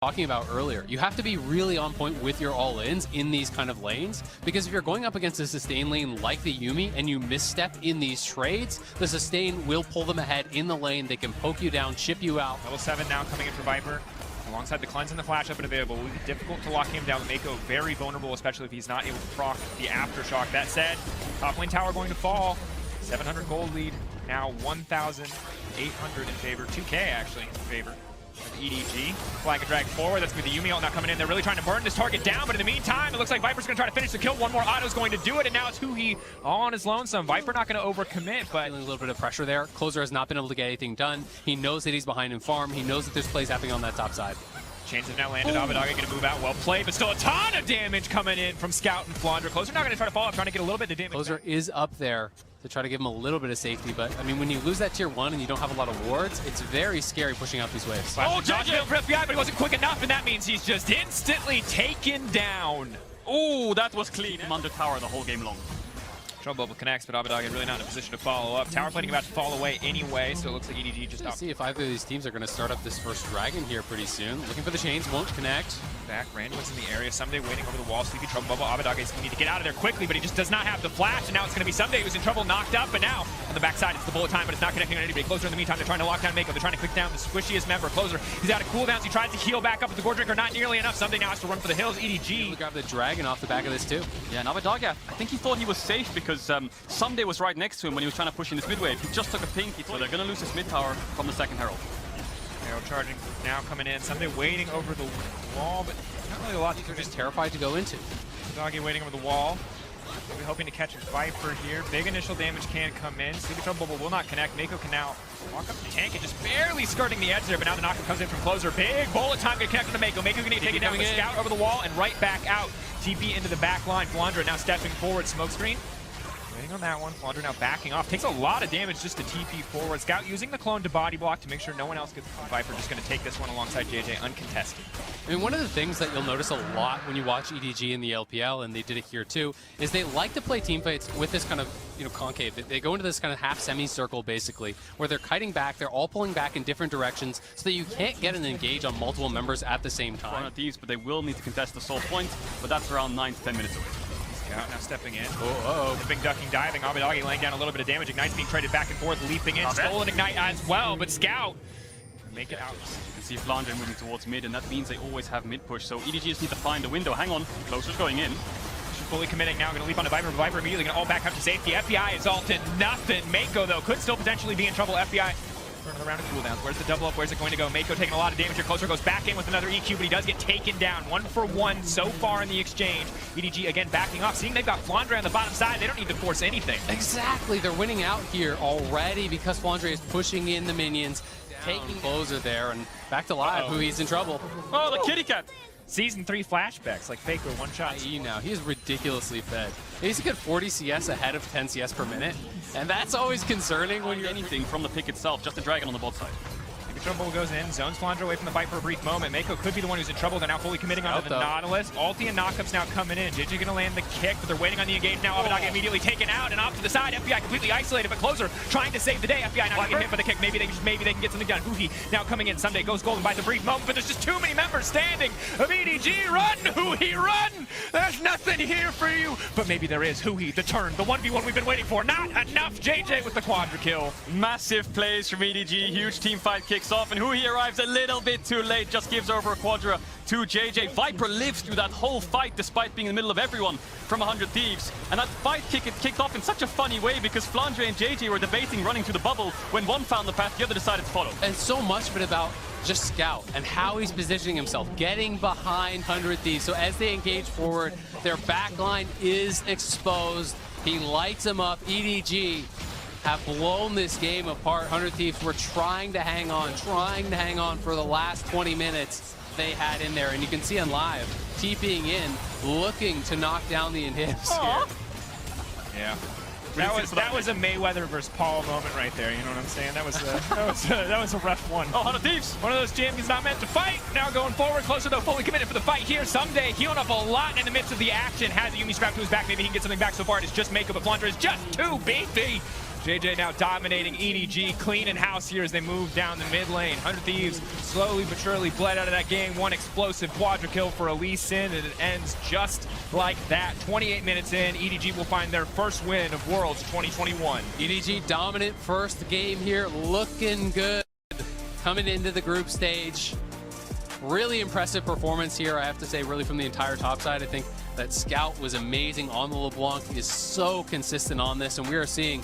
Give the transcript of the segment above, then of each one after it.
talking about earlier. You have to be really on point with your all-ins in these kind of lanes, because if you're going up against a sustain lane like the Yuumi and you misstep in these trades, the sustain will pull them ahead in the lane. They can poke you down, chip you out. Level 7 now coming in for Viper. Alongside the cleanse and the flash up and available. It will be difficult to lock him down. Mako very vulnerable, especially if he's not able to proc the aftershock. That said, top lane tower going to fall. 700 gold lead. Now 1,800 in favor. 2K actually in favor of EDG. Flag and drag forward. That's with the Yuumi ult now coming in. They're really trying to burn this target down, but in the meantime, it looks like Viper's going to try to finish the kill. One more auto's going to do it, and now it's Huhi all on his lonesome. Viper not going to overcommit, but feeling a little bit of pressure there. Closer has not been able to get anything done. He knows that he's behind in farm. He knows that there's plays happening on that top side. Chains have now landed. Abadage going to move out. Well played, but still a ton of damage coming in from Scout and Flandre. Closer now going to try to follow up, trying to get a little bit of damage. Closer is up there to try to give him a little bit of safety, but I mean, when you lose that tier 1 and you don't have a lot of wards, it's very scary pushing out these waves. Oh, JJ for FBI, but he wasn't quick enough, and that means he's just instantly taken down. Oh, that was clean from under tower the whole game long. Trouble bubble connects, but Abadage really not in a position to follow up. Tower plating about to fall away anyway, so it looks like EDG just see if either of these teams are going to start up this first dragon here pretty soon. Looking for the chains, won't connect. Back, Randuin's in the area. Someday waiting over the wall. Sleepy trouble bubble. Abadage is going to need to get out of there quickly, but he just does not have the flash, and now it's going to be Someday who's in trouble, knocked up, but now on the backside it's the bullet time, but it's not connecting on anybody. Closer in the meantime, they're trying to lock down Mako. They're trying to click down the squishiest member. Closer, he's out of cooldowns. He tries to heal back up with the Gore Drinker, not nearly enough. Someday now has to run for the hills. EDG. Grab the dragon off the back of this too. Yeah, and Abadage, I think he thought he was safe because Someday was right next to him when he was trying to push in his mid wave. He just took a pink, so they're going to lose his mid tower from the second Herald. Arrow charging now coming in. Someday waiting over the wall, but not really a lot. They're just terrified to go into. Doggy waiting over the wall. Maybe hoping to catch a Viper here. Big initial damage can come in. Sleepy Trouble Bubble will not connect. Mako can now walk up the tank and just barely skirting the edge there, but now the knockup comes in from Closer. Big bullet time gonna connect to Mako. Mako gonna take it down with Scout over the wall and right back out. TP into the back line. Flandre now stepping forward. Smoke screen. Waiting on that one. Flandre now backing off. Takes a lot of damage just to TP forward. Scout using the clone to body block to make sure no one else gets caught. Viper just going to take this one alongside JJ uncontested. I mean, one of the things that you'll notice a lot when you watch EDG in the LPL, and they did it here too, is they like to play teamfights with this kind of, concave. They go into this kind of half semicircle basically, where they're kiting back, they're all pulling back in different directions, so that you can't get an engage on multiple members at the same time. Thieves, but they will need to contest the soul point, but that's around 9 to 10 minutes away. Scout now stepping in. Big Ducking, diving. Abadage laying down a little bit of damage. Ignite's being traded back and forth, leaping in. Stolen Ignite as well, but Scout make it out. You can see Flandre moving towards mid, and that means they always have mid push, so EDG just need to find a window. Hang on, Closer's going in. Fully committing now, going to leap onto Viper. Viper immediately going to all back up to safety. FBI is ulted nothing. Mako, though, could still potentially be in trouble. FBI turn of the round of cooldowns. Where's the double up? Where's it going to go? Mako taking a lot of damage here. Closer goes back in with another EQ, but he does get taken down. 1-for-1 so far in the exchange. EDG again backing off. Seeing they've got Flandre on the bottom side, they don't need to force anything. Exactly, they're winning out here already because Flandre is pushing in the minions, taking Closer there, and back to live, who he's in trouble. Oh, the kitty cat! Season 3 flashbacks, like Faker one-shot. Now, he is ridiculously fed. He's a good 40 CS ahead of 10 CS per minute, and that's always concerning when you're anything from the pick itself, just a dragon on the bot side. Trouble goes in, zones Flandre away from the fight for a brief moment. Mako could be the one who's in trouble. They're now fully committing onto the Nautilus. Ulti and knockups now coming in. JJ gonna land the kick, but they're waiting on the engage now. Abadage immediately taken out and off to the side. FBI completely isolated, but Closer trying to save the day. FBI not getting hit by the kick. Maybe they can get something done. Huhi now coming in. Someday goes golden by the brief moment, but there's just too many members standing. Of EDG, run, Huhi, run! There's nothing here for you. But maybe there is. Huhi, the turn, the 1v1 we've been waiting for. Not enough. JJ with the quadra kill. Massive plays from EDG. Huge team fight kicks off, and Huhi arrives a little bit too late, just gives over a quadra to JJ. Viper lives through that whole fight despite being in the middle of everyone from 100 Thieves. And that fight kicked off in such a funny way because Flandre and JJ were debating running to the bubble. When one found the path, the other decided to follow. And so much of it about just Scout and how he's positioning himself, getting behind 100 Thieves. So as they engage forward, their backline is exposed. He lights them up. EDG have blown this game apart. 100 Thieves were trying to hang on for the last 20 minutes they had in there. And you can see on live, TPing in, looking to knock down the inhibs here. Yeah. That was a Mayweather versus Paul moment right there. You know what I'm saying? That was a rough one. Oh, 100 Thieves! One of those champions not meant to fight. Now going forward, Closer though, fully committed for the fight here. Someday healing up a lot in the midst of the action. Has a Yuumi strapped to his back. Maybe he can get something back. So far, it is just Mako, but Flandre is just too beefy. JJ now dominating EDG, cleaning house here as they move down the mid lane. 100 Thieves slowly but surely bled out of that game. One explosive quadra kill for a Lee Sin, and it ends just like that. 28 minutes in, EDG will find their first win of Worlds 2021. EDG dominant first game here, looking good. Coming into the group stage. Really impressive performance here, I have to say, really from the entire top side. I think that Scout was amazing on the LeBlanc, is so consistent on this, and we are seeing,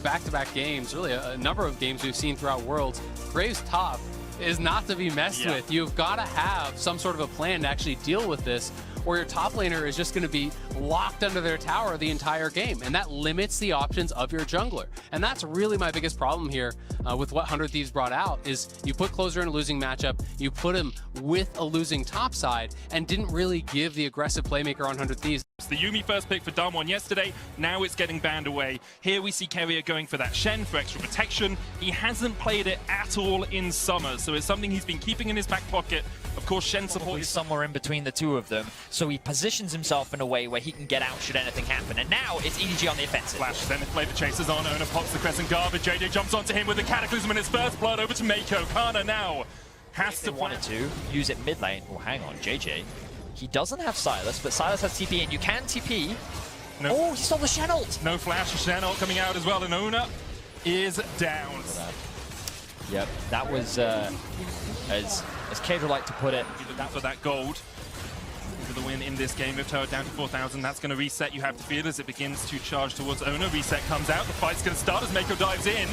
back-to-back games, really a number of games we've seen throughout Worlds. Graves top is not to be messed with. You've got to have some sort of a plan to actually deal with this, or your top laner is just going to be locked under their tower the entire game, and that limits the options of your jungler. And that's really my biggest problem here with what 100 Thieves brought out, is you put Closer in a losing matchup, you put him with a losing top side, and didn't really give the aggressive playmaker on 100 Thieves. The Yuumi first pick for Damwon yesterday, now it's getting banned away. Here we see KIA going for that Shen for extra protection. He hasn't played it at all in summer, so it's something he's been keeping in his back pocket. Of course, Shen support is somewhere in between the two of them, so he positions himself in a way where he can get out should anything happen. And now it's EDG on the offensive. Flash, then play the chasers on. Ona pops the Crescent Guard, but JJ jumps onto him with the Cataclysm in his first blood over to Mako. Kana now has to wanted to use it mid lane. Oh, hang on, JJ. He doesn't have Silas, but Silas has TP, and you can TP. No. Oh, he stole the Shen ult. No flash, Shen ult coming out as well, and Ona is down. Yep, that was, as Kadra liked to put it, For that gold. For the win in this game, with Tower down to 4,000, that's going to reset, you have to feel, as it begins to charge towards Ona. Reset comes out, the fight's going to start as Mako dives in.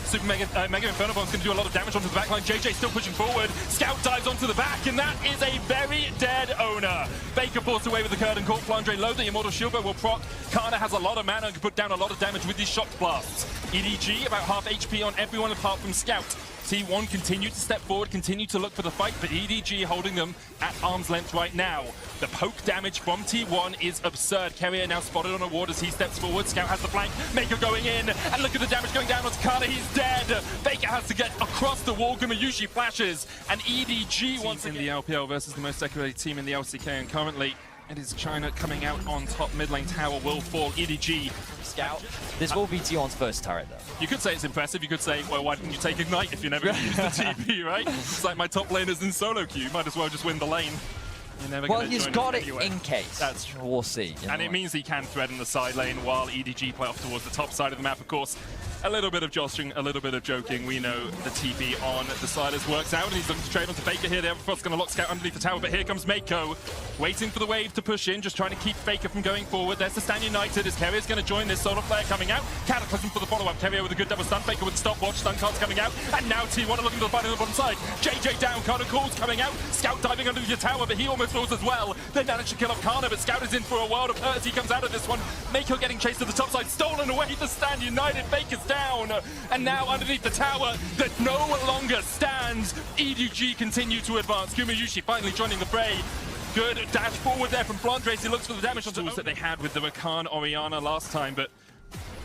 Super Mega Inferno Bomb's going to do a lot of damage onto the back line. JJ still pushing forward. Scout dives onto the back, and that is a very dead Ona. Baker forced away with the Curtain Call. Flandre low, the Immortal Shield will proc. Kana has a lot of mana and can put down a lot of damage with these shock blasts. EDG about half HP on everyone apart from Scout. T1 continue to step forward, continue to look for the fight, but EDG holding them at arm's length right now. The poke damage from T1 is absurd. KIA now spotted on a ward as he steps forward. Scout has the flank, Mako going in, and look at the damage going down on Kana, he's dead! Baker has to get across the wall, Gumayushi flashes, and EDG once in the LPL versus the most decorated team in the LCK, and currently it is China coming out on top. Mid lane tower will fall. EDG. Scout. This will be T1's first turret, though. You could say it's impressive. You could say, well, why didn't you take Ignite if you never used the TP, right? It's like my top laner's in solo queue. Might as well just win the lane. Well, he's got it in case. That's true. We'll see. And it means he can thread in the side lane while EDG play off towards the top side of the map, of course. A little bit of joshing, a little bit of joking. We know the TP on the Silas works out, and he's looking to trade onto Faker here. The Everfrost's going to lock Scout underneath the tower, but here comes Mako, waiting for the wave to push in, just trying to keep Faker from going forward. There's the Stand United as KIA's going to join this. Solar Flare coming out. Cataclysm for the follow-up. KIA with a good double stun. Faker with the stopwatch. Stun cards coming out. And now T1 are looking to the fight on the bottom side. JJ down. Kana calls coming out. Scout diving underneath the tower, but he almost falls as well. They manage to kill off Kana, but Scout is in for a world of hurt as he comes out of this one. Mako getting chased to the top side. Stolen away to Stand United. Faker's down. And now underneath the tower that no longer stands, EDG continue to advance. Gumayushi finally joining the fray. Good dash forward there from Flandre. He looks for the damage on tools that they had with the Rakan Orianna last time, but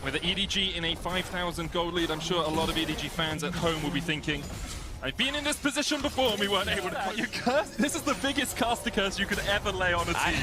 with the EDG in a 5,000 gold lead, I'm sure a lot of EDG fans at home will be thinking, I've been in this position before and we weren't able to... This is the biggest caster curse you could ever lay on a team.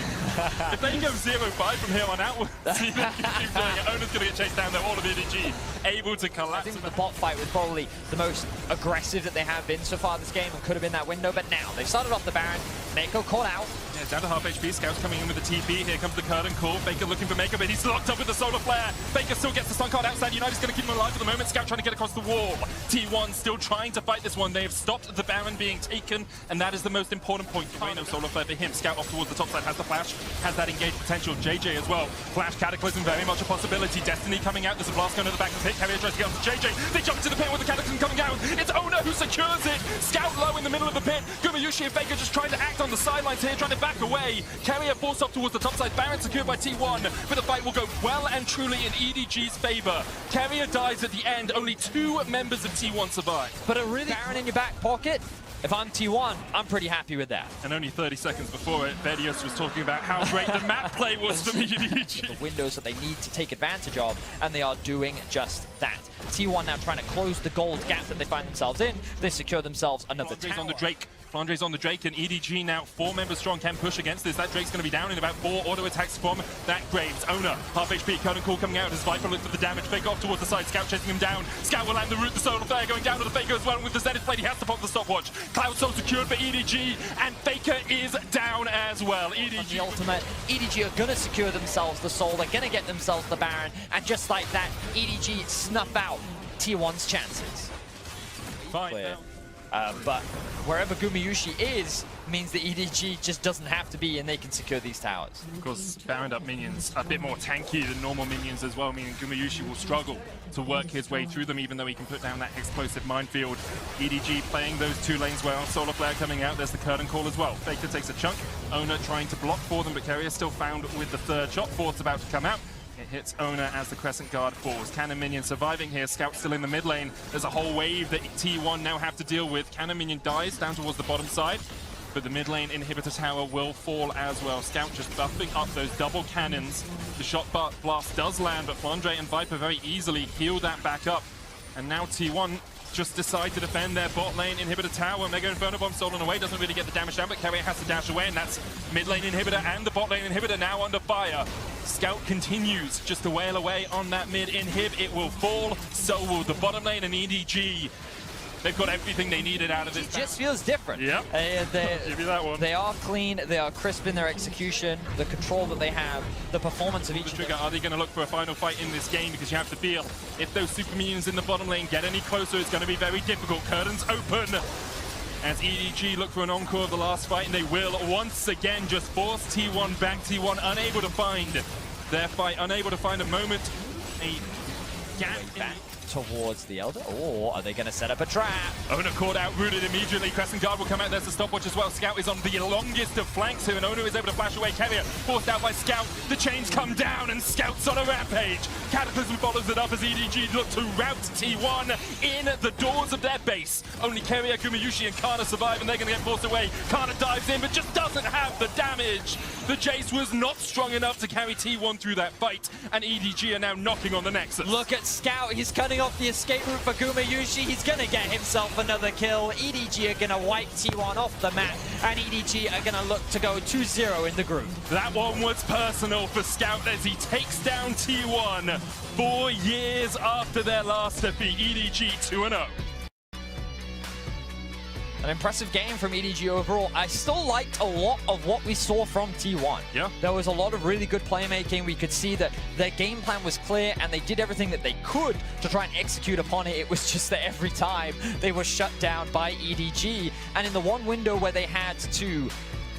If they go 0-5 from here on out, we'll see them keep doing it. Ona's going to get chased down there, all of EDG able to collapse. I think the bot fight was probably the most aggressive that they have been so far this game, and could have been that window, but now they've started off the Baron. Mako caught out. Yeah, down to half HP. Scout's coming in with the TP. Here comes the Curtain Call. Baker looking for Mako, but he's locked up with the Solar Flare. Baker still gets the stun card outside. United's going to keep him alive for the moment. Scout trying to get across the wall. T1 still trying to fight this one. They have stopped the Baron being taken, and that is the most important point. No Solar Flare for him. Scout off towards the top side. Has the flash. Has that engaged potential. JJ as well. Flash Cataclysm, very much a possibility. Destiny coming out. There's a blast going to the back of the pit. KIA tries to get onto JJ. They jump into the pit with the Cataclysm coming out. It's Ona who secures it. Scout low in the middle of the pit. Gumayushi and Faker just trying to act on the sidelines here, trying to back away. KIA forced up towards the top side. Baron secured by T1, but the fight will go well and truly in EDG's favor. KIA dies at the end. Only 2 members of T1 survive. But a really Baron in your back pocket. If I'm T1, I'm pretty happy with that. And only 30 seconds before it, Vedios was talking about how great the map play was for EDG. The windows that they need to take advantage of, and they are doing just that. T1 now trying to close the gold gap that they find themselves in. They secure themselves another tower. On the Drake. Flandre's on the Drake, and EDG now 4 members strong can push against this. That Drake's going to be down in about 4 auto attacks from that Graves. Owner, half HP, current call coming out as Viper looks for the damage. Fake off towards the side, Scout chasing him down. Scout will land the root, the Solar Flare going down to the Faker as well. And with the Zenith Blade, he has to pop the stopwatch. Cloud Soul secured for EDG, and Faker is down as well. EDG. On the ultimate, EDG are going to secure themselves the Soul. They're going to get themselves the Baron. And just like that, EDG snuff out T1's chances. Fine. But wherever Gumayusi is, means that EDG just doesn't have to be, and they can secure these towers. Of course, bound up minions a bit more tanky than normal minions as well, meaning Gumayusi will struggle to work his way through them, even though he can put down that explosive minefield. EDG playing those 2 lanes well. Solar Flare coming out. There's the curtain call as well. Faker takes a chunk. Owner trying to block for them, but Carrier still found with the 3rd shot. 4th's about to come out. It hits Owner as the Crescent Guard falls. Cannon Minion surviving here. Scout still in the mid lane. There's a whole wave that T1 now have to deal with. Cannon Minion dies down towards the bottom side, but the mid lane inhibitor tower will fall as well. Scout just buffing up those double cannons. The shot blast does land, but Flandre and Viper very easily heal that back up. And now T1 just decide to defend their bot lane inhibitor tower. Mega Inferno Bomb stolen away, doesn't really get the damage down, but Carrier has to dash away, and that's mid lane inhibitor and the bot lane inhibitor now under fire. Scout continues just to wail away on that mid inhib. It will fall, so will the bottom lane, and EDG. They've got everything they needed out of this. It just feels different. Yep. Give you that one. They are clean, they are crisp in their execution, the control that they have, the performance of each Trigger, are they going to look for a final fight in this game? Because you have to feel if those super minions in the bottom lane get any closer, it's going to be very difficult. Curtains open as EDG look for an encore of the last fight, and they will once again just force T1 back. T1 unable to find their fight, unable to find a moment, a gap back towards the Elder, or are they going to set up a trap? Owner caught out, rooted immediately. Crescent Guard will come out. There's the stopwatch as well. Scout is on the longest of flanks here, and Owner is able to flash away. Carrier forced out by Scout. The chains come down, and Scout's on a rampage. Cataclysm follows it up as EDG look to rout T1 in the doors of their base. Only Carrier, Gumayusi, and Kana survive, and they're going to get forced away. Kana dives in, but just doesn't have the damage. The Jace was not strong enough to carry T1 through that fight, and EDG are now knocking on the Nexus. Look at Scout, he's cutting off the escape route for Gumayusi. He's going to get himself another kill. EDG are going to wipe T1 off the map, and EDG are going to look to go 2-0 in the group. That one was personal for Scout as he takes down T1 4 years after their last defeat. EDG 2-0. An impressive game from EDG overall. I still liked a lot of what we saw from T1. Yeah. There was a lot of really good playmaking. We could see that their game plan was clear, and they did everything that they could to try and execute upon it. It was just that every time they were shut down by EDG. And in the one window where they had to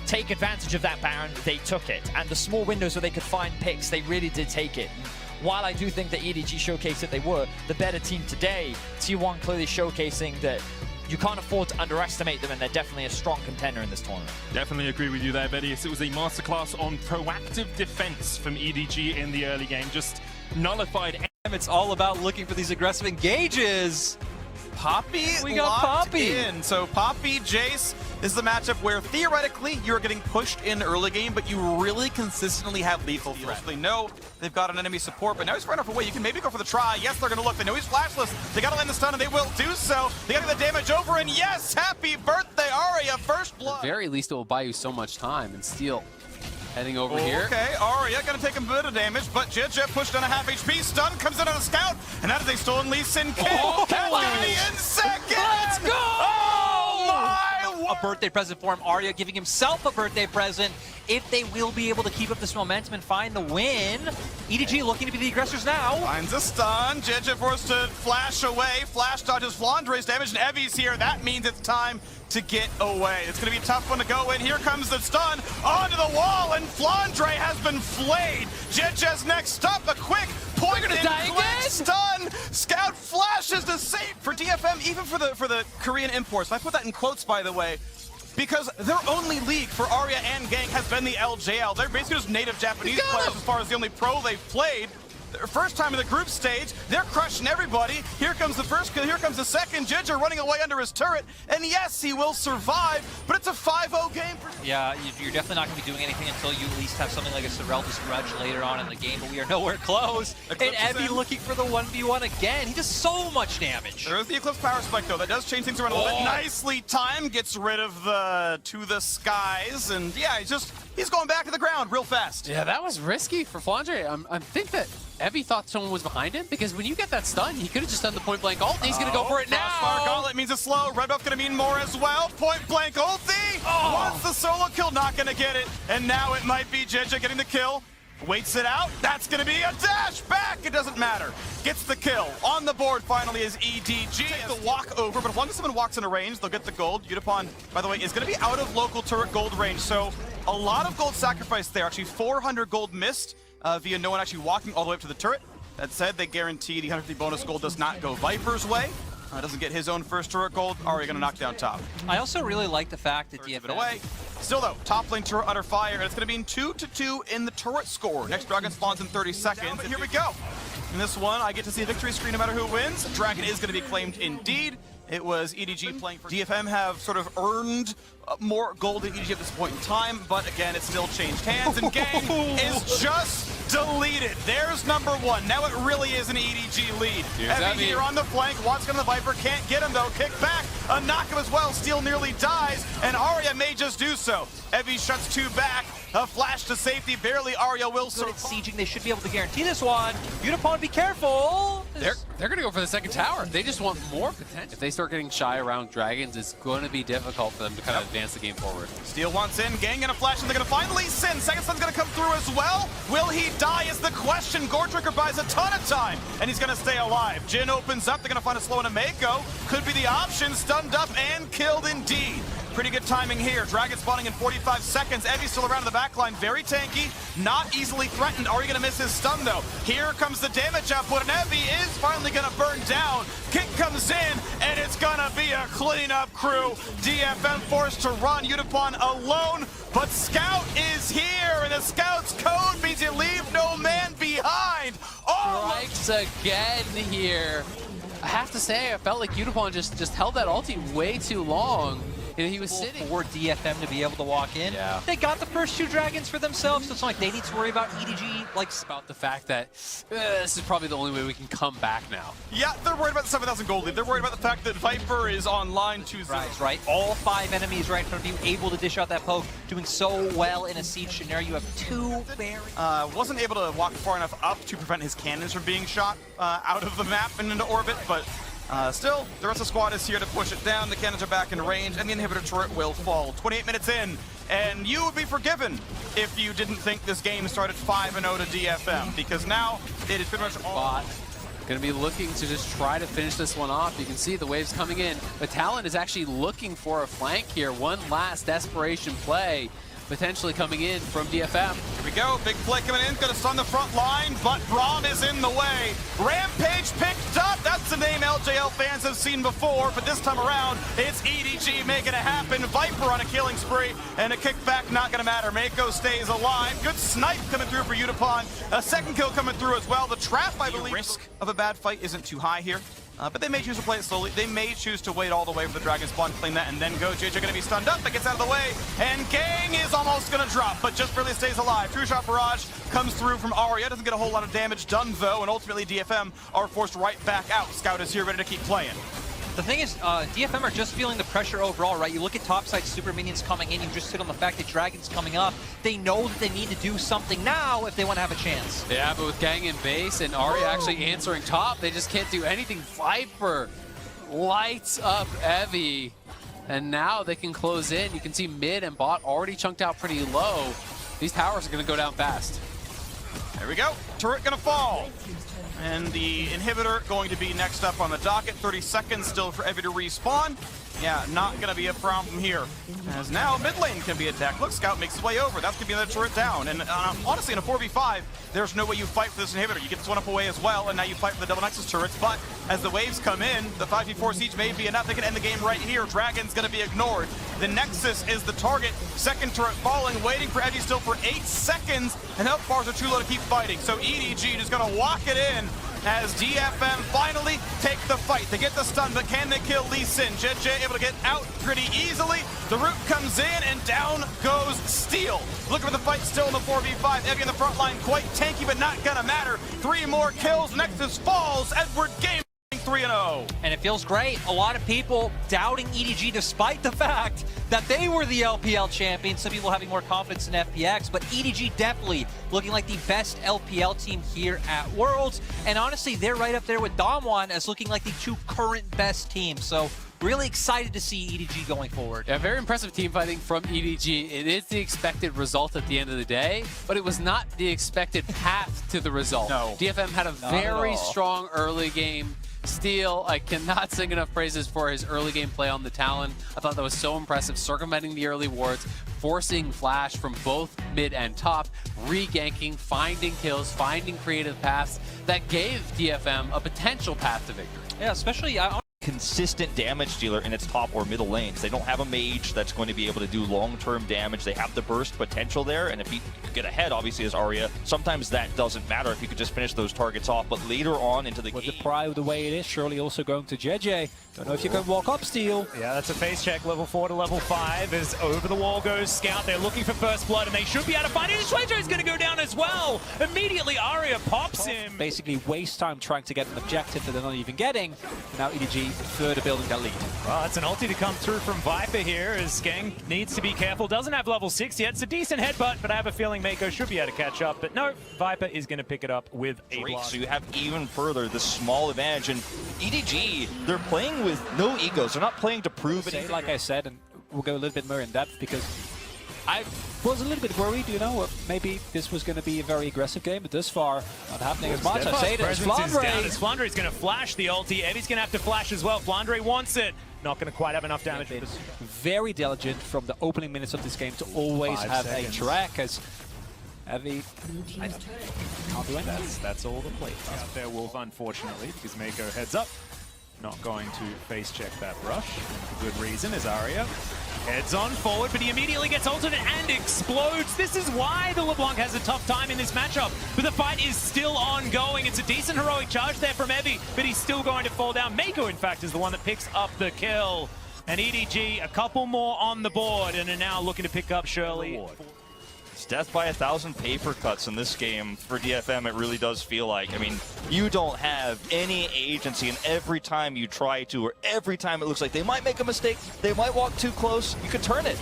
take advantage of that Baron, they took it. And the small windows where they could find picks, they really did take it. While I do think that EDG showcased that they were the better team today, T1 clearly showcasing that you can't afford to underestimate them, and they're definitely a strong contender in this tournament. Definitely agree with you there, Betty. It was a masterclass on proactive defense from EDG in the early game. Just nullified. It's all about looking for these aggressive engages. Poppy We got locked Poppy in. So Poppy, Jace, this is the matchup where theoretically you're getting pushed in early game, but you really consistently have lethal threat. They know they've got an enemy support, but now he's far enough away. You can maybe go for the try. Yes, they're going to look. They know he's flashless. They got to land the stun, and they will do so. They got to get the damage over, and yes, happy birthday, Arya, first blood. At the very least, it will buy you so much time. And Steel heading over here. Okay, Arya going to take a bit of damage, but Jit pushed on a half HP. Stun comes in on a Scout, and that is a stolen Lee Sin kill. Activity in second! Let's go! Oh my word! A birthday present for him. Arya giving himself a birthday present if they will be able to keep up this momentum and find the win. EDG looking to be the aggressors now. Finds a stun. Jit forced to flash away. Flash dodges Flandre's damage, and Evie's here. That means it's time to get away. It's going to be a tough one to go in. Here comes the stun onto the wall, and Flandre has been flayed. Jit's next stop, a quick point and click stun. Scout flashes to save for DFM, even for the Korean imports. I put that in quotes, by the way, because their only league for Arya and Gang has been the LJL. They're basically just native Japanese players as far as the only pro they've played. Their first time in the group stage, they're crushing everybody. Here comes the first kill, here comes the second. Ginger running away under his turret, and yes, he will survive, but it's a 5-0 game for Yeah, you're definitely not going to be doing anything until you at least have something like a Sorrelda's Grudge later on in the game, but we are nowhere close. And Evie looking for the 1v1 again. He does so much damage. There's the Eclipse Power Spike, though. That does change things around a little bit. Nicely timed. Gets rid of the To The Skies. And yeah, he's going back to the ground real fast. Yeah, that was risky for Flandre. I think that Evie thought someone was behind him, because when you get that stun, he could have just done the point blank ult. He's going to go for it now. Crossfire Gauntlet means it's slow. Red buff going to mean more as well. Point blank ulti. Wants the solo kill, not going to get it. And now it might be Gen.G getting the kill. Waits it out. That's going to be a dash back. It doesn't matter. Gets the kill. On the board finally is EDG. Take the walk over, but as long as someone walks into range, they'll get the gold. Yutapon, by the way, is going to be out of local turret gold range. So a lot of gold sacrificed there. Actually, 400 gold missed via no one actually walking all the way up to the turret. That said, they guarantee the 150 bonus gold does not go Viper's way. Doesn't get his own first turret gold. Arya going to knock down top. I also really like the fact that Give it away. Still though, top lane turret under fire, and it's going to be 2-2 in the turret score. Next Dragon spawns in 30 seconds. But here we go. In this one, I get to see a victory screen no matter who wins. Dragon is going to be claimed indeed. It was EDG playing for DFM, have sort of earned more gold than EDG at this point in time, but again, it still changed hands, and Gang is just deleted. There's number one. Now it really is an EDG lead. Evie here on the flank, wants on the Viper, can't get him though. Kick back, a knock him as well. Steel nearly dies, and Arya may just do so. Evie shuts two back. A flash to safety, barely Arya will survive. Sieging, they should be able to guarantee this one. Yutapon, be careful. They're going to go for the second tower. They just want more potential. If they start getting shy around dragons, it's going to be difficult for them to kind of advance the game forward. Steel wants in, Gang gonna flash, and they're gonna finally sin. Second Sun's gonna come through as well. Will he die is the question. Goredrinker buys a ton of time, and he's gonna stay alive. Jin opens up, they're gonna find a slow and a Mako. Could be the option, stunned up and killed indeed. Pretty good timing here. Dragon spawning in 45 seconds. Evie's still around in the backline. Very tanky. Not easily threatened. Are you going to miss his stun, though? Here comes the damage output, and Evie is finally going to burn down. Kick comes in, and it's going to be a cleanup crew. DFM forced to run. Yutapon alone, but Scout is here, and the Scout's code means you leave no man behind. Strikes again here. I have to say, I felt like Yutapon just held that ulti way too long. And he was sitting for DFM to be able to walk in. Yeah. They got the first two dragons for themselves, so it's not like they need to worry about EDG. Like about the fact that this is probably the only way we can come back now. Yeah, they're worried about the 7,000 gold lead. They're worried about the fact that Viper is online 2-0. Right. All 5 enemies right in front of you, able to dish out that poke, doing so well in a siege scenario. You have 2 very... Wasn't able to walk far enough up to prevent his cannons from being shot out of the map and into orbit, but still, the rest of the squad is here to push it down. The cannons are back in range, and the inhibitor turret will fall. 28 minutes in, and you would be forgiven if you didn't think this game started 5-0 to DFM, because now it is pretty much all... Going to be looking to just try to finish this one off. You can see the waves coming in, but Talon is actually looking for a flank here. One last desperation play potentially coming in from DFM. Here we go, big play coming in, gonna stun the front line, but Braum is in the way. Rampage picked up, that's the name LJL fans have seen before, but this time around, it's EDG making it happen. Viper on a killing spree, and a kickback not gonna matter. Mako stays alive. Good snipe coming through for Yutapon. A second kill coming through as well. The trap, I believe, risk of a bad fight isn't too high here. But they may choose to play it slowly. They may choose to wait all the way for the Dragon spawn, claim that, and then go. JJ gonna be stunned up. That gets out of the way, and Gang is almost gonna drop, but just barely stays alive. True Shot Barrage comes through from Arya. Doesn't get a whole lot of damage done, though, and ultimately DFM are forced right back out. Scout is here, ready to keep playing. The thing is, DFM are just feeling the pressure overall, right? You look at topside super minions coming in, you just sit on the fact that Dragon's coming up. They know that they need to do something now if they want to have a chance. Yeah, but with Gang in base and Arya actually answering top, they just can't do anything. Viper lights up Evie, and now they can close in. You can see mid and bot already chunked out pretty low. These towers are going to go down fast. There we go. Turret gonna fall. And the inhibitor going to be next up on the docket. 30 seconds still for Evie to respawn. Yeah, not going to be a problem here. As now mid lane can be attacked. Look, Scout makes his way over. That's going to be another turret down. And honestly, in a 4v5, there's no way you fight for this inhibitor. You get this one up away as well, and now you fight for the double Nexus turrets. But as the waves come in, the 5v4 siege may be enough. They can end the game right here. Dragon's going to be ignored. The Nexus is the target. Second turret falling, waiting for Evie still for 8 seconds. And health bars are too low to keep fighting. So EDG just going to walk it in. as DFM finally take the fight. They get the stun, but can they kill Lee Sin? Gen.G able to get out pretty easily. The root comes in, and down goes Steel. Looking for the fight still in the 4v5. Evie in the front line, quite tanky, but not gonna matter. 3 more kills. Next is Falls. Edward Game 3-0. And it feels great. A lot of people doubting EDG despite the fact that they were the LPL champions. Some people having more confidence in FPX, but EDG definitely looking like the best LPL team here at Worlds. And honestly, they're right up there with Damwon as looking like the 2 current best teams. So really excited to see EDG going forward. Yeah, very impressive team fighting from EDG. It is the expected result at the end of the day, but it was not the expected path to the result. No. DFM had a very strong early game. Steel, I cannot sing enough praises for his early game play on the Talon. I thought that was so impressive, circumventing the early wards, forcing Flash from both mid and top, re-ganking, finding kills, finding creative paths that gave DFM a potential path to victory. Yeah, especially consistent damage dealer in its top or middle lanes. They don't have a mage that's going to be able to do long-term damage. They have the burst potential there, and if you could get ahead, obviously, as Arya, sometimes that doesn't matter if you could just finish those targets off, but later on into the game... With the prio the way it is, surely also going to Gen.G. Don't know if you can walk up Steel. Yeah, that's a face check, level 4 to level 5, as over the wall goes Scout. They're looking for first blood, and they should be able to find it. Shueisha is going to go down as well. Immediately, Arya pops him. Basically waste time trying to get an objective that they're not even getting. And now EDG further building that lead. Well, that's an ulti to come through from Viper here, as Gang needs to be careful. Doesn't have level 6 yet. It's a decent headbutt, but I have a feeling Mako should be able to catch up. But no, Viper is going to pick it up with a block. So you have even further the small advantage, and EDG, they're playing with no egos. They're not playing to prove anything. Like I said, and we'll go a little bit more in depth, because I was a little bit worried, you know, maybe this was going to be a very aggressive game, but this far, not happening as much. I say it as Flandre. Flandre is going to flash the ulti. Evie's going to have to flash as well. Flandre wants it. Not going to quite have enough damage. Very diligent from the opening minutes of this game to always have a track, as Evie can't do anything. That's all the play out there, Wolf, unfortunately, because Mako heads up. Not going to face check that rush. For good reason, as Arya heads on forward, but he immediately gets ulted and explodes. This is why the LeBlanc has a tough time in this matchup. But the fight is still ongoing. It's a decent heroic charge there from Evie, but he's still going to fall down. Mako, in fact, is the one that picks up the kill. And EDG, a couple more on the board, and are now looking to pick up Shirley. It's death by 1,000 paper cuts in this game for DFM. It really does feel like. I mean, you don't have any agency, and every time you try to, or every time it looks like they might make a mistake, they might walk too close, you could turn it.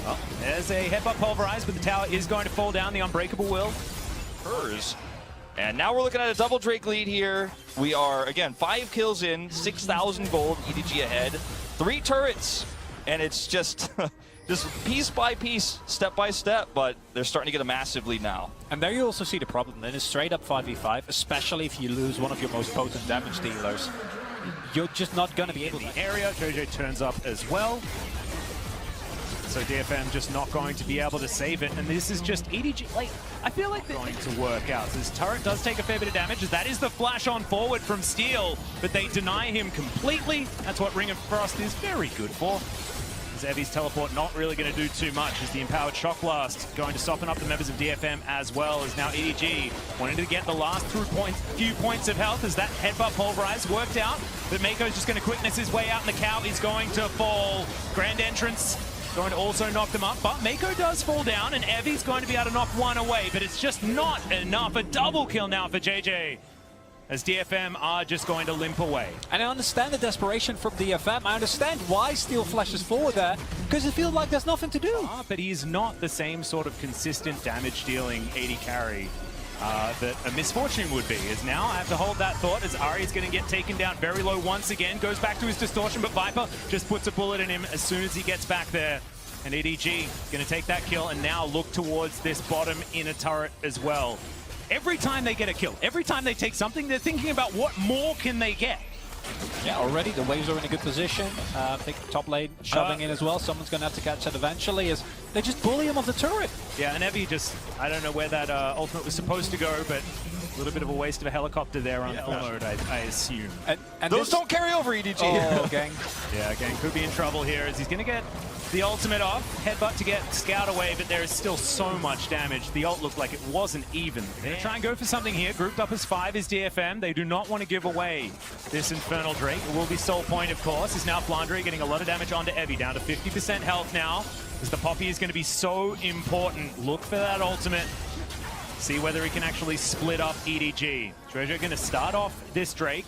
Well, there's a headbutt pulverized, but the tower is going to fall down. The Unbreakable will. Hers. And now we're looking at a double Drake lead here. We are, again, 5 kills in, 6,000 gold, EDG ahead, 3 turrets, and it's just... just piece by piece, step by step, but they're starting to get a massive lead now. And there you also see the problem. In a straight up 5v5, especially if you lose one of your most potent damage dealers, you're just not going to be able to. The area, JJ turns up as well. So DFM just not going to be able to save it, and this is just EDG. Like, I feel like they're going to work out. So this turret does take a fair bit of damage. That is the flash on forward from Steel, but they deny him completely. That's what Ring of Frost is very good for. Evie's teleport not really going to do too much, as the Empowered Shock Blast going to soften up the members of DFM as well, as now EDG wanting to get the last few points of health as that headbutt pulverize worked out, but Mako's just going to quickness his way out, and the cow is going to fall. Grand Entrance going to also knock them up, but Mako does fall down, and Evie's going to be able to knock one away, but it's just not enough. A double kill now for JJ, as DFM are just going to limp away. And I understand the desperation from DFM. I understand why Steel flashes forward there, because it feels like there's nothing to do. But he's not the same sort of consistent damage-dealing AD carry that a Misfortune would be. As now I have to hold that thought, as Ari's going to get taken down very low once again, goes back to his distortion, but Viper just puts a bullet in him as soon as he gets back there. And EDG going to take that kill and now look towards this bottom inner turret as well. Every time they get a kill, every time they take something, they're thinking about what more can they get. Yeah, already the waves are in a good position. I think top lane shoving in as well. Someone's going to have to catch that eventually, as they just bully him off the turret. Yeah, and Evie just, I don't know where that ultimate was supposed to go, but a little bit of a waste of a helicopter there on full mode, I assume. And those don't carry over, EDG. Oh, Gang. Yeah, Gang could be in trouble here, as he's going to get The ultimate off, headbutt to get Scout away, but there is still so much damage. The ult looked like it wasn't even. They're gonna try and go for something here. Grouped up as 5 is DFM. They do not want to give away this Infernal Drake. It will be Soul Point, of course. Is now Flandre getting a lot of damage onto Evie, down to 50% health now. As the Poppy is going to be so important. Look for that ultimate. See whether he can actually split up EDG. Treasure going to start off this Drake.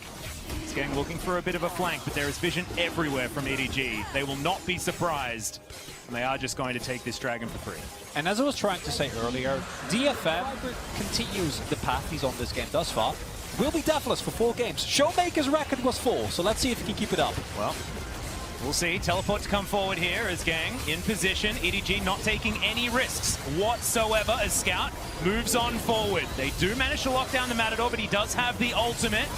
He's getting looking for a bit of a flank, but there is vision everywhere from EDG. They will not be surprised, and they are just going to take this dragon for free. And as I was trying to say earlier, DFM continues the path he's on this game thus far. Will be deathless for 4 games. Showmaker's record was 4, so let's see if he can keep it up. Well, we'll see. Teleport to come forward here as Gang in position. EDG not taking any risks whatsoever as Scout moves on forward. They do manage to lock down the Matador, but he does have the ultimate.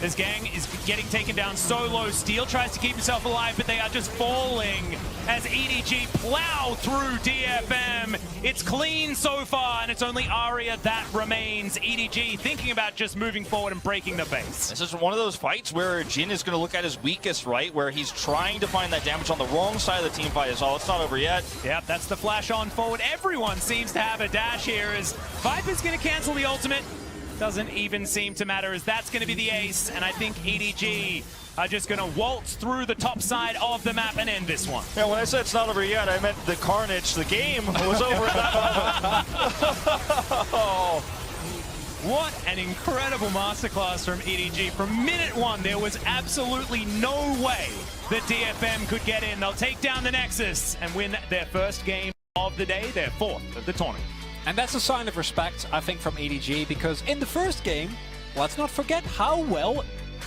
As Gang is getting taken down so low. Steel tries to keep himself alive, but they are just falling as EDG plow through DFM. It's clean so far, and it's only Aria that remains. EDG thinking about just moving forward and breaking the base. This is one of those fights where Jin is going to look at his weakest, right? Where he's trying to find that damage on the wrong side of the team fight as well. It's not over yet. Yep, that's the flash on forward. Everyone seems to have a dash here as Viper's going to cancel the ultimate. Doesn't even seem to matter as that's going to be the ace, and I think EDG are just going to waltz through the top side of the map and end this one. Yeah, when I said it's not over yet, I meant the carnage. The game was over at that moment. Oh. What an incredible masterclass from EDG. From minute 1, there was absolutely no way that DFM could get in. They'll take down the Nexus and win their first game of the day, their 4th of the tournament. And that's a sign of respect, I think, from EDG, because in the first game, let's not forget how well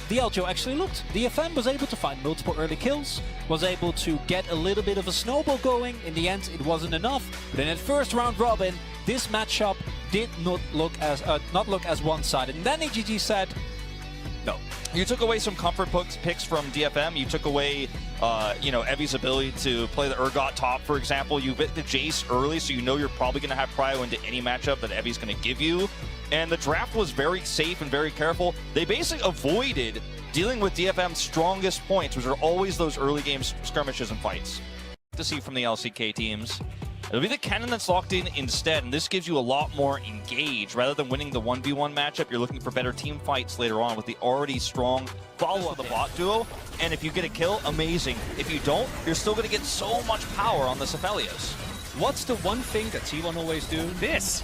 the LGO actually looked. DFM was able to find multiple early kills, was able to get a little bit of a snowball going. In the end, it wasn't enough. But in that first round robin, this matchup did not look as one-sided. And then EDG said, no. You took away some comfort picks from DFM. You took away, you know, Evie's ability to play the Urgot top, for example. You bit the Jace early, so you know you're probably going to have prio into any matchup that Evie's going to give you. And the draft was very safe and very careful. They basically avoided dealing with DFM's strongest points, which are always those early game skirmishes and fights. To see from the LCK teams. It'll be the cannon that's locked in instead, and this gives you a lot more engage. Rather than winning the 1v1 matchup, you're looking for better team fights later on with the already strong follow of the bot duo. And if you get a kill, amazing. If you don't, you're still going to get so much power on the Cephalios. What's the one thing that T1 always do? This.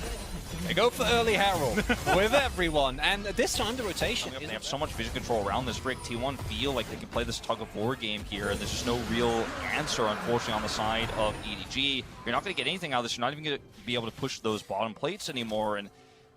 They go for early Herald with everyone, and this time the rotation. They have so much vision control around this rig. T1 feel like they can play this tug-of-war game here, and there's just no real answer, unfortunately, on the side of EDG. You're not going to get anything out of this. You're not even going to be able to push those bottom plates anymore, and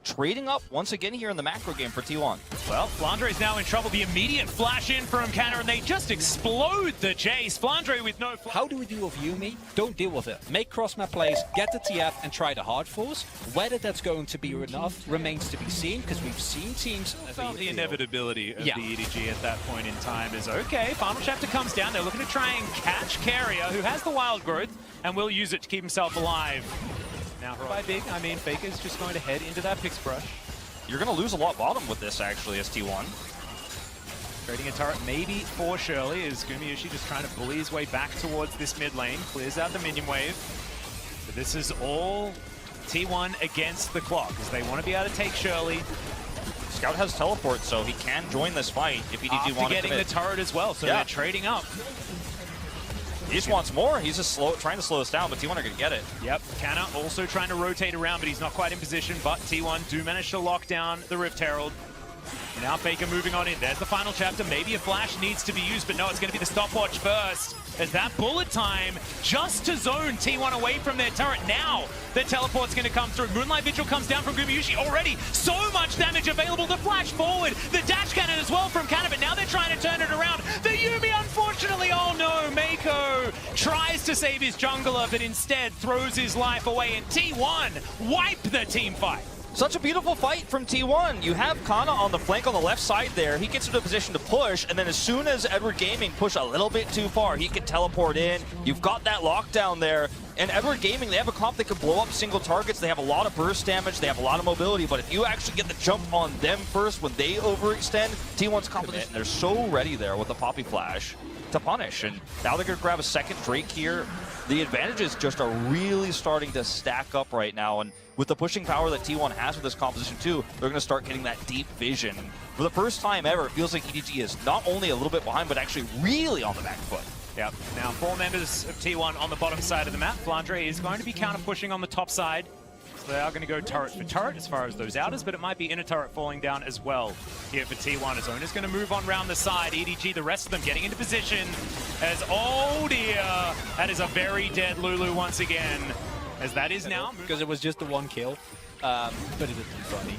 trading up once again here in the macro game for T1. Well, Flandre is now in trouble. The immediate flash in from Canner, and they just explode the Jace. Flandre with no flash. How do we deal with Yumi? Don't deal with it. Make cross-map plays, get the TF, and try the hard force. Whether that's going to be enough remains to be seen, because we've seen teams... Felt the inevitability of the EDG at that point in time is, okay, final chapter comes down. They're looking to try and catch Carrier, who has the wild growth, and will use it to keep himself alive. Now, by big, I mean Faker's just going to head into that Pix Brush. You're going to lose a lot bottom with this, actually, as T1. Trading a turret maybe for Shirley as Gumayushi just trying to bully his way back towards this mid lane. Clears out the minion wave. But this is all T1 against the clock as they want to be able to take Shirley. Scout has teleport, so he can join this fight if EDG wants to After getting the turret as well, so they're trading up. He just wants more. He's just trying to slow us down, but T1 are going to get it. Yep, Canna also trying to rotate around, but he's not quite in position. But T1 do manage to lock down the Rift Herald. And now Faker moving on in. There's the final chapter. Maybe a flash needs to be used, but no, it's going to be the stopwatch first. As that bullet time just to zone T1 away from their turret. Now the teleport's going to come through. Moonlight Vigil comes down from Gumayushi already. So much damage available to flash forward. The dash cannon as well from Canna, but now they're trying to turn it around. The Yuumi, unfortunately, oh no, Mako tries to save his jungler, but instead throws his life away, and T1 wipe the team fight. Such a beautiful fight from T1. You have Kana on the flank on the left side there. He gets into a position to push, and then as soon as Edward Gaming push a little bit too far, he can teleport in. You've got that lockdown there. And Edward Gaming, they have a comp that can blow up single targets. They have a lot of burst damage. They have a lot of mobility. But if you actually get the jump on them first when they overextend, T1's composition, they're so ready there with the Poppy Flash to punish. And now they're going to grab a second Drake here. the advantages just are really starting to stack up right now. And with the pushing power that T1 has with this composition too, they're going to start getting that deep vision. For the first time ever, it feels like EDG is not only a little bit behind, but actually really on the back foot. Yep. Now 4 members of T1 on the bottom side of the map. Flandre is going to be counter pushing on the top side. So they are going to go turret for turret as far as those outers, but it might be inner turret falling down as well here for T1. As Ona's going to move on round the side. EDG, the rest of them getting into position. As, oh dear, that is a very dead Lulu once again. As that is now. Because it was just the 1 kill, but it is funny.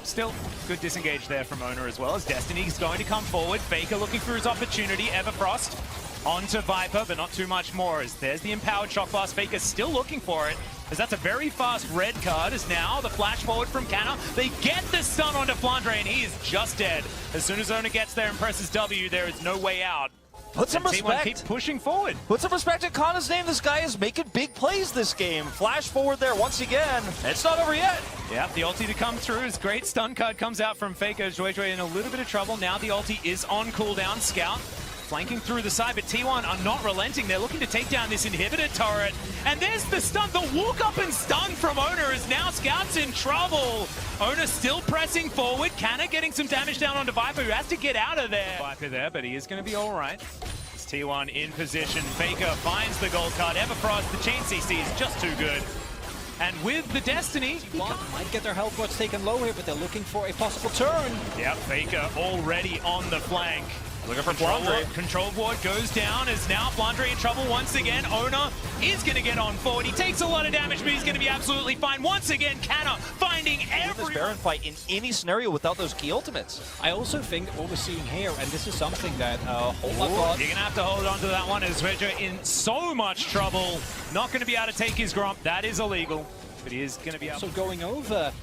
Still, good disengage there from Ona as well, as Destiny's going to come forward. Faker looking for his opportunity. Everfrost onto Viper, but not too much more, as there's the empowered shock blast. Faker still looking for it, as that's a very fast red card, as now the flash forward from Canna. They get the stun onto Flandre, and he is just dead. As soon as Ona gets there and presses W, there is no way out. Put some respect. Keep pushing forward. Put some respect at Kana's name. This guy is making big plays this game. Flash forward there once again. It's not over yet. Yeah, the ulti to come through is great. Stun card comes out from Faker. Joy in a little bit of trouble. Now the ulti is on cooldown. Scout flanking through the side, but T1 are not relenting. They're looking to take down this inhibitor turret. And there's the stun. The walk up and stun from Ona is now Scout's in trouble. Ona still pressing forward. Canna getting some damage down onto Viper, who has to get out of there. Viper there, but he is going to be all right. It's T1 in position. Faker finds the gold card. Everfrost, the chain CC is just too good. And with the Destiny, T1 might get their health wards taken low here, but they're looking for a possible turn. Yep, Faker already on the flank. Looking for Flandre. Control ward goes down, as now Flandre in trouble once again. Ona is going to get on forward. He takes a lot of damage, but he's going to be absolutely fine. Once again, Canna finding every... this Baron fight in any scenario without those key ultimates. I also think that what we're seeing here, and this is something that You're going to have to hold on to that one, as Reggio in so much trouble. Not going to be able to take his Gromp. That is illegal, but he is going to be able to... So going over...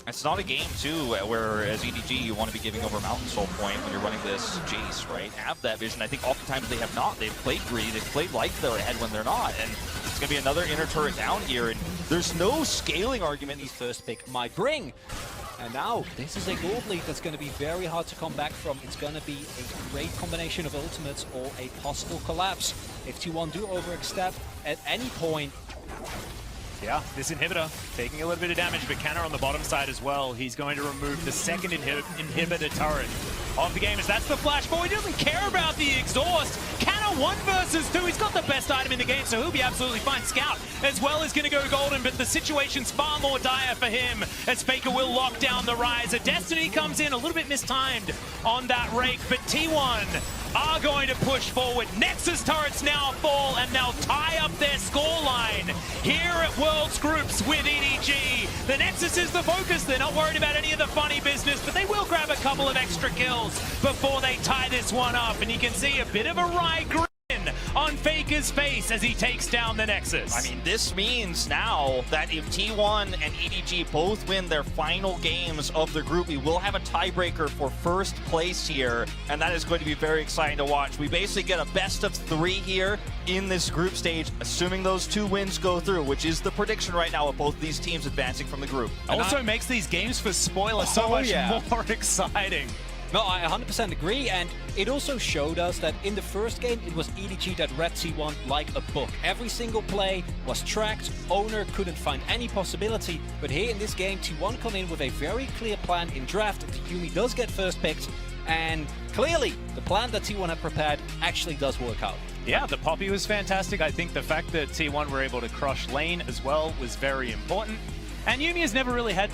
It's not a game, too, where as EDG you want to be giving over Mountain Soul Point when you're running this Jace, right? Have that vision. I think oftentimes they have not. They've played greedy. They've played like they're ahead when they're not. And it's going to be another inner turret down here. And there's no scaling argument these first pick might bring. And now, this is a gold lead that's going to be very hard to come back from. It's going to be a great combination of ultimates or a possible collapse. If T1 do overstep at any point, yeah, this inhibitor taking a little bit of damage, but Canna on the bottom side as well. He's going to remove the second inhibitor turret of the game, as that's the flash forward. He doesn't care about the exhaust. Canna 1 versus 2. He's got the best item in the game, so he'll be absolutely fine. Scout as well is going to go golden, but the situation's far more dire for him, as Faker will lock down the rise. A Destiny comes in a little bit mistimed on that rake, but T1 are going to push forward. Nexus turrets now fall, and they'll tie up their scoreline here at Worlds Groups with EDG. The Nexus is the focus. They're not worried about any of the funny business, but they will grab a couple of extra kills before they tie this one up. And you can see a bit of a wry grin on Faker's face as he takes down the Nexus. I mean, this means now that if T1 and EDG both win their final games of the group, we will have a tiebreaker for first place here, and that is going to be very exciting to watch. We basically get a best of 3 here in this group stage, assuming those 2 wins go through, which is the prediction right now of both these teams advancing from the group. Also makes these games for spoiler so much more exciting. No, I 100% agree, and it also showed us that in the first game, it was EDG that read T1 like a book. Every single play was tracked, Owner couldn't find any possibility, but here in this game, T1 come in with a very clear plan in draft. The Yumi does get first picked, and clearly, the plan that T1 had prepared actually does work out. Yeah, the Poppy was fantastic. I think the fact that T1 were able to crush lane as well was very important, and Yumi has never really had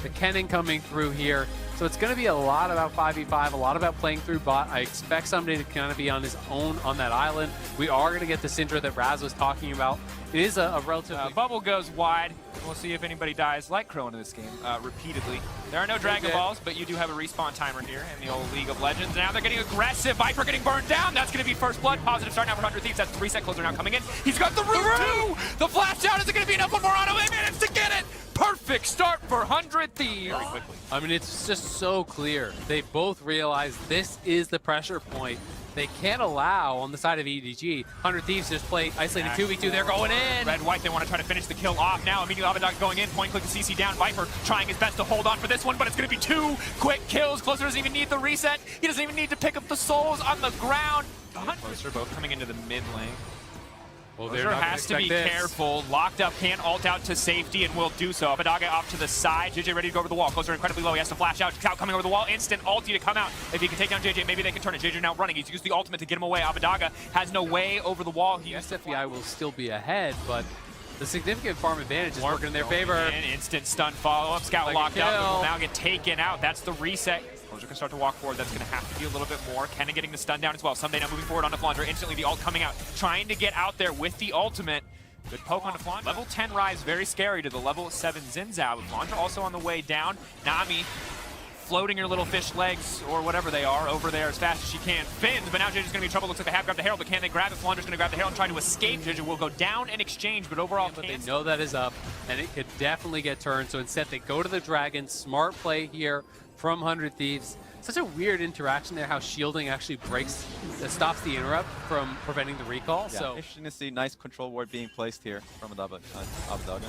the Kennen coming through here. So it's going to be a lot about 5v5, a lot about playing through bot. I expect somebody to kind of be on his own on that island. We are going to get the Syndra that Raz was talking about. It is a relatively... bubble goes wide. We'll see if anybody dies like Crow in this game repeatedly. There are no Dragon Balls, but you do have a respawn timer here in the old League of Legends. Now they're getting aggressive. Viper getting burned down. That's going to be first blood. Positive start now for 100 Thieves. That's 3 set closer now coming in. He's got the root too. The flash down isn't going to be enough for Morano. They managed to get it. Perfect start for 100 Thieves. Very quickly. I mean, it's just so clear. They both realize this is the pressure point. They can't allow, on the side of EDG, 100 Thieves just play isolated 2v2. They're going in. Red, white, they want to try to finish the kill off now. Immediately Abaddon going in, point click the CC down. Viper trying his best to hold on for this one, but it's going to be 2 quick kills. Closer doesn't even need the reset. He doesn't even need to pick up the souls on the ground. Closer, both coming into the mid lane. Well, Closer has to be careful. Locked up, can ult out to safety and will do so. Abadaga off to the side. JJ ready to go over the wall. Closer incredibly low. He has to flash out. Scout coming over the wall. Instant ulti to come out. If he can take down JJ, maybe they can turn it. JJ now running. He's used the ultimate to get him away. Abadaga has no way over the wall. He SFEI will still be ahead, but the significant farm advantage is working in their favor. Instant stun follow-up. Scout locked up. Will now get taken out. That's the reset. Closer can start to walk forward. That's going to have to be a little bit more. Kenna getting the stun down as well. Someday now moving forward onto Flandre. Instantly the ult coming out. Trying to get out there with the ultimate. Good poke onto Flandre. Level 10 rise, very scary to the level 7 Zinzao. With Flandre also on the way down. Nami floating her little fish legs, or whatever they are, over there as fast as she can. Fins, but now JJ's going to be in trouble. Looks like they have grabbed the Herald, but can they grab it? Flandre's going to grab the Herald and try to escape. JJ will go down in exchange, but overall but they know that is up, and it could definitely get turned. So instead, they go to the Dragon. Smart play here from 100 Thieves. Such a weird interaction there, how shielding actually stops the interrupt from preventing the recall. Yeah, so interesting to see nice control ward being placed here from Abadaga.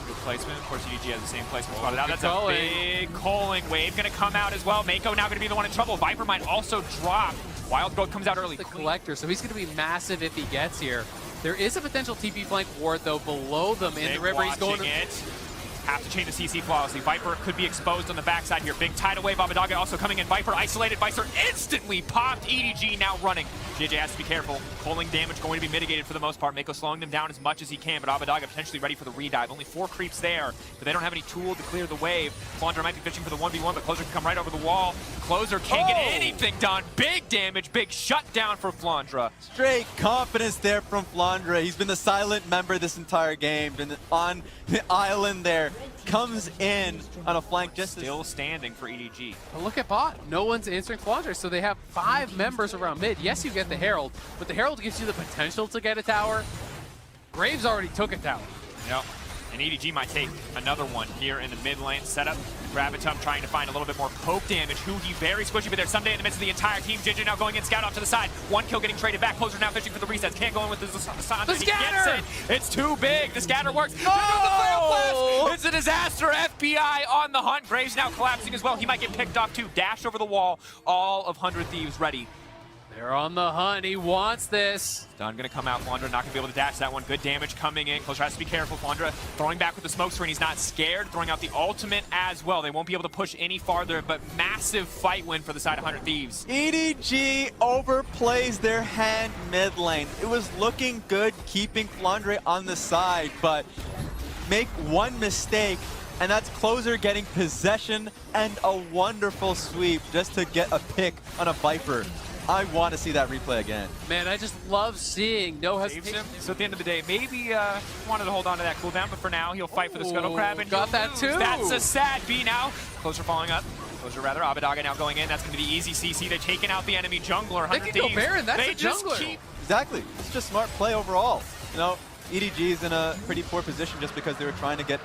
Good placement. Of course, EDG has the same placement spotted out. That's a big calling wave. Going to come out as well. Mako now going to be the one in trouble. Viper might also drop. Wild Growth comes out early. The collector, so he's going to be massive if he gets here. There is a potential TP flank ward, though, below them in the river. He's going to... Have to chain the CC flawlessly. Viper could be exposed on the backside here. Big tidal wave. Abadaga also coming in. Viper isolated. Vicer instantly popped. EDG now running. JJ has to be careful. Pulling damage going to be mitigated for the most part. Mako slowing them down as much as he can, but Abadaga potentially ready for the redive. Only 4 creeps there, but they don't have any tool to clear the wave. Flandre might be fishing for the 1v1, but Closer can come right over the wall. Closer can't get anything done. Big damage. Big shutdown for Flandre. Straight confidence there from Flandre. He's been the silent member this entire game. Been on the island there. Comes in on a flank just still standing for EDG. But look at bot. No one's answering Flandre, so they have 5 members around mid. Yes, you get the Herald, but the Herald gives you the potential to get a tower. Graves already took a tower. Yep. And EDG might take another one here in the mid lane setup. Gravitum trying to find a little bit more poke damage. Hugi very squishy, but there's Someday in the midst of the entire team. JJ now going in, Scout off to the side. 1 kill getting traded back. Closer now fishing for the resets. Can't go in with the Sassan. The scatter! It's too big. The scatter works. Oh! It's a disaster. FBI on the hunt. Graves now collapsing as well. He might get picked off too. Dash over the wall. All of 100 Thieves ready. They're on the hunt. He wants this. Stun gonna come out. Flandre not gonna be able to dash that one. Good damage coming in. Closer has to be careful. Flandre throwing back with the smoke screen. He's not scared. Throwing out the ultimate as well. They won't be able to push any farther, but massive fight win for the side of 100 Thieves. EDG overplays their hand mid lane. It was looking good keeping Flandre on the side, but make one mistake, and that's Closer getting possession and a wonderful sweep just to get a pick on a Viper. I want to see that replay again. Man, I just love seeing no hesitation. So at the end of the day, maybe wanted to hold on to that cooldown, but for now, he'll fight for the Scuttle Crab. And got that too. That's a sad B now. Closer following up. Closer rather. Abadaga now going in. That's going to be the easy CC. They've taken out the enemy jungler. They can go Baron. That's a jungler. Exactly. It's just smart play overall. You know, EDG is in a pretty poor position just because they were trying to get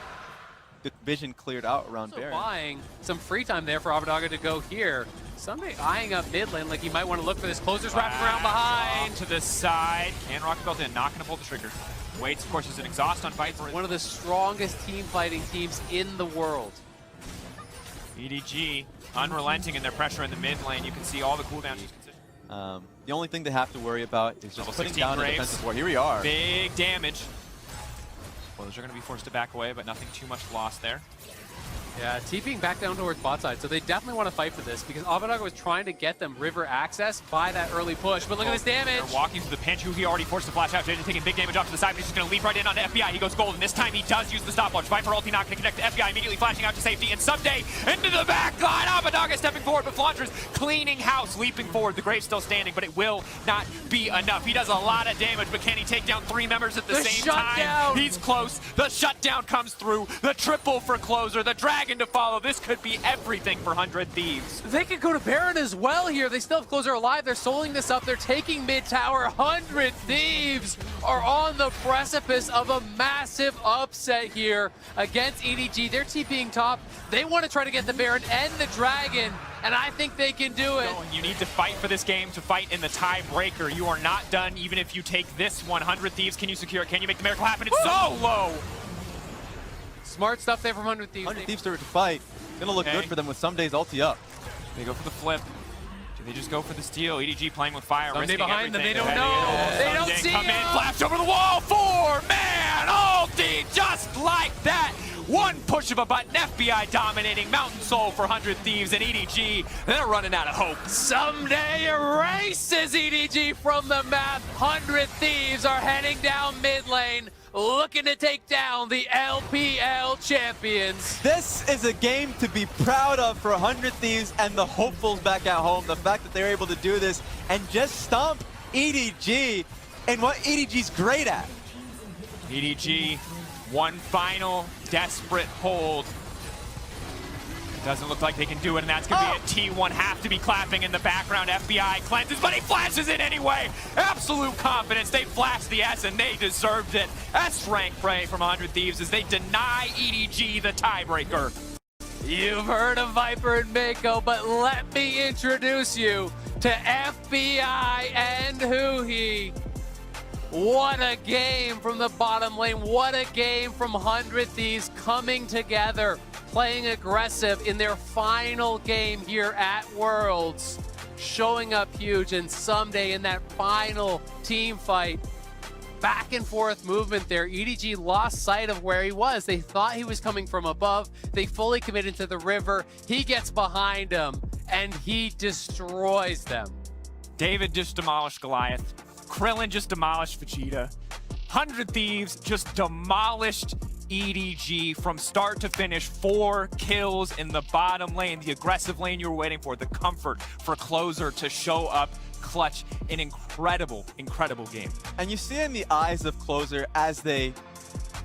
the vision cleared out around Baron. Buying some free time there for Abadaga to go here. Someday eyeing up mid lane like he might want to look for this. Closer's wrapping around behind. To the side. Can Rocket Belt in. Not going to pull the trigger. Waits, of course, is an exhaust on Viper. One of the strongest team fighting teams in the world. EDG unrelenting in their pressure in the mid lane. You can see all the cooldowns. The only thing they have to worry about is just putting down a Graves. defensive ward. Here we are. Big damage. Spoilers are going to be forced to back away, but nothing too much lost there. Yeah, TPing back down towards bot side, so they definitely want to fight for this because Abadaga was trying to get them river access by that early push, but look at this damage. They're walking through the pinch. He already forced the flash out. JJ taking big damage off to the side, but he's just going to leap right in onto FBI. He goes gold, and this time he does use the stopwatch. Viper ulti not going to connect to FBI, immediately flashing out to safety, and Someday into the back line. Abadaga stepping forward, but Flandre's cleaning house, leaping forward. The Grave's still standing, but it will not be enough. He does a lot of damage, but can he take down 3 members at the same time? He's close. The shutdown comes through. The triple for Closer. The Dragon to follow. This could be everything for 100 Thieves. They could go to Baron as well here. They still have Closer alive. They're soloing this up. They're taking mid tower. 100 Thieves are on the precipice of a massive upset here against EDG. They're TPing top. They want to try to get the Baron and the Dragon, and I think they can do it. You need to fight for this game to fight in the tiebreaker. You are not done even if you take this 100 Thieves. Can you secure it? Can you make the miracle happen? It's so low. Smart stuff there from 100 Thieves. 100 Thieves started to fight. Gonna look good for them with Someday's ulti up. They go for the flip. Do they just go for the steal? EDG playing with fire, Sunday risking behind them, everything. they don't know. They don't see come in, him. flash over the wall, 4-man ulti, just like that. One push of a button, FBI dominating Mountain Soul for 100 Thieves and EDG. They're running out of hope. Someday erases EDG from the map. 100 Thieves are heading down mid lane, looking to take down the LPL champions. This is a game to be proud of for 100 Thieves and the hopefuls back at home. The fact that they're able to do this and just stomp EDG and what EDG's great at. EDG, one final desperate hold. Doesn't look like they can do it, and that's going to be a T1. Have to be clapping in the background. FBI cleanses, but he flashes it anyway. Absolute confidence. They flashed the S, and they deserved it. S rank play from 100 Thieves as they deny EDG the tiebreaker. You've heard of Viper and Mako, but let me introduce you to FBI and Huhi. What a game from the bottom lane. What a game from 100 Thieves coming together, playing aggressive in their final game here at Worlds, showing up huge, and someday in that final team fight, back and forth movement there. EDG lost sight of where he was. They thought he was coming from above. They fully committed to the river. He gets behind him, and he destroys them. David just demolished Goliath. Krillin just demolished Vegeta. 100 Thieves just demolished EDG from start to finish. 4 kills in the bottom lane, the aggressive lane you were waiting for, the comfort for Closer to show up clutch. An incredible, incredible game. And you see in the eyes of Closer as they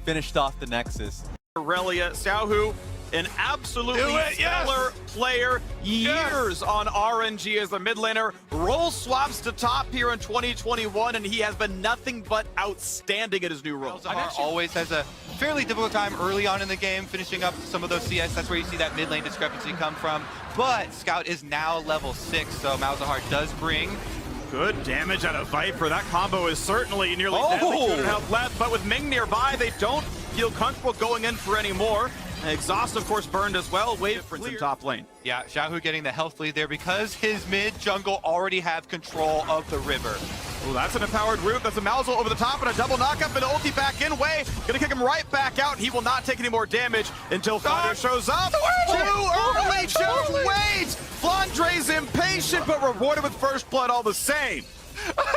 finished off the Nexus. Aurelia, Xiaohu, an absolutely stellar player. Years on RNG as a mid laner. Role swaps to top here in 2021, and he has been nothing but outstanding at his new role. Malzahar always has a fairly difficult time early on in the game, finishing up some of those CS. That's where you see that mid lane discrepancy come from. But Scout is now level 6, so Malzahar does bring good damage out of Viper. That combo is certainly nearly deadly. 200 health left, but with Ming nearby, they don't feel comfortable going in for any more. Exhaust, of course, burned as well. Wave difference in top lane. Yeah, Xiaohu getting the health lead there because his mid jungle already have control of the river. Oh, that's an empowered root. That's a Malzo over the top and a double knockup and ulti back in way. Gonna kick him right back out. He will not take any more damage until Flounder shows up. Too early, just wait! Flandre's impatient, but rewarded with first blood all the same.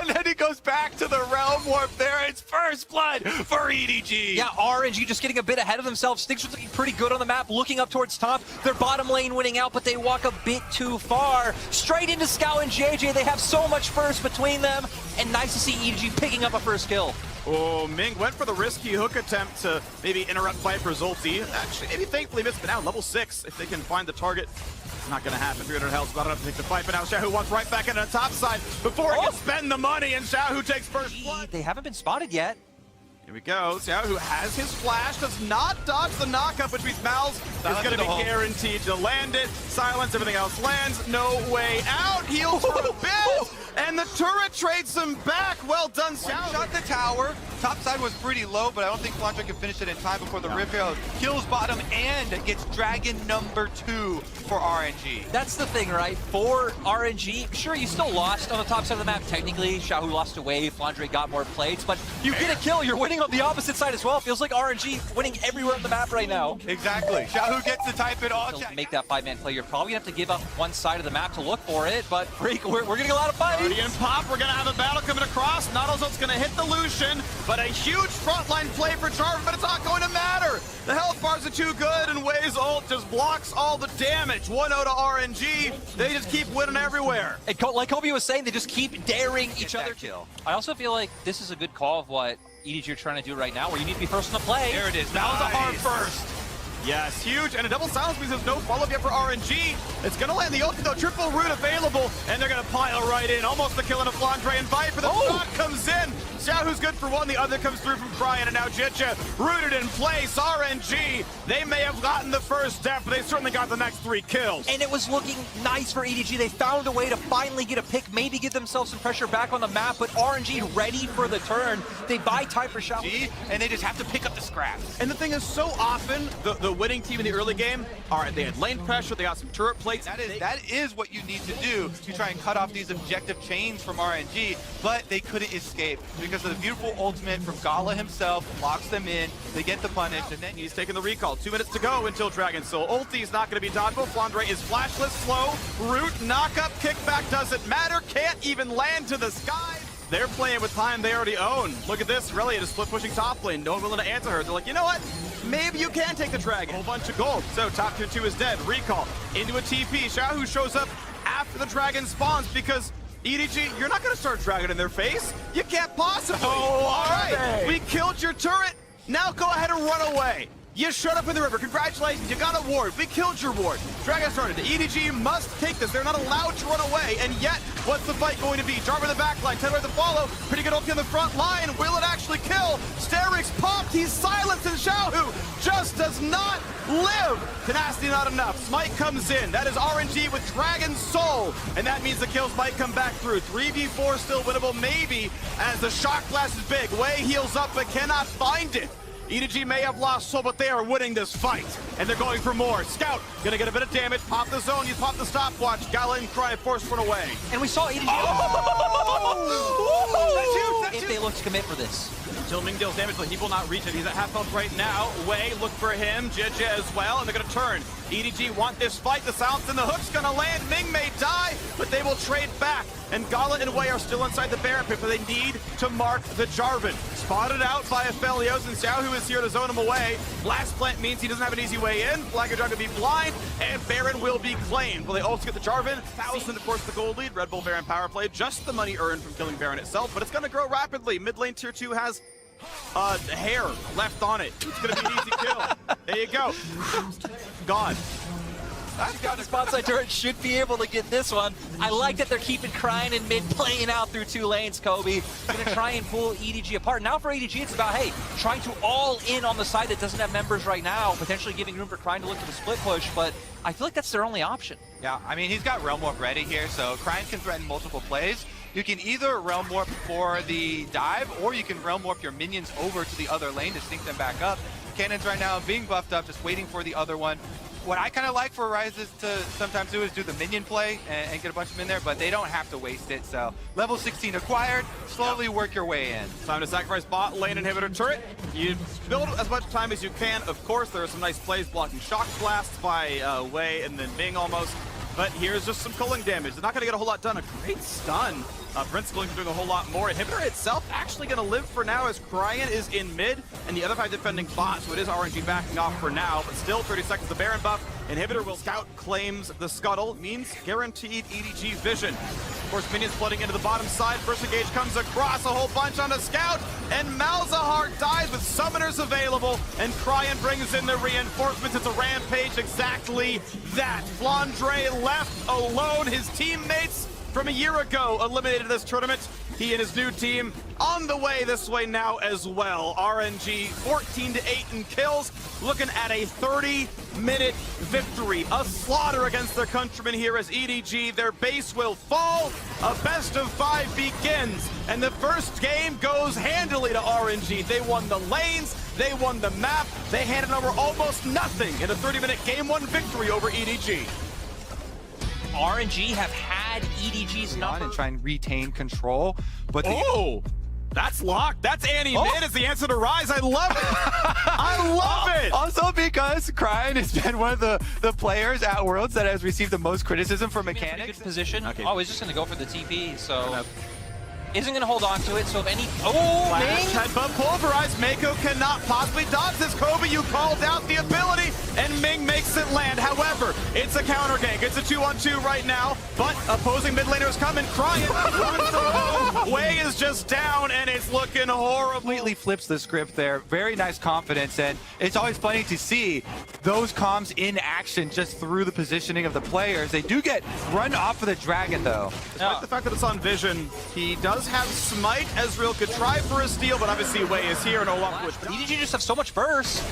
And then he goes back to the realm warp there. It's first blood for EDG. Yeah, RNG just getting a bit ahead of themselves. Things are looking pretty good on the map, looking up towards top. Their bottom lane winning out, but they walk a bit too far. Straight into Scout and JJ. They have so much first between them, and nice to see EDG picking up a first kill. Oh, Ming went for the risky hook attempt to maybe interrupt Viper's ulti. Actually, maybe thankfully missed, but now level 6. If they can find the target, it's not going to happen. 300 health, not enough to take the fight, but now Xiaohu wants right back into the top side before he can spend the money, and Xiaohu takes first blood. They haven't been spotted yet. Here we go. Xiaohu has his flash, does not dodge the knockup, which means Malz is going to be guaranteed to land it. Silence, everything else lands. No way out. Heals for a bit, and the turret trades him back. Well done, Xiaohu. Shot the tower. Top side was pretty low, but I don't think Flandre can finish it in time before the River kills bottom and gets Dragon number 2 for RNG. That's the thing, right? For RNG, sure, you still lost on the top side of the map. Technically, Xiaohu lost away. Flandre got more plates, but you get a kill. You're winning on the opposite side as well. Feels like RNG winning everywhere on the map right now. Exactly. Xiaohu gets to type it all. To make that 5-man play, you're probably going to have to give up one side of the map to look for it, but Freak, we're getting a lot of fights. Guardian pop, we're going to have a battle coming across. Nautilus going to hit the Lucian, but a huge frontline play for Jarvan, but it's not going to matter. The health bars are too good, and Wei's ult just blocks all the damage. 1-0 to RNG. They just keep winning everywhere. And like Kobe was saying, they just keep daring each other. Kill. I also feel like this is a good call of what EDG are trying to do right now, where you need to be first on the play. There it is. Malzahar first. Yes, huge, and a double silence means there's no follow-up yet for RNG. It's going to land the ulti, though. Triple root available, and they're going to pile right in. Almost the kill of Flandre and Viper. The shot comes in. Xiaohu's good for one. The other comes through from Brian, and now Jitcha rooted in place. RNG, they may have gotten the first step, but they certainly got the next 3 kills. And it was looking nice for EDG. They found a way to finally get a pick, maybe give themselves some pressure back on the map, but RNG ready for the turn. They buy time for Xiaohu. And they just have to pick up the scraps. And the thing is, so often, the the winning team in the early game, all right, they had lane pressure, they got some turret plates. That is what you need to do to try and cut off these objective chains from RNG, but they couldn't escape because of the beautiful ultimate from Gala himself, locks them in, they get the punish, and then he's taking the recall. 2 minutes to go until Dragon Soul. Ulti is not going to be dodgeable. Flandre is flashless, slow, root, knock-up, kickback doesn't matter, can't even land to the sky. They're playing with time they already own. Look at this, Relia is split pushing top lane. No one willing to answer her. They're like, you know what? Maybe you can take the Dragon. A whole bunch of gold. So top tier 2 is dead. Recall into a TP. Xiaohu shows up after the Dragon spawns because EDG, you're not going to start Dragon in their face. You can't possibly. Oh, all right. We killed your turret. Now go ahead and run away. You showed up in the river. Congratulations, you got a ward. We killed your ward. Dragon started. The EDG must take this. They're not allowed to run away. And yet, what's the fight going to be? Jarvan in the back line, 10 right to follow. Pretty good ulti on the front line. Will it actually kill? Sterix popped. He's silenced, and Xiaohu just does not live. Tenacity not enough. Smite comes in. That is RNG with Dragon Soul. And that means the kills might come back through. 3v4 still winnable, maybe, as the shock blast is big. Wei heals up, but cannot find it. EDG may have lost soul, but they are winning this fight. And they're going for more. Scout, gonna get a bit of damage. Pop the zone, you pop the stopwatch. Gala and Cry force run away. And we saw EDG. If they look to commit for this. Until Ming deals damage, but he will not reach it. He's at half health right now. Wei, look for him. Gen.G as well, and they're gonna turn. EDG want this fight. The silence and the hook's gonna land. Ming may die, but they will trade back. And Gala and Wei are still inside the Baron pit, but they need to mark the Jarvan. Spotted out by Aphelios, and Xiaohu is here to zone him away. Blast Plant means he doesn't have an easy way in. Flagger Dragon to be blind, and Baron will be claimed. Will they also get the Jarvan? 1,000, of course, the gold lead. Red Bull Baron power play. Just the money earned from killing Baron itself, but it's gonna grow rapidly. Mid lane tier 2 has hair left on it. It's gonna be an easy kill. There you go. Gone. The spot side turret should be able to get this one. I like that they're keeping Crying in mid, playing out through 2 lanes, Kobe. Gonna try and pull EDG apart. Now for EDG, it's about, hey, trying to all in on the side that doesn't have members right now, potentially giving room for Crying to look for the split push, but I feel like that's their only option. Yeah, I mean, he's got Realm Warp ready here, so Crying can threaten multiple plays. You can either Realm Warp for the dive, or you can Realm Warp your minions over to the other lane to sync them back up. Cannons right now being buffed up, just waiting for the other one. What I kind of like for Ryzes to sometimes do is do the minion play and get a bunch of them in there, but they don't have to waste it. So level 16 acquired, slowly work your way in. Time to sacrifice bot lane inhibitor turret. You build as much time as you can. Of course, there are some nice plays blocking shock blasts by Wei and then Ming almost. But here's just some culling damage. They're not going to get a whole lot done. A great stun. Prince going to do a whole lot more. Inhibitor itself actually going to live for now as Cryan is in mid and the other 5 defending bot. So it is RNG backing off for now, but still 30 seconds. The Baron buff. Inhibitor will Scout claims the scuttle. Means guaranteed EDG vision. Of course, minions flooding into the bottom side. First engage comes across a whole bunch on a Scout. And Malzahar dies with summoners available. And Cryan brings in the reinforcements. It's a rampage. Exactly that. Flandre left alone. His teammates from a year ago eliminated this tournament. He and his new team on the way this way now as well. RNG 14-8 in kills, looking at a 30-minute victory. A slaughter against their countrymen here as EDG, their base will fall. A best of 5 begins, and the first game goes handily to RNG. They won the lanes, they won the map, they handed over almost nothing in a 30-minute game 1 victory over EDG. RNG have had EDG's number and try and retain control, but that's locked. That's Annie Mid as the answer to Rise. I love it. I love it. Also because Cryan has been one of the players at Worlds that has received the most criticism for mechanics. Good position. Okay. Oh, he's just going to go for the TP, so isn't going to hold on to it. So if any... Flash headbutt pulverized. Mako cannot possibly dodge this. Kobe, you called out the ability, and Ming makes it land. However, it's a counter gank. It's a 2-on-2 right now, but opposing mid laner is coming. Crying. Runs from home. Wei is just down, and it's looking horrible. Completely flips the script there. Very nice confidence, and it's always funny to see those comms in action just through the positioning of the players. They do get run off of the dragon, though. Despite the fact that it's on Vision, he does have Smite. Ezreal could try for a steal, but obviously Wei is here and Olaf would. EDG just have so much burst.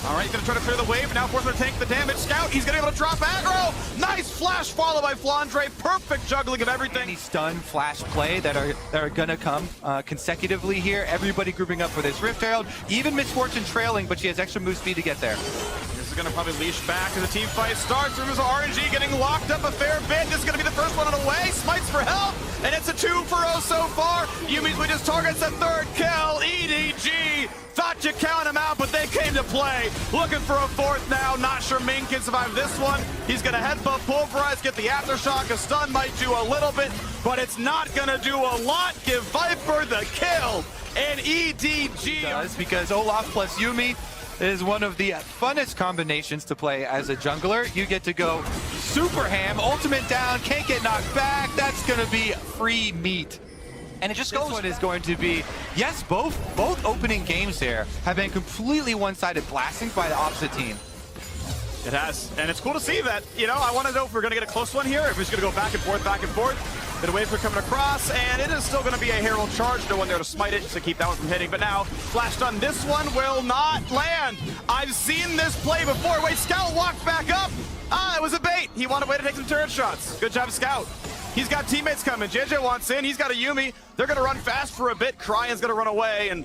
All right, he's gonna try to clear the wave. Now forcing to tank the damage. Scout, he's gonna be able to drop aggro. Nice flash follow by Flandre. Perfect juggling of everything. Any stun flash play that are gonna come consecutively here. Everybody grouping up for this Rift Herald. Even Misfortune trailing, but she has extra move speed to get there. This is gonna probably leash back as the team fight starts. Rumors of RNG getting locked up a fair bit. This is gonna be the first one on the way. Smites for help, and it's a 2 for 0 so far. Yumi's we just targets the third kill. EDG. Thought you count him out, but they came to play. Looking for a fourth now. Not sure Ming can survive this one. He's gonna headbutt, pulverize, get the aftershock. A stun might do a little bit, but it's not gonna do a lot. Give Viper the kill, and EDG Does, because Olaf plus Yumi is one of the funnest combinations to play as a jungler. You get to go super ham, ultimate down, can't get knocked back. That's gonna be free meat. And it just This goes. one is going to be, yes, both opening games here have been completely one-sided blastings by the opposite team. It has, and it's cool to see that. You know, I want to know if we're going to get a close one here, if we're just going to go back and forth, back and forth. Then wait for it coming across, and it is still going to be a Herald charge. No one there to smite it, just to keep that one from hitting. But now, flash stun, this one will not land. I've seen this play before. Wait, Scout walked back up. Ah, it was a bait. He wanted a way to take some turret shots. Good job, Scout. He's got teammates coming. JJ wants in. He's got a Yumi. They're going to run fast for a bit. Cryan's going to run away, and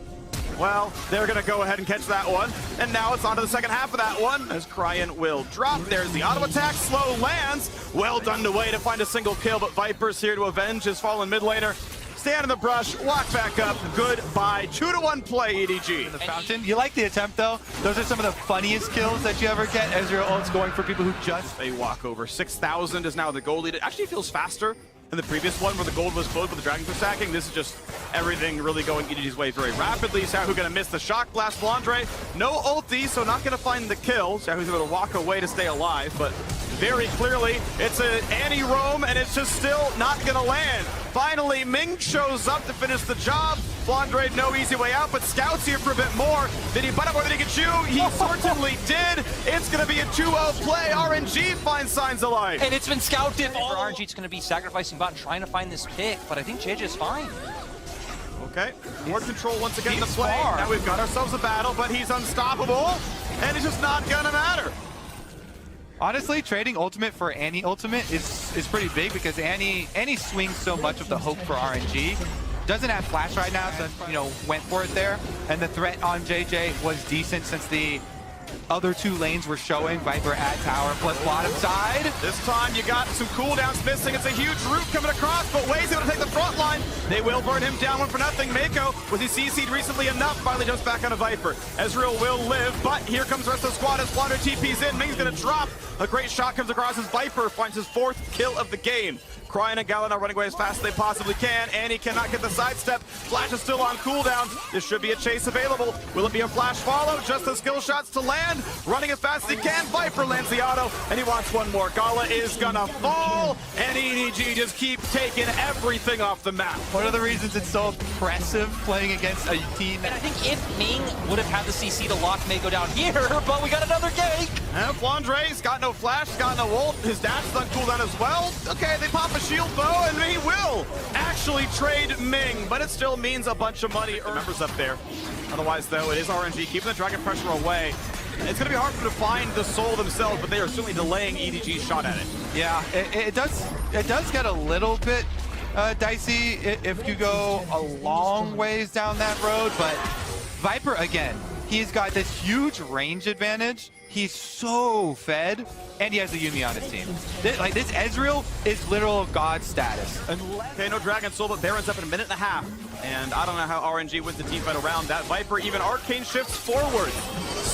well, they're going to go ahead and catch that one. And now it's on to the second half of that one as Cryan will drop. There's the auto attack. Slow lands. Well done to way to find a single kill, but Viper's here to avenge his fallen mid laner. Stand in the brush, walk back up. Goodbye. 2-1 play, EDG. The fountain. You like the attempt, though? Those are some of the funniest kills that you ever get as your ult's going for people who just... A walkover. 6,000 is now the gold lead. It actually feels faster than the previous one where the gold was closed with the dragons were stacking. This is just everything really going EDG's way very rapidly. Sahu gonna miss the shock blast. Flandre, no ulti, so not gonna find the kill. Sahu's able to walk away to stay alive, but very clearly it's an anti-roam and it's just still not gonna land. Finally, Ming shows up to finish the job. Flandre, no easy way out, but Scout's here for a bit more. Did he butt up more than he could chew? He certainly did. It's going to be a 2-0 play. RNG finds signs of life. And it's been scouted. For RNG, it's going to be sacrificing bot, trying to find this pick, but I think JJ is fine. Okay, more control once again in the play. Now we've got ourselves a battle, but he's unstoppable, and it's just not going to matter. Honestly, trading ultimate for Annie ultimate is pretty big because Annie swings so much of the hope for RNG. Doesn't have flash right now, so went for it there. And the threat on JJ was decent since the other two lanes were showing. Viper at tower plus bottom side. This time you got some cooldowns missing. It's a huge root coming across, but Way's able to take the front line. They will burn him down 1-0. Mako, was he CC'd recently enough? Finally jumps back on a Viper. Ezreal will live, but here comes the rest of the squad as Flandre TP's in. Ming's gonna drop. A great shot comes across as Viper finds his 4th kill of the game. Cryan and Gala are running away as fast as they possibly can. Annie cannot get the sidestep. Flash is still on cooldown. This should be a chase available. Will it be a flash follow? Just the skill shots to land. Running as fast as he can. Viper lands the auto, and he wants one more. Gala is gonna fall, and EDG just keep taking everything off the map. One of the reasons it's so impressive playing against a team. And I think if Ming would have had the CC to lock Mako down here, but we got another gank. And Flandre's got no flash, got no ult. His dash is on cooldown as well. Okay, they pop a shield bow, and he will actually trade Ming, but it still means a bunch of money. Members up there. Otherwise, though, it is RNG keeping the dragon pressure away. It's going to be hard for them to find the soul themselves, but they are certainly delaying EDG's shot at it. Yeah, it does get a little bit dicey if you go a long ways down that road, but Viper, again, he's got this huge range advantage. He's so fed, and he has a Yumi on his team. This Ezreal is literal god status. Okay, no Dragon Soul, but Baron's up in 1.5 minutes. And I don't know how RNG wins the team fight around that. Viper even Arcane shifts forward.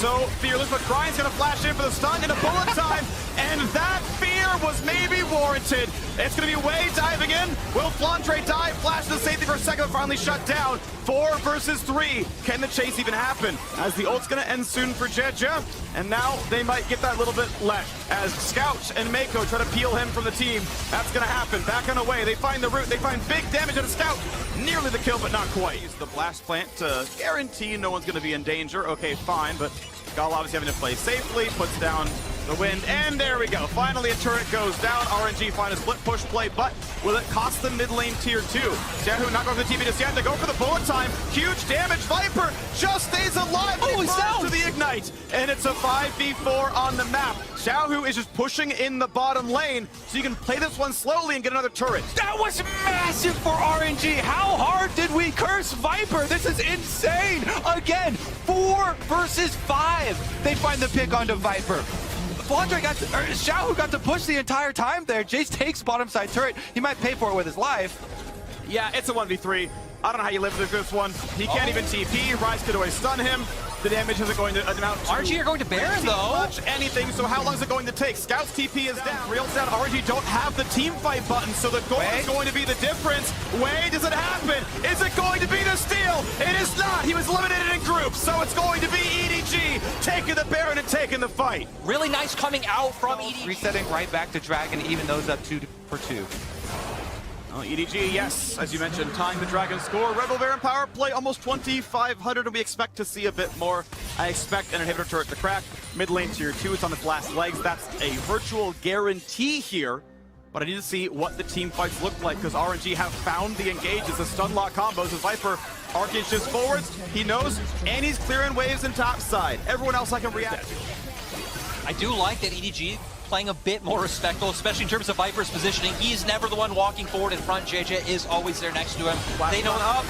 So Fearless, but Cryan's gonna flash in for the stun into bullet time, and that fear was maybe warranted. It's gonna be Wei diving in. Will Flandre dive? Flash to safety for a second, but finally shut down. 4 versus 3. Can the chase even happen? As the ult's gonna end soon for Gen.G, and now they might get that little bit left. As Scout and Mako try to peel him from the team. That's gonna happen. Back on the way. They find the root. They find big damage on a Scout. Nearly the kill, but not quite. Use the blast plant to guarantee no one's gonna be in danger. Okay, fine, but Gala obviously having to play safely. Puts down The wind, and there we go. Finally, a turret goes down. RNG find a split push play, but will it cost them mid lane tier 2? Xiaohu not going for the TP just yet. They go for the bullet time. Huge damage. Viper just stays alive. He burns to the ignite, and it's a 5v4 on the map. Xiaohu is just pushing in the bottom lane, so you can play this one slowly and get another turret. That was massive for RNG. How hard did we curse Viper? This is insane. Again, 4 versus 5. They find the pick onto Viper. Xiaohu got to push the entire time there. Jace takes bottom side turret. He might pay for it with his life. Yeah, it's a 1v3. I don't know how you live with this one. He can't even TP. Rise could always stun him. The damage isn't going to amount to RNG are going to Baron, though. much anything, so how long is it going to take? Scout's TP is down. Real's down. RNG don't have the team fight button, so the goal is going to be the difference. Way does it happen? Is it going to be the steal? It is not. He was eliminated in groups, so it's going to be EDG taking the Baron and taking the fight. Really nice coming out from EDG. Resetting right back to Dragon, even those up 2 for 2. Oh, EDG, yes, as you mentioned, tying the Dragon score. Rebel Baron power play almost 2,500, and we expect to see a bit more. I expect an inhibitor turret to crack. Mid lane tier 2, it's on its last legs. That's a virtual guarantee here, but I need to see what the team fights look like, because RNG have found the engages, the stun lock combos. As Viper arcades just forwards, he knows, and he's clearing waves in top side. Everyone else I can react to. I do like that EDG playing a bit more respectful, especially in terms of Viper's positioning. He's never the one walking forward in front. JJ is always there next to him. They know up.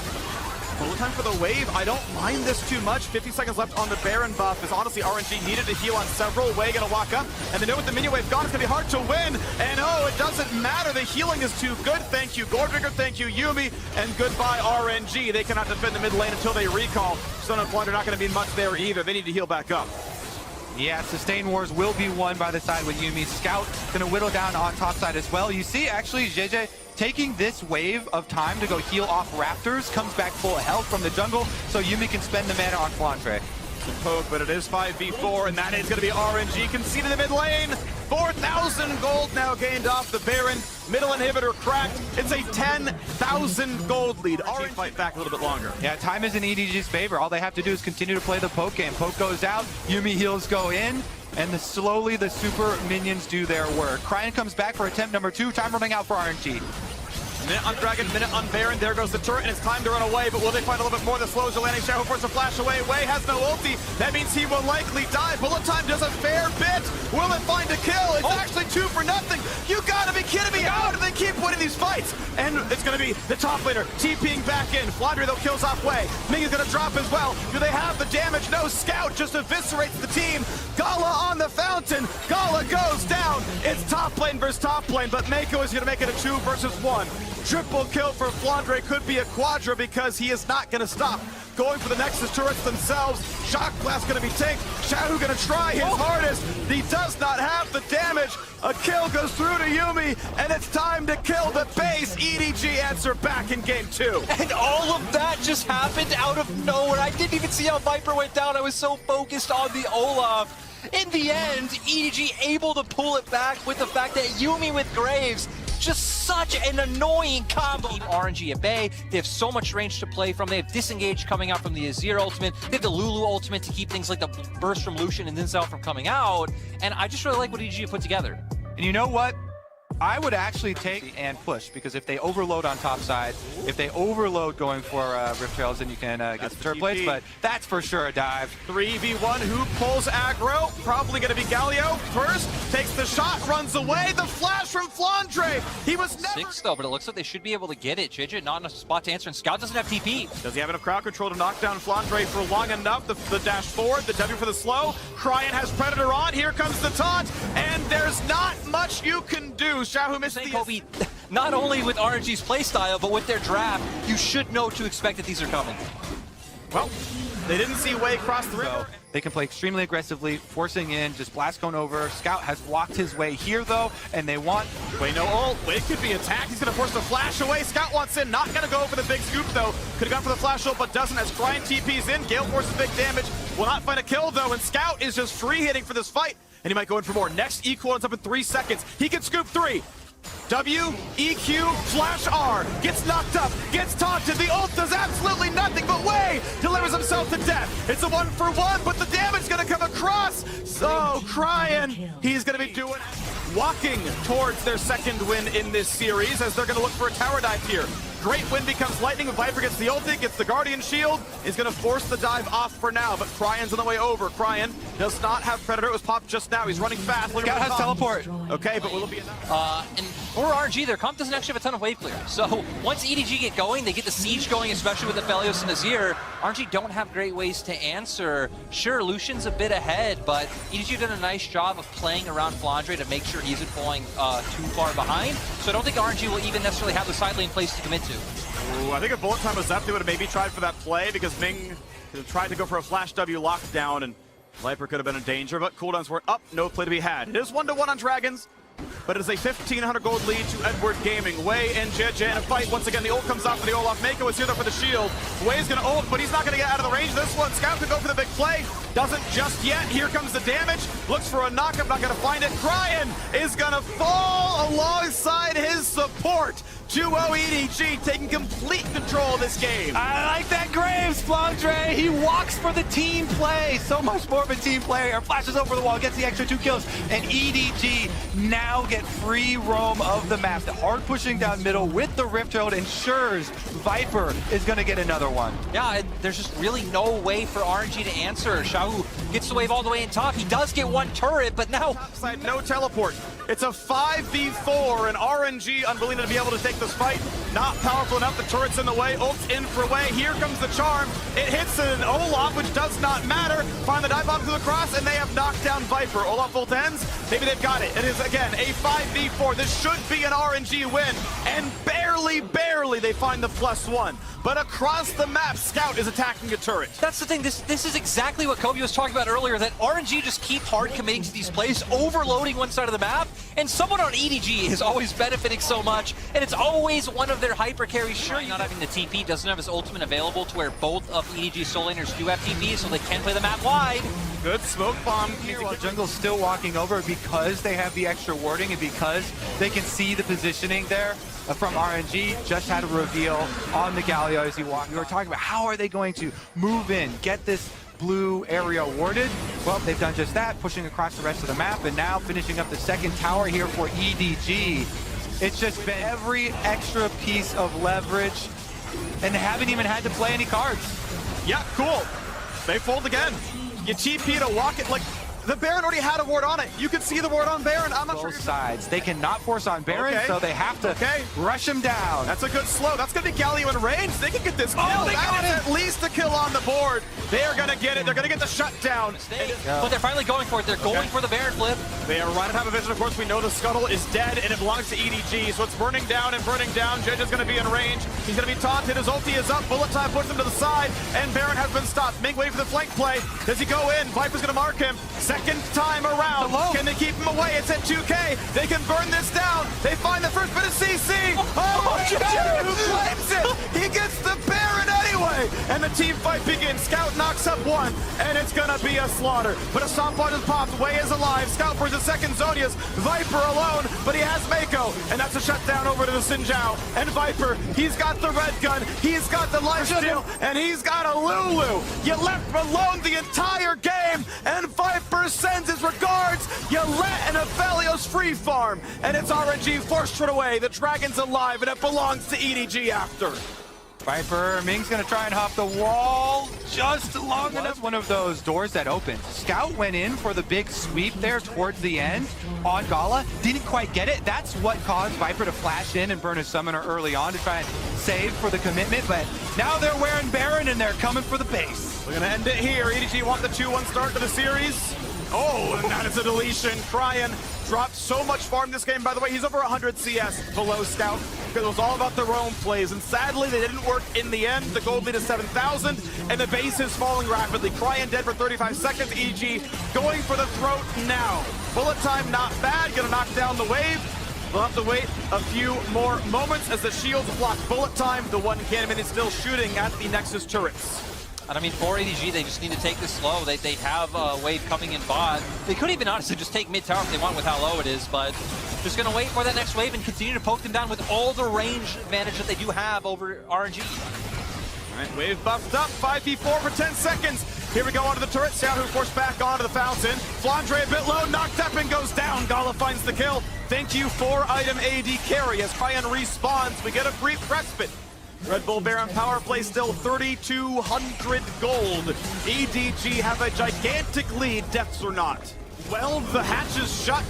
Bullet time for the wave. I don't mind this too much. 50 seconds left on the Baron buff, as honestly RNG needed to heal on several. Way gonna walk up, and they know with the minion wave gone, it's gonna be hard to win. And oh, it doesn't matter. The healing is too good. Thank you, Goredrigger. Thank you, Yuumi. And goodbye, RNG. They cannot defend the mid lane until they recall. Stun and Plunder not gonna be much there either. They need to heal back up. Yeah, Sustain Wars will be won by the side with Yuumi. Scout gonna whittle down on top side as well. You see, actually, JJ taking this wave of time to go heal off Raptors, comes back full of health from the jungle, so Yuumi can spend the mana on Flandre. Poke, but it is 5v4, and that is going to be RNG conceded the mid lane. 4,000 gold now gained off the Baron. Middle inhibitor cracked. It's a 10,000 gold lead. RNG fight back a little bit longer. Yeah, time is in EDG's favor. All they have to do is continue to play the poke game. Poke goes out, Yuumi heals go in, and slowly the super minions do their work. Cryan comes back for attempt number 2. Time running out for RNG. Minute on Dragon, minute on Baron. There goes the turret, and it's time to run away. But will they find a little bit more? The slows are landing. Xiaohu forces a flash away. Wei has no ulti. That means he will likely die. Bullet time does a fair bit. Will it find a kill? It's actually 2 for nothing. You gotta be kidding me. How do they keep winning these fights? And it's gonna be the top laner TPing back in. Flandre though kills off Wei. Ming's gonna drop as well. Do they have the damage? No. Scout just eviscerates the team. Gala on the fountain. Gala goes down. It's top lane versus top lane, but Mako is gonna make it a 2 versus 1. Triple kill for Flandre, could be a quadra because he is not going to stop. Going for the Nexus turrets themselves. Shock Blast going to be tanked. Xiaohu going to try his hardest. He does not have the damage. A kill goes through to Yuumi, and it's time to kill the base. EDG answer back in game 2. And all of that just happened out of nowhere. I didn't even see how Viper went down. I was so focused on the Olaf. In the end, EDG able to pull it back with the fact that Yuumi with Graves, just such an annoying combo. Keep RNG at bay. They have so much range to play from. They have Disengage coming out from the Azir ultimate. They have the Lulu ultimate to keep things like the burst from Lucian and Zinzao from coming out. And I just really like what EDG put together. And you know what? I would actually take and push, because if they overload on top side, if they overload going for Rift Trails, then you can get some turret plates, but that's for sure a dive. 3v1, who pulls aggro? Probably going to be Galio first, takes the shot, runs away, the flash from Flandre. He was never... 6 though, but it looks like they should be able to get it. JJ not in a spot to answer, and Scout doesn't have TP. Does he have enough crowd control to knock down Flandre for long enough? The dash forward, the W for the slow. Cryan has Predator on, here comes the taunt, and there's not much you can do. Xiaohu missed the... Kobe, not only with RNG's playstyle, but with their draft, you should know to expect that these are coming. Well, they didn't see Wei cross the river. They can play extremely aggressively, forcing in, just blast going over. Scout has blocked his way here, though, and they want... Wei no ult. Wei could be attacked. He's going to force the flash away. Scout wants in. Not going to go for the big scoop, though. Could have gone for the flash ult, but doesn't, as Cryan TP's in. Gale forces big damage. Will not find a kill, though, and Scout is just free hitting for this fight, and he might go in for more. Next equal ends up in 3 seconds. He can scoop 3. W, EQ, flash R, gets knocked up, gets taunted, the ult does absolutely nothing, but Wei delivers himself to death. It's a 1-for-1, but the damage is gonna come across. Oh, Cryan! He's going to be walking towards their second win in this series as they're going to look for a tower dive here. Great win becomes lightning. Viper gets the ulti, gets the Guardian Shield. He's going to force the dive off for now, but Cryan's on the way over. Cryan does not have Predator. It was popped just now. He's running fast. Scout has teleport. Okay, but will it be enough? And for RNG, their comp doesn't actually have a ton of wave clear. So once EDG get going, they get the siege going, especially with the Felios and Azir. RNG don't have great ways to answer. Sure, Lucian's a bit ahead, but EDG done a nice job of playing around Flandre to make sure he isn't falling too far behind. So I don't think RNG will even necessarily have the side lane place to commit to. Ooh, I think if Bullet Time was up, they would have maybe tried for that play because Ming tried to go for a Flash W lockdown and Viper could have been in danger, but cooldowns weren't up. No play to be had. It is 1-1 on Dragons, but it is a 1,500 gold lead to Edward Gaming. Wei and Gen.G in a fight. Once again, the ult comes out for the Olaf. Mako is here though for the shield. Wei's going to ult, but he's not going to get out of the range of this one. Scout could go for the big play. Doesn't just yet. Here comes the damage. Looks for a knockup, not going to find it. Cryan is going to fall alongside his support. 2-0 EDG taking complete control of this game. I like that Graves, Flandre. He walks for the team play. So much more of a team player. Flashes over the wall, gets the extra 2 kills. And EDG now get free roam of the map. The hard pushing down middle with the Rift Herald ensures Viper is going to get another one. Yeah, there's just really no way for RNG to answer. Xiao gets the wave all the way in top. He does get one turret, but now... Topside, no teleport. It's a 5v4, and RNG unwilling to be able to take this fight. Not powerful enough. The turret's in the way. Ult's in for Wei. Here comes the charm. It hits an Olaf, which does not matter. Find the dive bomb to the cross, and they have knocked down Viper. Olaf ult ends. Maybe they've got it. It is, again, a 5v4. This should be an RNG win, and barely they find the +1. But across the map, Scout is attacking a turret. That's the thing. This is exactly what Kobe was talking about earlier, that RNG just keep hard committing to these plays, overloading one side of the map, and someone on EDG is always benefiting so much, and it's always one of their hyper carries. Sure, not having the TP, doesn't have his ultimate available to where both of EDG soul laners do have TP, so they can play the map wide. Good smoke bomb Here, while Jungle's still walking over because they have the extra warding and because they can see the positioning there from RNG. Just had a reveal on the Galio as he walked. We were talking about how are they going to move in, get this blue area warded. Well, they've done just that, pushing across the rest of the map, and now finishing up the second tower here for EDG. It's just been every extra piece of leverage, and they haven't even had to play any cards. Yeah, cool. They fold again. You TP to walk it like... The Baron already had a ward on it. You could see the ward on Baron. I'm not sure. Both sides. They cannot force on Baron, so they have to rush him down. That's a good slow. That's going to be Galio in range. They can get this kill. Oh, they got at least a kill on the board. They are going to get it. They're going to get the shutdown. But they're finally going for it. They're going for the Baron flip. They are right on top of vision. Of course, we know the scuttle is dead, and it belongs to EDG, so it's burning down and burning down. Gen.G is going to be in range. He's going to be taunted. His ulti is up. Bullet time puts him to the side, and Baron has been stopped. Ming waiting for the flank play. Does he go in? Viper's going to mark him. Second time around. Can they keep him away? It's at 2K. They can burn this down. They find the first bit of CC. Oh, Gen.G flames it. He gets the Baron anyway. And the team fight begins. Scout knocks up one, and it's going to be a slaughter. But a stomp on is popped. Wei is alive. Scout for the second Zonius. Viper alone, but he has Mako. And that's a shutdown over to the Sinjao. And Viper, he's got the red gun. He's got the lifesteal, and he's got a Lulu. You left alone the entire game, and Viper sends his regards. You let an Aphelios free farm, and it's RNG forced it away. The Dragon's alive, and it belongs to EDG after. Viper, Ming's gonna try and hop the wall just long enough. One of those doors that opened. Scout went in for the big sweep there towards the end on Gala. Didn't quite get it. That's what caused Viper to flash in and burn his summoner early on to try and save for the commitment. But now they're wearing Baron and they're coming for the base. We're gonna end it here. EDG want the 2-1 start to the series. Oh, and that is a deletion. Cryan dropped so much farm this game. By the way, he's over 100 CS below Scout because it was all about their own plays. And sadly, they didn't work in the end. The gold lead is 7,000, and the base is falling rapidly. Cryan dead for 35 seconds. EG going for the throat now. Bullet time not bad. Gonna knock down the wave. We'll have to wait a few more moments as the shields block bullet time. The one cannon is still shooting at the Nexus turrets. And I mean, for EDG, they just need to take this slow. They have a wave coming in bot. They could even honestly just take mid tower if they want with how low it is, but just going to wait for that next wave and continue to poke them down with all the range advantage that they do have over RNG. All right, wave buffed up, 5v4 for 10 seconds. Here we go onto the turret. Xiaohu forced back onto the fountain. Flandre a bit low, knocked up and goes down. Gala finds the kill. Thank you, 4-item AD carry. As Cryan respawns, we get a brief respite. Red Bull Baron power play still 3,200 gold. EDG have a gigantic lead, deaths or not. Weld the hatches shut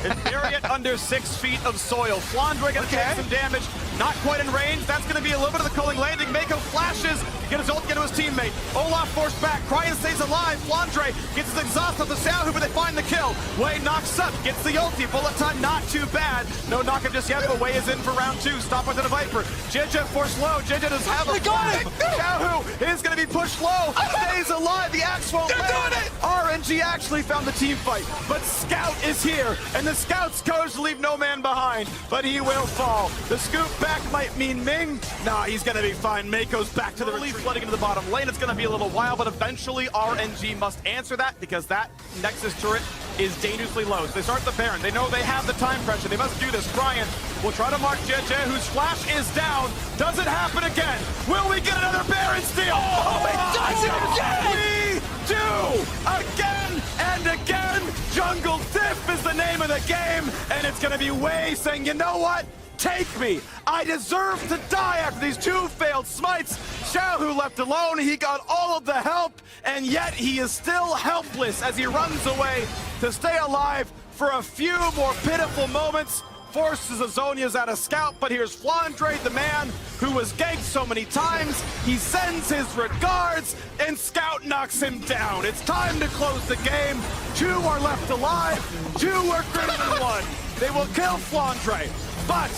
and bury it under 6 feet of soil. Flandre gonna take some damage, not quite in range. That's gonna be a little bit of the culling landing. Mako flashes, get his ult, get to his teammate. Olaf forced back, Cryan stays alive. Flandre gets his exhaust off the Xiaohu, but they find the kill. Wei knocks up, gets the ulti. Bullet time not too bad. No knockup just yet, but Wei is in for round 2. Stop onto the Viper. Gen.G forced low. Gen.G does have a got him. Xiaohu is gonna be pushed low. Stays alive, the axe won't land. RNG actually found the team fight, but Scout is here, and the Scout's goes to leave no man behind, but he will fall. The scoop back might mean Ming. Nah, he's gonna be fine. Mako's back to the retreat, flooding into the bottom lane. It's gonna be a little while, but eventually RNG must answer that, because that Nexus turret is dangerously low. So they start the Baron. They know they have the time pressure. They must do this. Cryan will try to mark Gen.G, whose flash is down. Does it happen again? Will we get another Baron steal? Oh, it does it again! We do! Again and again! Jungle Diff is the name of the game, and it's gonna be Wei saying, you know what? Take me! I deserve to die after these 2 failed smites. Xiaohu left alone, he got all of the help, and yet he is still helpless as he runs away to stay alive for a few more pitiful moments. Forces Azonia's out of Scout, but here's Flandre, the man who was ganked so many times. He sends his regards, and Scout knocks him down. It's time to close the game. 2 are left alive, 2 are greater than 1. They will kill Flandre, but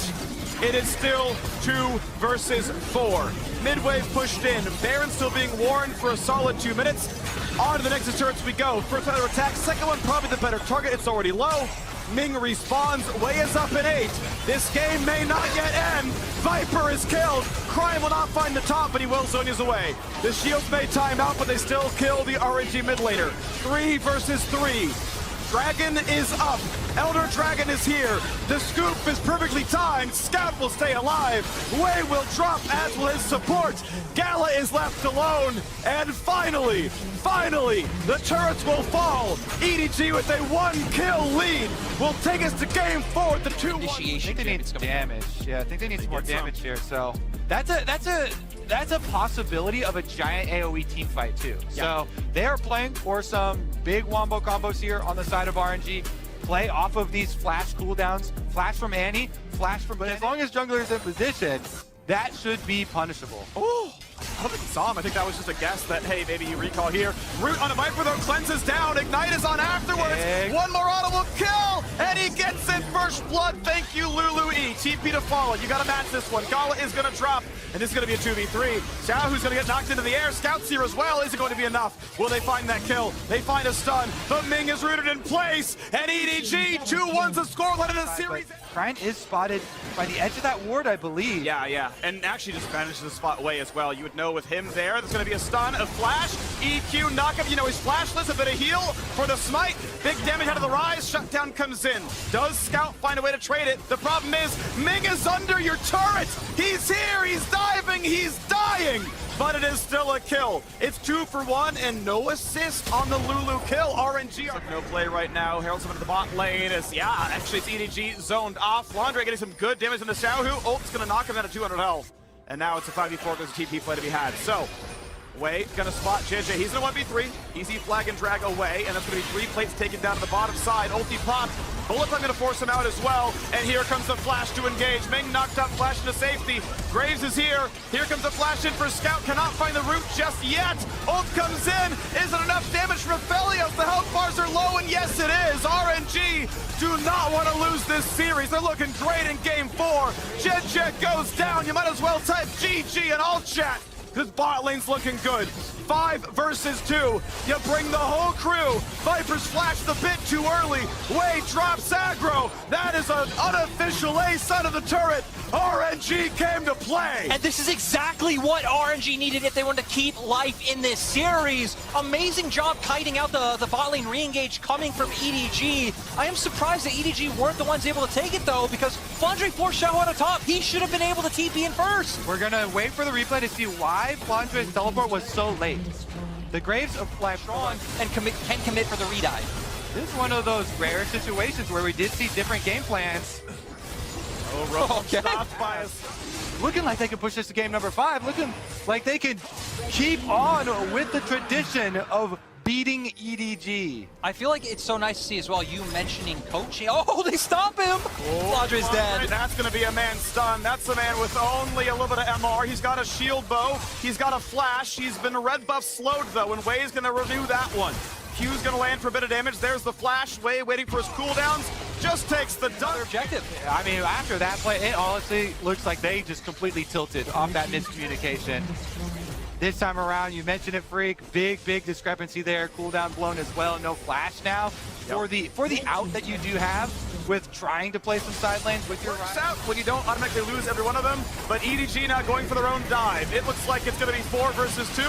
it is still 2 versus 4. Midway pushed in. Baron still being warned for a solid 2 minutes. On to the Nexus turrets we go. First another attack, second one probably the better target. It's already low. Ming respawns, Wei is up at 8. This game may not yet end. Viper is killed. Cryan will not find the top, but he will Zonia's away. The shields may time out, but they still kill the RNG mid laner. 3 versus 3. Dragon is up. Elder Dragon is here. The scoop is perfectly timed. Scout will stay alive. Wei will drop, as will his support. Gala is left alone. And finally, the turrets will fall. EDG with a 1-kill lead will take us to game 4 at the 2-1. I think they need some damage. Yeah, I think they need some more damage here. So that's a possibility of a giant AoE team fight too. So they are playing for some big wombo combos here on the side of RNG. Play off of these flash cooldowns. Flash from Annie, flash from... But as long as jungler is in position, that should be punishable. Oh, I don't think he saw him. I think that was just a guess that, hey, maybe you recall here. Root on a Viper though, cleanses down. Ignite is on afterwards. One more auto will kill, and he gets in first blood. Thank you, Lulu E. TP to follow. You gotta match this one. Gala is gonna drop, and this is gonna be a 2v3. Xiaohu's gonna get knocked into the air. Scout's here as well. Is it going to be enough? Will they find that kill? They find a stun, but Ming is rooted in place, and EDG 2-1's the scoreline in the series. Cryan is spotted by the edge of that ward, I believe. Yeah, and actually just managed to spot Wei as well. You would know with him there, there's going to be a stun, a flash, EQ, knockup. You know he's flashless, a bit of heal for the smite. Big damage out of the rise, shutdown comes in. Does Scout find a way to trade it? The problem is, Ming is under your turret. He's here, he's diving, he's dying. But it is still a kill. It's 2 for 1 and no assist on the Lulu kill. RNG are no play right now. Herald's up into the bot lane. Actually it's EDG zoned off. Flandre getting some good damage on the Xiaohu. Ult's gonna knock him down to 200 health. And now it's a 5v4. There's a TP play to be had. So, Wei gonna spot Gen.G. He's in a 1v3. Easy flag and drag away. And that's gonna be 3 plates taken down to the bottom side. Ulti popped. Bullet time gonna force him out as well. And here comes the flash to engage. Ming knocked up, flash into safety. Graves is here. Here comes the flash in for Scout. Cannot find the root just yet. Ult comes in. Isn't enough damage from Aphelios. The health bars are low, and yes it is. RNG do not want to lose this series. They're looking great in game 4. Gen.G goes down. You might as well type GG in all chat. This bot lane's looking good. 5 versus 2. You bring the whole crew. Viper's flashed a bit too early. Wei drops aggro. That is an unofficial ace out of the turret. RNG came to play. And this is exactly what RNG needed if they wanted to keep life in this series. Amazing job kiting out the bot lane re-engage coming from EDG. I am surprised that EDG weren't the ones able to take it though, because Flandre forced Xiaohu on top. He should have been able to TP in first. We're gonna wait for the replay to see why Flandre's teleport was so late. The Graves of Flash strong and can commit for the redive. This is one of those rare situations where we did see different game plans. Oh, stopped by us. Looking like they can push this to game number 5. Looking like they can keep on with the tradition of beating EDG. I feel like it's so nice to see as well you mentioning coaching. Oh, they stop him! Flandre's dead. That's going to be a man stunned. That's a man with only a little bit of MR. He's got a shield bow. He's got a flash. He's been red buff slowed though, and Wei's going to renew that one. Q's going to land for a bit of damage. There's the flash. Wei waiting for his cooldowns. Just takes the dunk. Objective. I mean, after that play, it honestly looks like they just completely tilted off that miscommunication. This time around, you mentioned it, Freak. Big discrepancy there. Cooldown blown as well. No flash now. For the out that you do have with trying to play some side lanes with your Works out when you don't automatically lose every one of them. But EDG now going for their own dive. It looks like it's going to be 4 versus 2,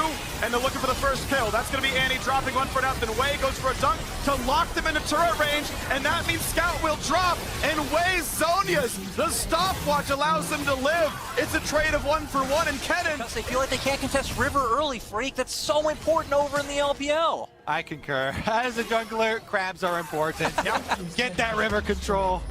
and they're looking for the first kill. That's going to be Annie dropping one for nothing. Wei goes for a dunk to lock them into turret range, and that means Scout will drop. And Wei's Zonia's the stopwatch allows them to live. It's a trade of 1 for 1, and Kennen. Because they feel like they can't contest River early, Freak. That's so important over in the LPL. I concur. As a jungler, crabs are important. Get that river control.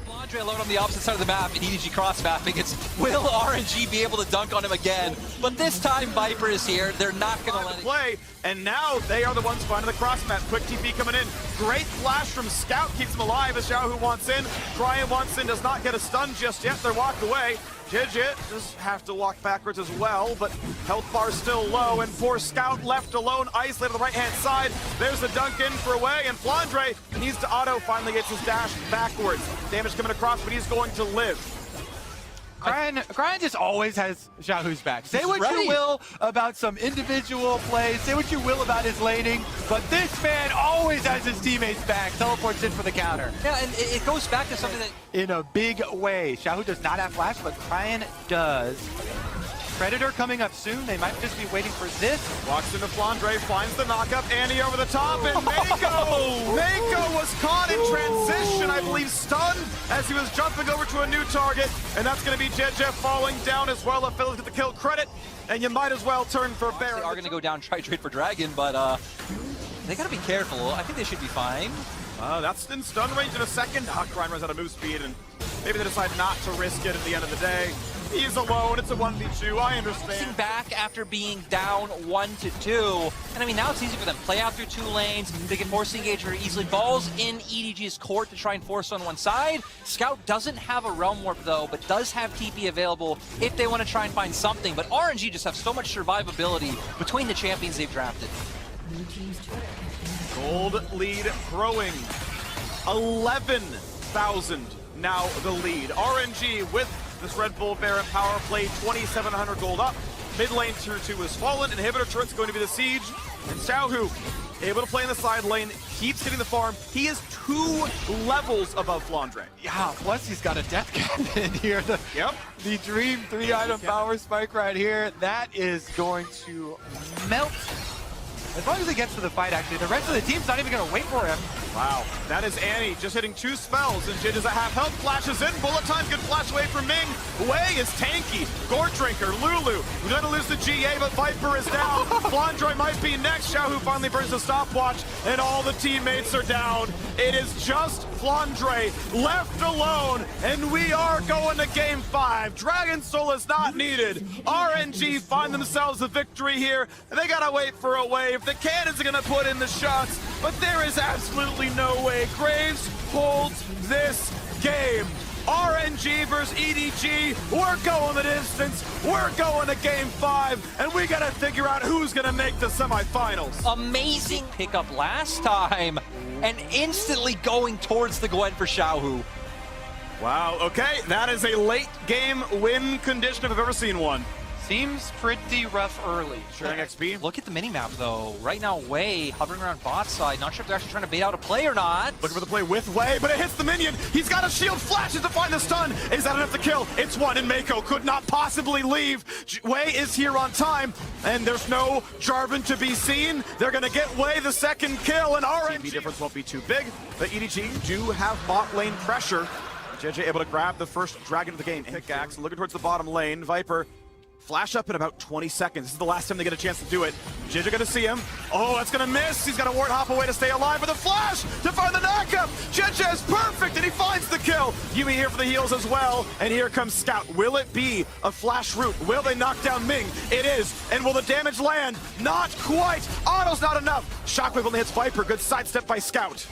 Flandre alone on the opposite side of the map in EDG cross-mapping. It's will RNG be able to dunk on him again? But this time Viper is here. They're not going to let it play, and now they are the ones finding the cross map. Quick TP coming in. Great flash from Scout, keeps him alive as Xiaohu wants in. Brian wants in, does not get a stun just yet. They're walked away. Jijit does have to walk backwards as well, but health bar still low, and poor Scout left alone, isolated on the right-hand side. There's the dunk in for Wei, and Flandre needs to auto, finally gets his dash backwards. Damage coming across, but he's going to live. Cryan just always has Xiaohu's back. Say what you will about some individual plays, say what you will about his laning, but this man always has his teammates back. Teleports in for the counter. Yeah, and it goes back to something that... In a big way. Xiaohu does not have flash, but Cryan does. Predator coming up soon. They might just be waiting for this. Walks into Flandre, finds the knockup. Annie over the top, and Mako was caught in transition, I believe stunned, as he was jumping over to a new target. And that's going to be Gen.G falling down as well. If Phillips get the kill credit, and you might as well turn for Baron. They are going to go down, try trade for Dragon, but they got to be careful. I think they should be fine. That's in stun range in a second. Cryan runs out of move speed, and maybe they decide not to risk it at the end of the day. He's alone, it's a 1v2, I understand. Back after being down 1-2, and I mean now it's easy for them. Play out through 2 lanes, they can force the engage very easily. Balls in EDG's court to try and force on one side. Scout doesn't have a Realm Warp though, but does have TP available if they want to try and find something. But RNG just have so much survivability between the champions they've drafted. Gold lead growing. 11,000 now the lead. RNG with this Red Bull Baron power play, 2,700 gold up. Mid lane tier 2 is fallen. Inhibitor turret's going to be the siege. And Xiaohu, able to play in the side lane, keeps hitting the farm. He is 2 levels above Flandre. Yeah, plus he's got a death cap in here. The Dream 3-item power spike right here. That is going to melt. As long as he gets to the fight, actually, the rest of the team's not even going to wait for him. Wow, that is Annie just hitting 2 spells, and Jid is at half health, flashes in, bullet time, good flash away from Ming. Wei is tanky, Gore Drinker, Lulu, we're going to lose the GA, but Viper is down. Flandre might be next, Xiaohu finally burns the stopwatch, and all the teammates are down. It is just Flandre left alone, and we are going to game 5. Dragon Soul is not needed. RNG find themselves a victory here, and they gotta wait for a wave. The cannons are gonna put in the shots, but there is absolutely no way. Graves holds this game. RNG versus EDG, we're going the distance, we're going to game 5, and we gotta figure out who's gonna make the semifinals. Amazing pickup last time, and instantly going towards the Gwen for Xiaohu. Wow, okay, that is a late game win condition if I've ever seen one. Seems pretty rough early. Sharing XP. Look at the minimap though. Right now, Wei hovering around bot side. Not sure if they're actually trying to bait out a play or not. Looking for the play with Wei, but it hits the minion. He's got a shield, flashes to find the stun. Is that enough to kill? It's 1, and Mako could not possibly leave. Wei is here on time, and there's no Jarvan to be seen. They're gonna get Wei the second kill, and RNG difference won't be too big. But EDG do have bot lane pressure. Gen.G able to grab the first dragon of the game. Pickaxe, looking towards the bottom lane. Viper Flash up in about 20 seconds. This is the last time they get a chance to do it. JJ gonna see him. Oh, that's gonna miss. He's got a ward hop away to stay alive with a flash to find the knockup. JJ is perfect and he finds the kill. Yumi here for the heals as well. And here comes Scout. Will it be a flash route? Will they knock down Ming? It is. And will the damage land? Not quite. Auto's not enough. Shockwave only hits Viper. Good sidestep by Scout.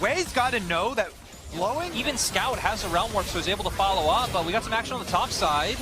Wei's got to know that blowing. Even Scout has a Realm Warp, so he's able to follow up. But we got some action on the top side.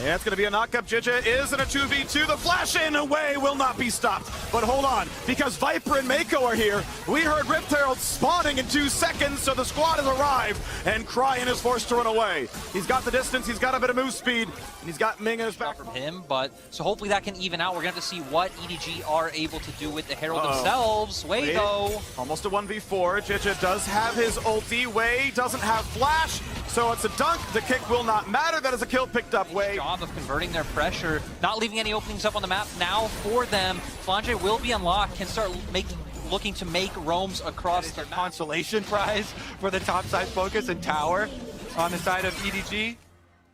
Yeah, it's going to be a knockup. JJ is in a 2v2. The flash in away will not be stopped. But hold on, because Viper and Mako are here. We heard Rift Herald spawning in 2 seconds, so the squad has arrived, and Cryin is forced to run away. He's got the distance, he's got a bit of move speed, and he's got Ming in his back. From him, but so hopefully that can even out. We're going to have to see what EDG are able to do with the Herald themselves. Wei, though. Almost a 1v4. JJ does have his ulti. Wei doesn't have flash, so it's a dunk. The kick will not matter. That is a kill picked up. Wei. Job of converting their pressure, not leaving any openings up on the map now for them. Flandre will be unlocked, can start looking to make roams across their consolation prize for the top side focus and tower on the side of EDG.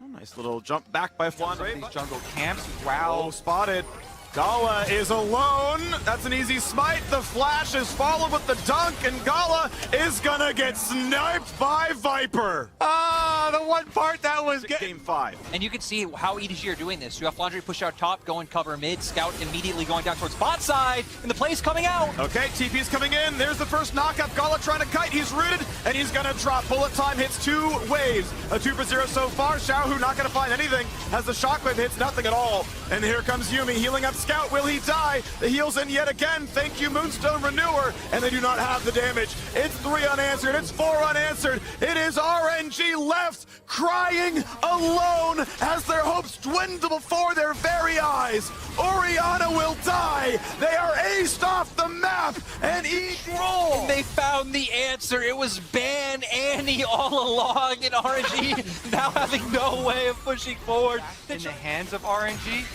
Oh, nice little jump back by Flandre. These jungle camps, wow. Oh, spotted. Gala is alone. That's an easy smite. The flash is followed with the dunk, and Gala is gonna get sniped by Viper. The one part that was Game 5. And you can see how EDG are doing this. You have Flandre push out top, go and cover mid, Scout immediately going down towards bot side, and the play's coming out. Okay, TP's coming in. There's the first knockup. Gala trying to kite. He's rooted, and he's gonna drop. Bullet time hits 2 waves. A 2-for-0 so far. Xiaohu not gonna find anything as the shockwave hits nothing at all. And here comes Yumi healing up Scout. Will he die? The heals in yet again. Thank you, Moonstone Renewer. And they do not have the damage. It's 3 unanswered. It's 4 unanswered. It is RNG left, crying alone as their hopes dwindle before their very eyes. Orianna will die. They are aced off the map and roll. And they found the answer. It was ban Annie all along, and RNG now having no way of pushing forward. In the hands of RNG.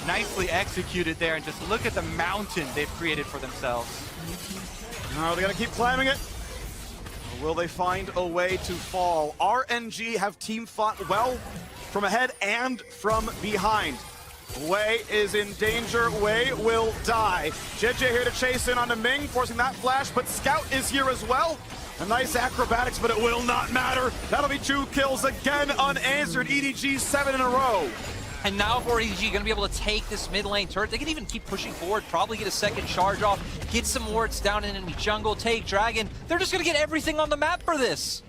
Nicely executed there, and just look at the mountain they've created for themselves. Oh, they gotta keep climbing it. Or will they find a way to fall? RNG have team fought well from ahead and from behind. Wei is in danger. Wei will die. JJ here to chase in onto Ming, forcing that flash, but Scout is here as well. A nice acrobatics, but it will not matter. That'll be 2 kills again, unanswered. EDG 7 in a row. And now for EDG, going to be able to take this mid lane turret. They can even keep pushing forward, probably get a second charge off, get some wards down in enemy jungle, take Dragon. They're just going to get everything on the map for this.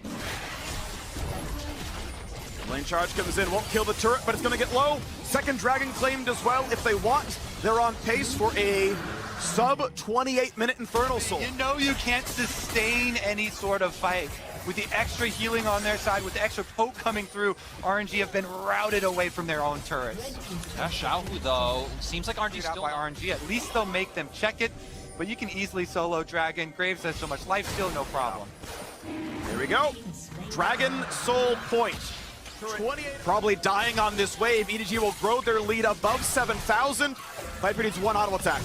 Lane charge comes in, won't kill the turret, but it's going to get low. Second Dragon claimed as well. If they want, they're on pace for a sub 28-minute Infernal Soul. You know you can't sustain any sort of fight. With the extra healing on their side, with the extra poke coming through, RNG have been routed away from their own turrets. Yeah, Xiaohu, though, seems like RNG still by RNG. At least they'll make them check it, but you can easily solo Dragon. Graves has so much life steal, no problem. Here we go. Dragon Soul Point. 28. Probably dying on this wave. EDG will grow their lead above 7,000. Viper needs 1 auto attack.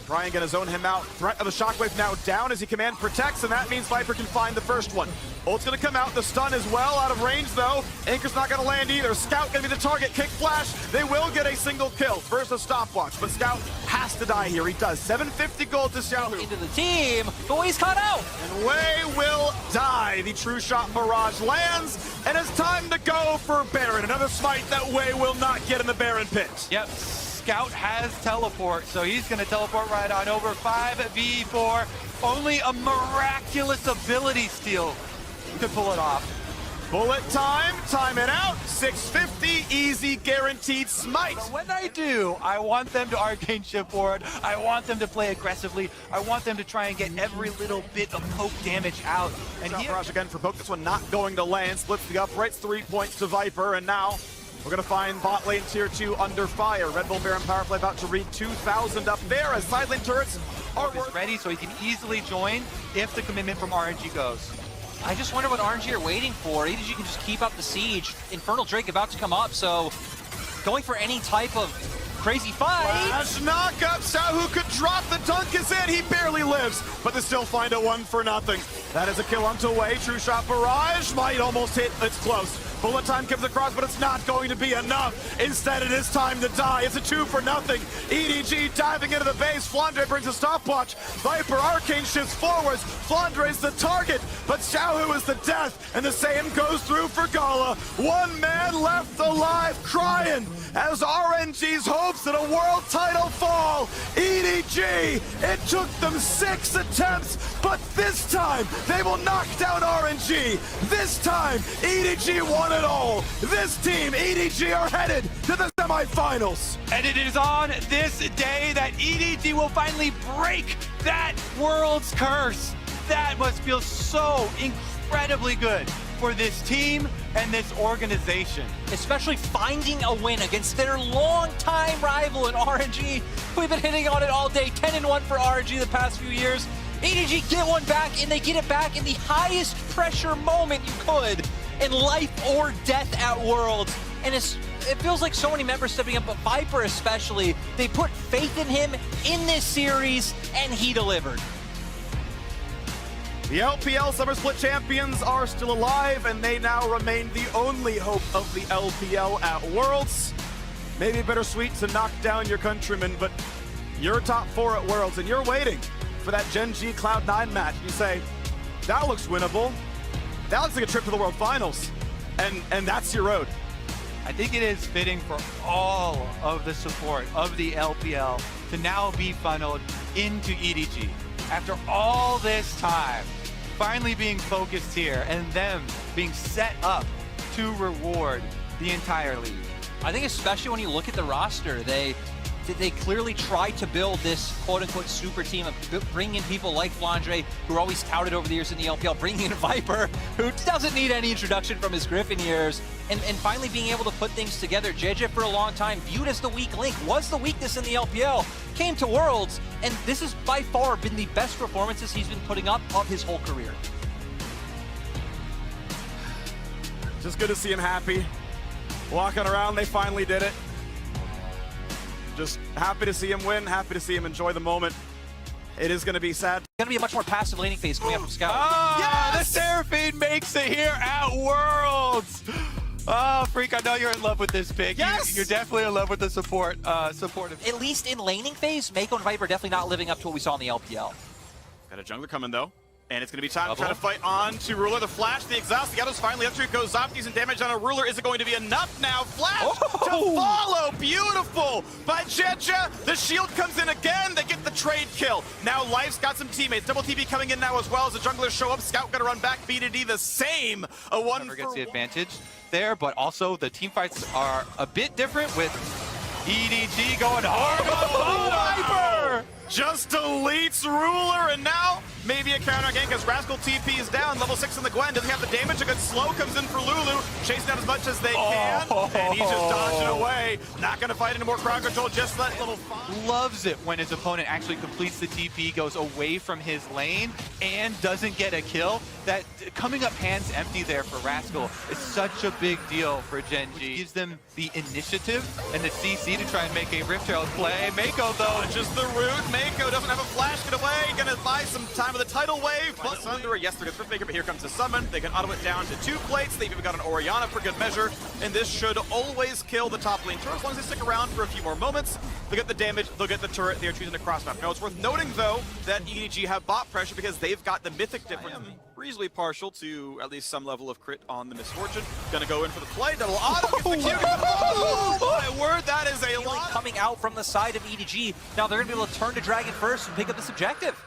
Brian gonna zone him out. Threat of the shockwave now down as he command protects, and that means Viper can find the first one. Ult's gonna come out. The stun is well out of range though. Anchor's not gonna land either. Scout gonna be the target. Kick flash. They will get a single kill. First a stopwatch, but Scout has to die here. He does. 750 gold to Xiaohu. Into the team, but Wei's caught out. And Wei will die. The true shot barrage lands, and it's time to go for Baron. Another smite that Wei will not get in the Baron pit. Yep. Scout has teleport, so he's going to teleport right on over. 5v4. Only a miraculous ability steal could pull it off. Bullet time it out. 650, easy, guaranteed smite. But when I do, I want them to arcane shift forward. I want them to play aggressively. I want them to try and get every little bit of poke damage out. And barrage again for poke. This one not going to land. Splits the uprights, 3 points to Viper, and now we're going to find bot lane tier 2 under fire. Red Bull Baron power play about to read 2,000 up there as side lane turrets are ready, so he can easily join if the commitment from RNG goes. I just wonder what RNG are waiting for. EDG can just keep up the siege. Infernal Drake about to come up, so going for any type of crazy fight. Flash knockup. Xiaohu could drop. The dunk is in. He barely lives, but they still find a 1 for nothing. That is a kill onto Wei. True shot barrage might almost hit. It's close. Bullet time comes across, but it's not going to be enough. Instead, it is time to die. It's a 2-0. EDG diving into the base. Flandre brings a stopwatch. Viper Arcane shifts forwards. Flandre's the target, but Xiaohu is the death, and the same goes through for Gala. One man left alive, crying as RNG's hopes at a world title fall. EDG, it took them 6 attempts, but this time they will knock down RNG. This time, EDG won it all. This team, EDG, are headed to the semifinals. And it is on this day that EDG will finally break that world's curse. That must feel so incredibly good for this team and this organization. Especially finding a win against their longtime rival in RNG. We've been hitting on it all day. 10-1 for RNG the past few years. EDG get one back, and they get it back in the highest pressure moment you could in life or death at Worlds. And it feels like so many members stepping up, but Viper especially, they put faith in him in this series, and he delivered. The LPL Summer Split champions are still alive, and they now remain the only hope of the LPL at Worlds. Maybe bittersweet to knock down your countrymen, but you're top 4 at Worlds, and you're waiting for that Gen.G Cloud9 match. You say, that looks winnable. That looks like a trip to the World Finals, and that's your road. I think it is fitting for all of the support of the LPL to now be funneled into EDG. After all this time, finally being focused here and them being set up to reward the entire league. I think especially when you look at the roster, they clearly tried to build this quote-unquote super team of bringing in people like Flandre, who are always touted over the years in the LPL, bringing in Viper, who doesn't need any introduction from his Griffin years, and finally being able to put things together. JJ for a long time viewed as the weak link, was the weakness in the LPL, came to Worlds, and this has by far been the best performances he's been putting up of his whole career. Just good to see him happy. Walking around, they finally did it. Just happy to see him win, happy to see him enjoy the moment. It is going to be sad. It's going to be a much more passive laning phase coming up from Scout. Yes! The Seraphine makes it here at Worlds. Oh, Freak, I know you're in love with this pick. Yes! You're definitely in love with the supportive. At least in laning phase, Mako and Viper definitely not living up to what we saw in the LPL. Got a jungler coming though. And it's going to be time to try to fight on to Ruler. The flash, the exhaust, the Gatos finally up through goes off, decent damage on a Ruler. Is it going to be enough now? Flash to follow, beautiful by Gen.G. The shield comes in again, they get the trade kill. Now Life's got some teammates, double TP coming in now as well as the junglers show up. Scout gonna run back, B2D the same. A 1 Never gets the advantage there, but also the team fights are a bit different with EDG going hard on Viper. Just deletes Ruler, and now maybe a counter gank as Rascal TP is down. Level 6 in the Gwen, doesn't have the damage. A good slow comes in for Lulu, chasing out as much as they can, and he's just dodging away. Not going to fight anymore. Crowd control, just let level 5. Loves it when his opponent actually completes the TP, goes away from his lane, and doesn't get a kill. That coming up hands empty there for Rascal is such a big deal for Gen.G. Gives them the initiative and the CC to try and make a Rift Herald play. Mako though, just the root. Mako doesn't have a flash, get away, gonna buy some time with the tidal wave. But Sundra, yes, they're gonna Maker, but here comes the summon. They can auto it down to 2 plates. They've even got an Orianna for good measure, and this should always kill the top lane turret as long as they stick around for a few more moments. They'll get the damage, they'll get the turret. They are choosing to cross map. Now it's worth noting though that EDG have bot pressure because they've got the mythic difference. Reasonably partial to at least some level of crit on the Misfortune. Gonna go in for the play. Double auto. Gets the Q. Oh my word, that is a lot. Coming out from the side of EDG. Now they're gonna be able to turn to Dragon first and pick up this objective.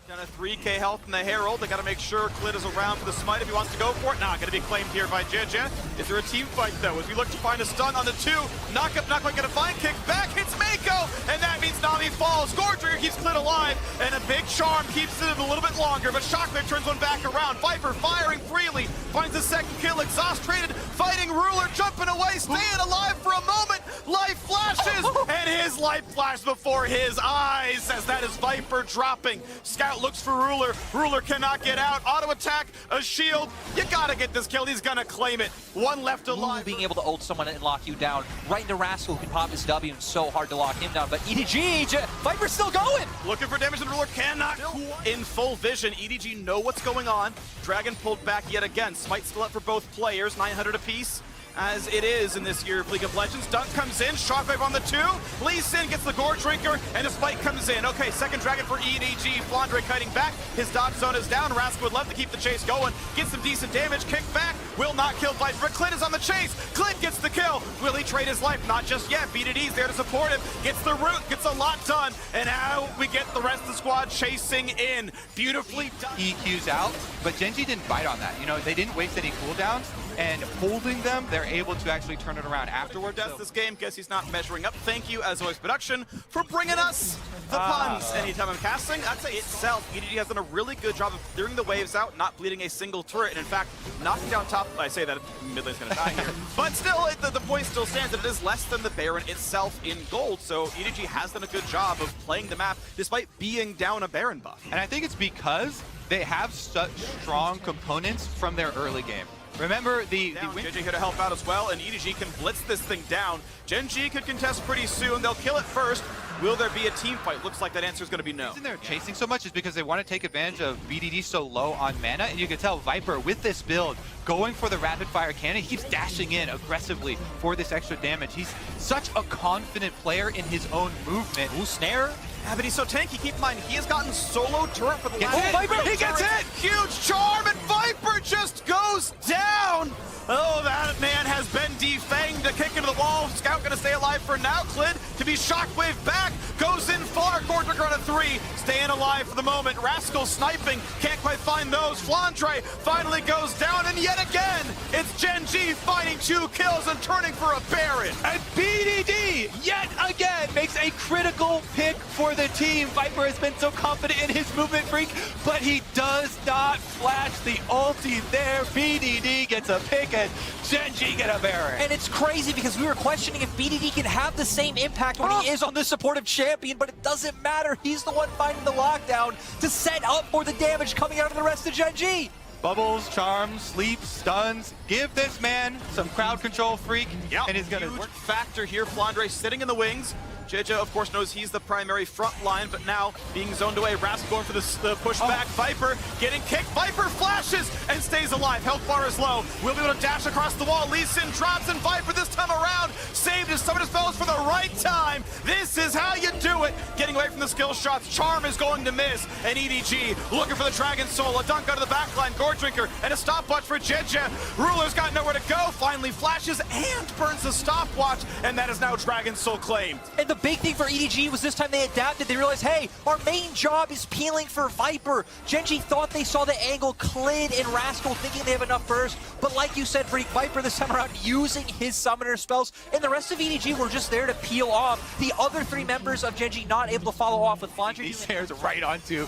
Down to 3k health in the Herald. They gotta make sure Clit is around for the smite if he wants to go for it. Not gonna be claimed here by Gen.G. Is there a team fight though? As we look to find a stun on the 2. Knock up, not quite gonna find. Kick back, hits Mako, and that means Nami falls. Scourger keeps Clit alive, and a big charm keeps it a little bit longer, but Shockman turns one back around. Viper firing freely, finds the second kill. Exhaust traded, fighting Ruler, jumping away, staying alive for a moment. Life flashes, and his life flash before his eyes as that is Viper dropping. Scout looks for Ruler. Ruler cannot get out. Auto attack, a shield. You gotta get this kill. He's gonna claim it. One left alive. Being able to ult someone and lock you down right into Rascal, who can pop his W, and so hard to lock him down. But EDG, Viper's still going. Looking for damage, and Ruler cannot. In full vision, EDG know what's going on. Dragon pulled back yet again. Smite still up for both players, 900 apiece. As it is in this year of League of Legends. Dunk comes in, Shockwave on the 2. Lee Sin gets the Gore Drinker, and a spike comes in. Okay, second Dragon for EDG. Flandre kiting back. His dodge zone is down. Rascal would love to keep the chase going. Gets some decent damage. Kick back. Will not kill Viper. Clint is on the chase. Clint gets the kill. Will he trade his life? Not just yet. BDD's there to support him. Gets the root. Gets a lot done. And now we get the rest of the squad chasing in. Beautifully done. EQs out, but Gen.G didn't bite on that. You know, they didn't waste any cooldowns, and holding them, they're able to actually turn it around afterward. Does this game, guess he's not measuring up. Thank you, as always, production, for bringing us the puns. Anytime I'm casting, I'd say itself, EDG has done a really good job of clearing the waves out, not bleeding a single turret, and in fact, knocking down top. I say that mid lane's gonna die here, but still, the point still stands that it is less than the Baron itself in gold, so EDG has done a good job of playing the map despite being down a Baron buff. And I think it's because they have such strong components from their early game. Remember the Gen.G here to help out as well, and EDG can blitz this thing down. Gen.G could contest pretty soon. They'll kill it first. Will there be a team fight? Looks like that answer is going to be no. The reason they're chasing so much is because they want to take advantage of BDD so low on mana, and you can tell Viper with this build going for the rapid fire cannon. He keeps dashing in aggressively for this extra damage. He's such a confident player in his own movement. Ooh, snare. Yeah, but he's so tanky. Keep in mind, he has gotten solo turret for the last... Oh, Viper! He gets hit! Huge charm, and Viper just goes down! Oh, that man has been defanged. A kick into the wall. Scout gonna stay alive for now. Clid to be shockwave back. Goes in far. Gordricker on a 3. Staying alive for the moment. Rascal sniping. Can't quite find those. Flandre finally goes down. And yet again, it's Gen.G finding 2 kills and turning for a Baron. And BDD, yet again, makes a critical pick for the team. Viper has been so confident in his movement freak, but he does not flash the ulti there. BDD gets a pick, and Gen.G get a Baron. And it's crazy because we were questioning if BDD can have the same impact when he is on the supportive champion, but it doesn't matter. He's the one finding the lockdown to set up for the damage coming out of the rest of Gen.G. Bubbles, charms, sleep, stuns. Give this man some crowd control freak, and he's gonna huge work. factor here. Flandre sitting in the wings. JJ, of course, knows he's the primary front line, but now being zoned away. Rascal going for the pushback. Viper getting kicked. Viper flashes and stays alive. Health bar is low. Will be able to dash across the wall. Lee Sin drops, and Viper this time around saved his summoners fellows for the right time. This is how you do it. Getting away from the skill shots. Charm is going to miss, and EDG looking for the Dragon Soul. A dunk out of the backline. Gore Drinker and a stopwatch for JJ. Ruler's got nowhere to go. Finally flashes and burns the stopwatch, and that is now Dragon Soul claimed. And the big thing for EDG was this time they adapted. They realized, hey, our main job is peeling for Viper. Gen.G thought they saw the angle. Clid and Rascal thinking they have enough burst, but like you said, Freak, Viper this time around using his summoner spells, and the rest of EDG were just there to peel off. The other 3 members of Gen.G not able to follow off with Flandre. He stares right onto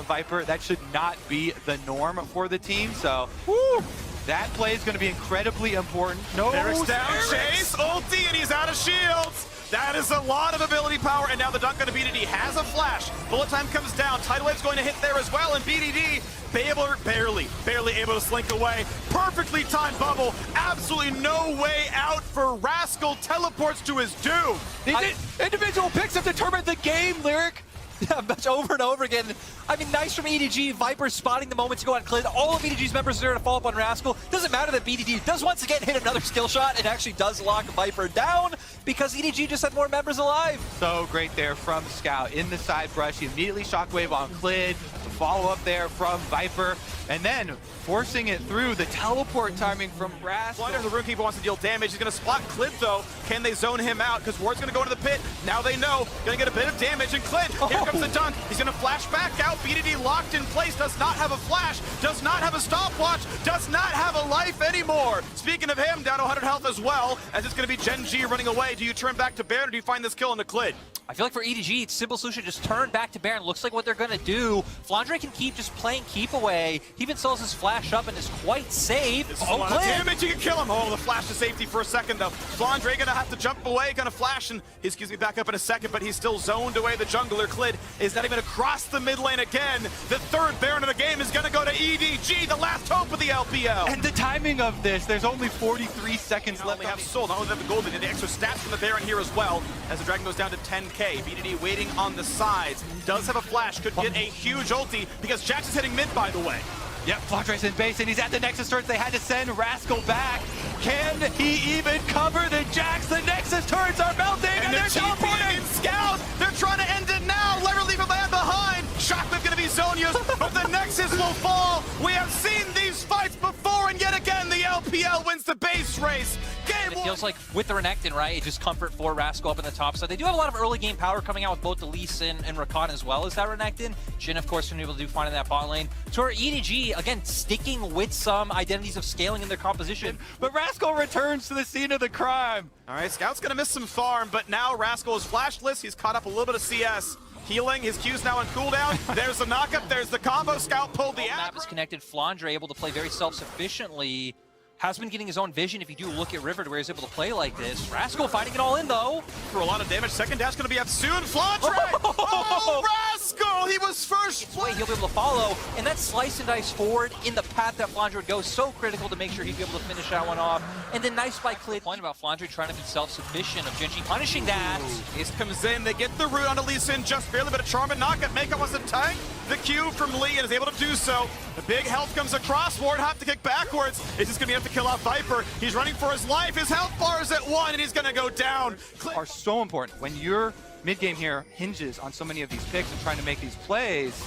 Viper. That should not be the norm for the team, so that play is going to be incredibly important. No, Eric's down, Chase, ulti, and he's out of shields. That is a lot of ability power, and now the dunk on the BDD has a flash. Bullet time comes down. Tidal Wave's going to hit there as well, and BDD barely able to slink away. Perfectly timed bubble. Absolutely no way out for Rascal. Teleports to his doom. Individual picks have determined the game, Lyric. Yeah, much over and over again. I mean, nice from EDG. Viper spotting the moment to go on Clid. All of EDG's members are there to follow up on Rascal. Doesn't matter that BDD does once again hit another skill shot and actually does lock Viper down because EDG just had more members alive. So great there from Scout in the side brush. He immediately shockwave on Clid. The follow up there from Viper. And then forcing it through the teleport timing from Rascal. The Runekeeper wants to deal damage. He's going to spot Clid though. Can they zone him out? Because Ward's going to go into the pit. Now they know. Going to get a bit of damage. And Clid, here comes the dunk. He's going to flash back out. BDD locked in place. Does not have a flash. Does not have a stopwatch. Does not have a life anymore. Speaking of him, down to 100 health as well. As it's going to be Gen.G running away. Do you turn back to Baron or do you find this kill on the Clid? I feel like for EDG, it's simple solution. Just turn back to Baron. Looks like what they're going to do. Flandre can keep just playing keep away. He even sells his flash up and is quite safe. This is a lot of damage, you can kill him. Oh, the flash to safety for a second though. Flandre gonna have to jump away, gonna flash, and he's gonna be back up in a second, but he's still zoned away. The jungler, Clid, is not even across the mid lane again. The third Baron of the game is gonna go to EDG, the last hope of the LPL. And the timing of this, there's only 43 seconds left. They have Soul, not only have the gold, they get the extra stats from the Baron here as well, as the Dragon goes down to 10k. BDD waiting on the sides, does have a flash, could get a huge ulti, because Jax is hitting mid, by the way. Yep, Flandre's in base, and he's at the Nexus turrets. They had to send Rascal back. Can he even cover the Jax? The Nexus turrets are melting, and they're teleporting! Scout, they're trying to end it now. Let her leave a man behind. Shockwave gonna be Zonia's, but the Nexus will fall. We have seen these fights before, and yet again, the LPL wins the base race. Game It feels like with the Renekton, right, it's just comfort for Rascal up in the top side. They do have a lot of early game power coming out with both the Lee Sin and Rakan as well as that Renekton. Jhin, of course, been able to do fine in that bot lane. So our EDG, again, sticking with some identities of scaling in their composition. But Rascal returns to the scene of the crime. All right, Scout's gonna miss some farm, but now Rascal is flashless. He's caught up a little bit of CS. Healing, his Q's now on cooldown. There's the knockup, there's the combo. Scout pulled the map is connected. Flandre able to play very self-sufficiently. Has been getting his own vision if you do look at River to where he's able to play like this. Rascal fighting it all in though. For a lot of damage. Second dash gonna be up soon. Flandre! Oh, Rascal! He was first. Way he'll be able to follow, and that slice and dice forward in the path that Flandre would go, so critical to make sure he'd be able to finish that one off. And then nice by Clid. Point about Flandre trying to be self-sufficient, of Gen.G punishing that. Ace comes in, they get the root onto Lee Sin, just barely, but a charm and knockup. Mako wants to tank the Q from Lee and is able to do so. The big health comes across. Ward have to kick backwards. Is this gonna be enough to kill out Viper? He's running for his life. His health bar is at 1 and he's gonna go down. Are so important when your mid game here hinges on so many of these picks and trying to make these plays.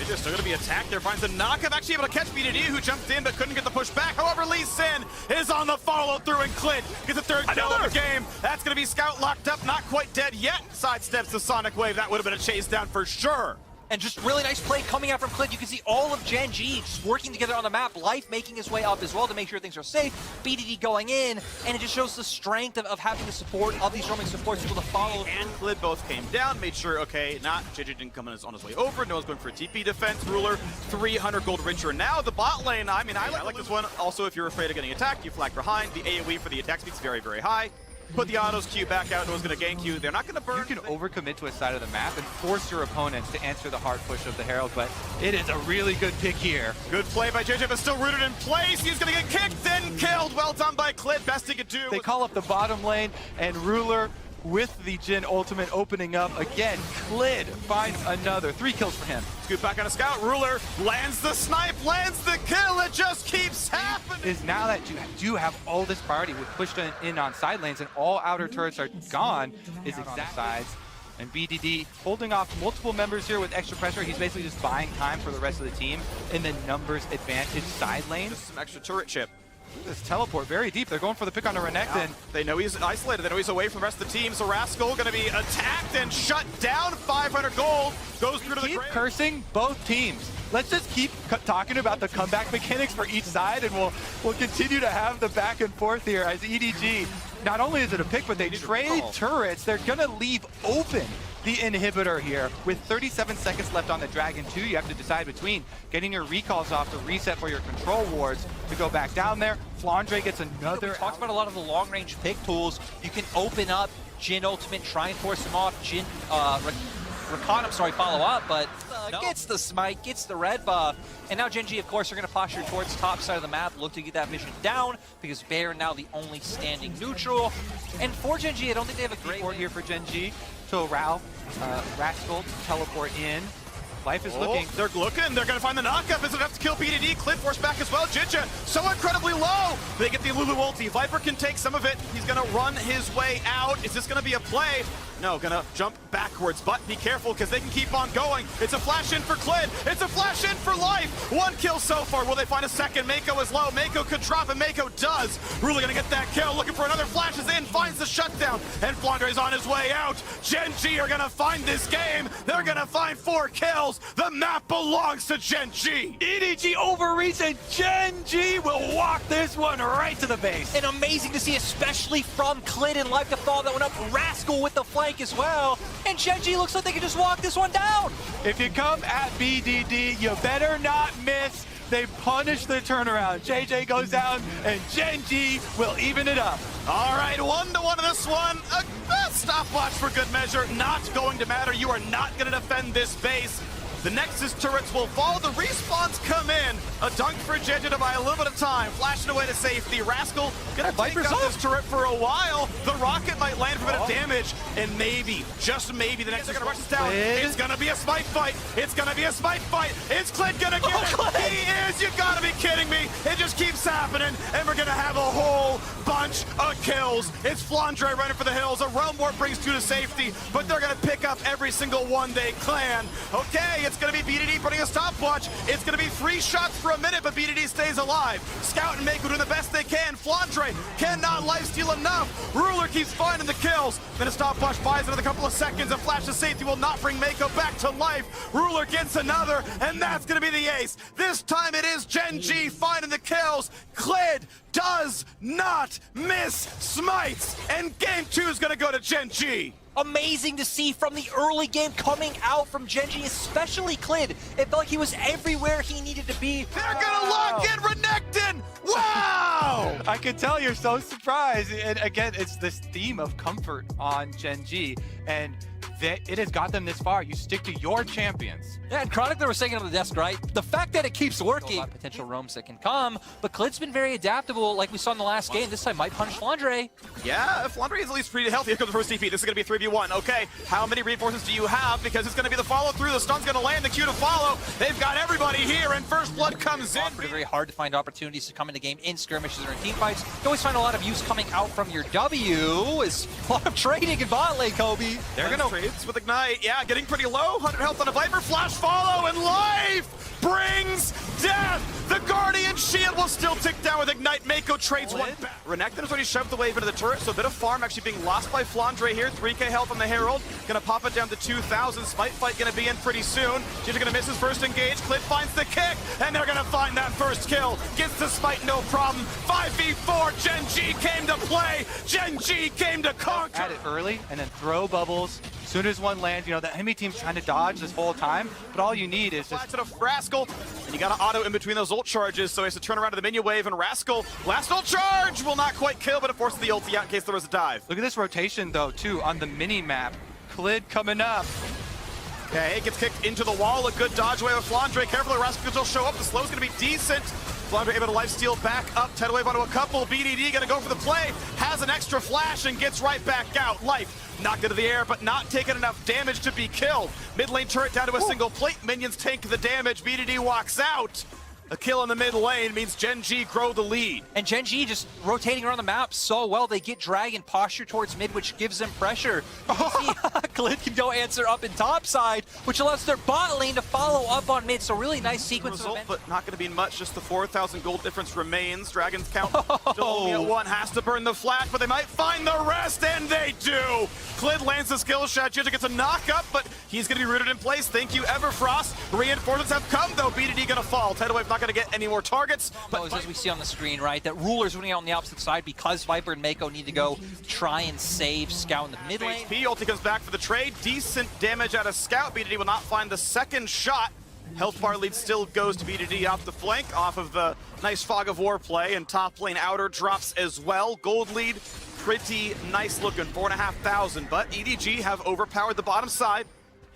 They're still going to be attacked there. Finds a knockup. Actually able to catch BDD, who jumped in but couldn't get the push back. However, Lee Sin is on the follow through, and Clid gets a third kill of the game. That's going to be Scout locked up, not quite dead yet. Sidesteps the Sonic Wave. That would have been a chase down for sure. And just really nice play coming out from Clid. You can see all of Gen.G just working together on the map. Life making his way up as well to make sure things are safe. BDD going in, and it just shows the strength of having the support of these roaming supports able to follow. And Clid both came down, made sure, okay, JJ didn't come on his way over. No one's going for a TP defense. Ruler, 300 gold richer. Now the bot lane, I mean, I like this one. Also, if you're afraid of getting attacked, you flag behind. The AoE for the attack speed is very, very high. Put the autos Q back out. No one's going to gank you. They're not going to burn. You can overcommit to a side of the map and force your opponents to answer the hard push of the Herald, but it is a really good pick here. Good play by JJ, but still rooted in place. He's going to get kicked and killed. Well done by Clid. Best he could do. They call up the bottom lane, and Ruler with the Jhin ultimate opening up again. Clid finds another. 3 kills for him. Scoop back on a scout. Ruler lands the snipe, lands the kill. It just keeps happening. Is now that you do have all this priority with pushed in on side lanes and all outer turrets are gone, is exact sides. And BDD holding off multiple members here with extra pressure. He's basically just buying time for the rest of the team in the numbers advantage side lanes. Just some extra turret chip. This teleport very deep. They're going for the pick on the Renekton. They know he's isolated. They know he's away from the rest of the team. So Rascal going to be attacked and shut down. 500 gold goes through to the Keep grave. cursing both teams. Let's just keep talking about the comeback mechanics for each side, and we'll continue to have the back and forth here as EDG. Not only is it a pick, but they trade turrets. They're gonna leave open the inhibitor here. With 37 seconds left on the Dragon 2, you have to decide between getting your recalls off to reset for your control wards to go back down there. Flandre gets another. We talked about a lot of the long-range pick tools. You can open up Jhin ultimate, try and force him off. Jhin, Rakan, I'm sorry, follow up, but gets the smite, gets the red buff. And now Gen.G, of course, are going to posture towards top side of the map, look to get that vision down, because Baron now the only standing neutral. And for Gen.G, I don't think they have a great board here for Gen.G. So Rascal to teleport in. Life is looking. They're looking. They're going to find the knockup. Is it enough to kill BDD? Clid force back as well. Jinja so incredibly low. They get the Lulu ulti. Viper can take some of it. He's going to run his way out. Is this going to be a play? No, gonna jump backwards, but be careful because they can keep on going. It's a flash in for Clid. It's a flash in for life. 1 kill so far. Will they find a second? Mako is low. Mako could drop, and Mako does. Really gonna get that kill. Looking for another flash is in, finds the shutdown, and Flandre's on his way out. Gen.G are gonna find this game. They're gonna find 4 kills. The map belongs to Gen.G. EDG overreach, and Gen.G will walk this one right to the base. And amazing to see, especially from Clid and Life to follow that one up. Rascal with the flank. flank as well, and Gen.G looks like they can just walk this one down. If you come at BDD, you better not miss. They punish the turnaround. JJ goes down, and Gen.G will even it up. All right, 1-1 in this one. A stopwatch for good measure. Not going to matter. You are not going to defend this base. The Nexus turrets will fall. The respawns come in. A dunk for Gen.G to buy a little bit of time. Flashing away to safety. Rascal gonna take out this turret for a while. The rocket might land for a bit of damage. And maybe, just maybe, the Nexus are gonna rush this down. It's gonna be a smite fight. It's gonna be a smite fight. Is Clint gonna get it? He is. You gotta be kidding me. It just keeps happening. And we're gonna have a whole bunch of kills. It's Flandre running for the hills. A Realm Warp brings 2 to safety, but they're gonna pick up every single one they can. Okay, it's gonna be BDD putting a stopwatch. It's gonna be 3 shots for a minute, but BDD stays alive. Scout and Mako doing the best they can. Flandre cannot lifesteal enough. Ruler keeps finding the kills. Then a stopwatch buys another couple of seconds. A flash of safety will not bring Mako back to life. Ruler gets another, and that's gonna be the ace. This time it is Gen.G finding the kills. Clid does not miss smites, and game 2 is gonna go to Gen.G. Amazing to see from the early game coming out from Gen.G, especially Clid. It felt like he was everywhere he needed to be. They're gonna lock in Renekton! Wow! I can tell you're so surprised. And again, it's this theme of comfort on Gen.G, and it has got them this far. You stick to your champions. Yeah, and Chronic, was saying on the desk, right? The fact that it keeps working. A lot of potential roams that can come, but Clid's been very adaptable, like we saw in the last game. This time might punish Flandre. Yeah, Flandre is at least pretty healthy. Here comes the first TP. This is going to be a 3v1. Okay, how many reinforcements do you have? Because it's going to be the follow-through. The stun's going to land, the Q to follow. They've got everybody here, and First Blood comes in. Very hard to find opportunities to come into game in skirmishes or in team fights. You always find a lot of use coming out from your W. Is a lot of trading in bot lane, Kobe. They're going to trades with Ignite. Yeah, getting pretty low. 100 health on a Viper. Flash follow, and life brings death. The Guardian shield will still tick down with Ignite. Mako trades one back. Renekton has already shoved the wave into the turret, so a bit of farm actually being lost by Flandre here. 3k health on the Herald. Gonna pop it down to 2,000. Smite fight gonna be in pretty soon. Ginger gonna miss his first engage. Clint finds the kick, and they're gonna find that first kill. Gets the smite, no problem. 5v4. Gen.G came to play. Gen.G came to conquer. At it early, and then throw bubbles. As soon as one lands, you know, the enemy team's trying to dodge this whole time, but all you need is just... to Rascal, and you got to auto in between those ult charges, so he has to turn around to the minion wave, and Rascal, last ult charge, will not quite kill, but it forces the ulti out in case there was a dive. Look at this rotation, though, too, on the mini-map. Clid coming up. Okay, gets kicked into the wall, a good dodge away with Flandre. Carefully, Rascal will show up, the slow's going to be decent. Flandre able to lifesteal back up, tidal wave onto a couple. BDD gonna go for the play, has an extra flash and gets right back out. Life knocked into the air, but not taking enough damage to be killed. Mid lane turret down to a single plate. Minions tank the damage. BDD walks out. A kill in the mid lane means Gen.G grow the lead. And Gen.G just rotating around the map so well. They get Dragon posture towards mid, which gives them pressure. You see, Clint can go answer up in top side, which allows their bot lane to follow up on mid. So really nice sequence result, but not going to be much. Just the 4,000 gold difference remains. Dragon's count still only at 1. Has to burn the flash, but they might find the rest, and they do. Clint lands the skill shot. Ginger gets a knock up, but he's going to be rooted in place. Thank you, Everfrost. Reinforcements have come, though. BDD going to fall. Tidal wave not going to get any more targets. But as we see on the screen, right, that Ruler's running out on the opposite side because Viper and Mako need to go try and save Scout in the mid lane. HP ulti comes back for the trade. Decent damage out of Scout. BDD will not find the second shot. Health bar lead still goes to BDD off the flank, off of the nice Fog of War play, and top lane outer drops as well. Gold lead, pretty nice looking, 4,500, but EDG have overpowered the bottom side,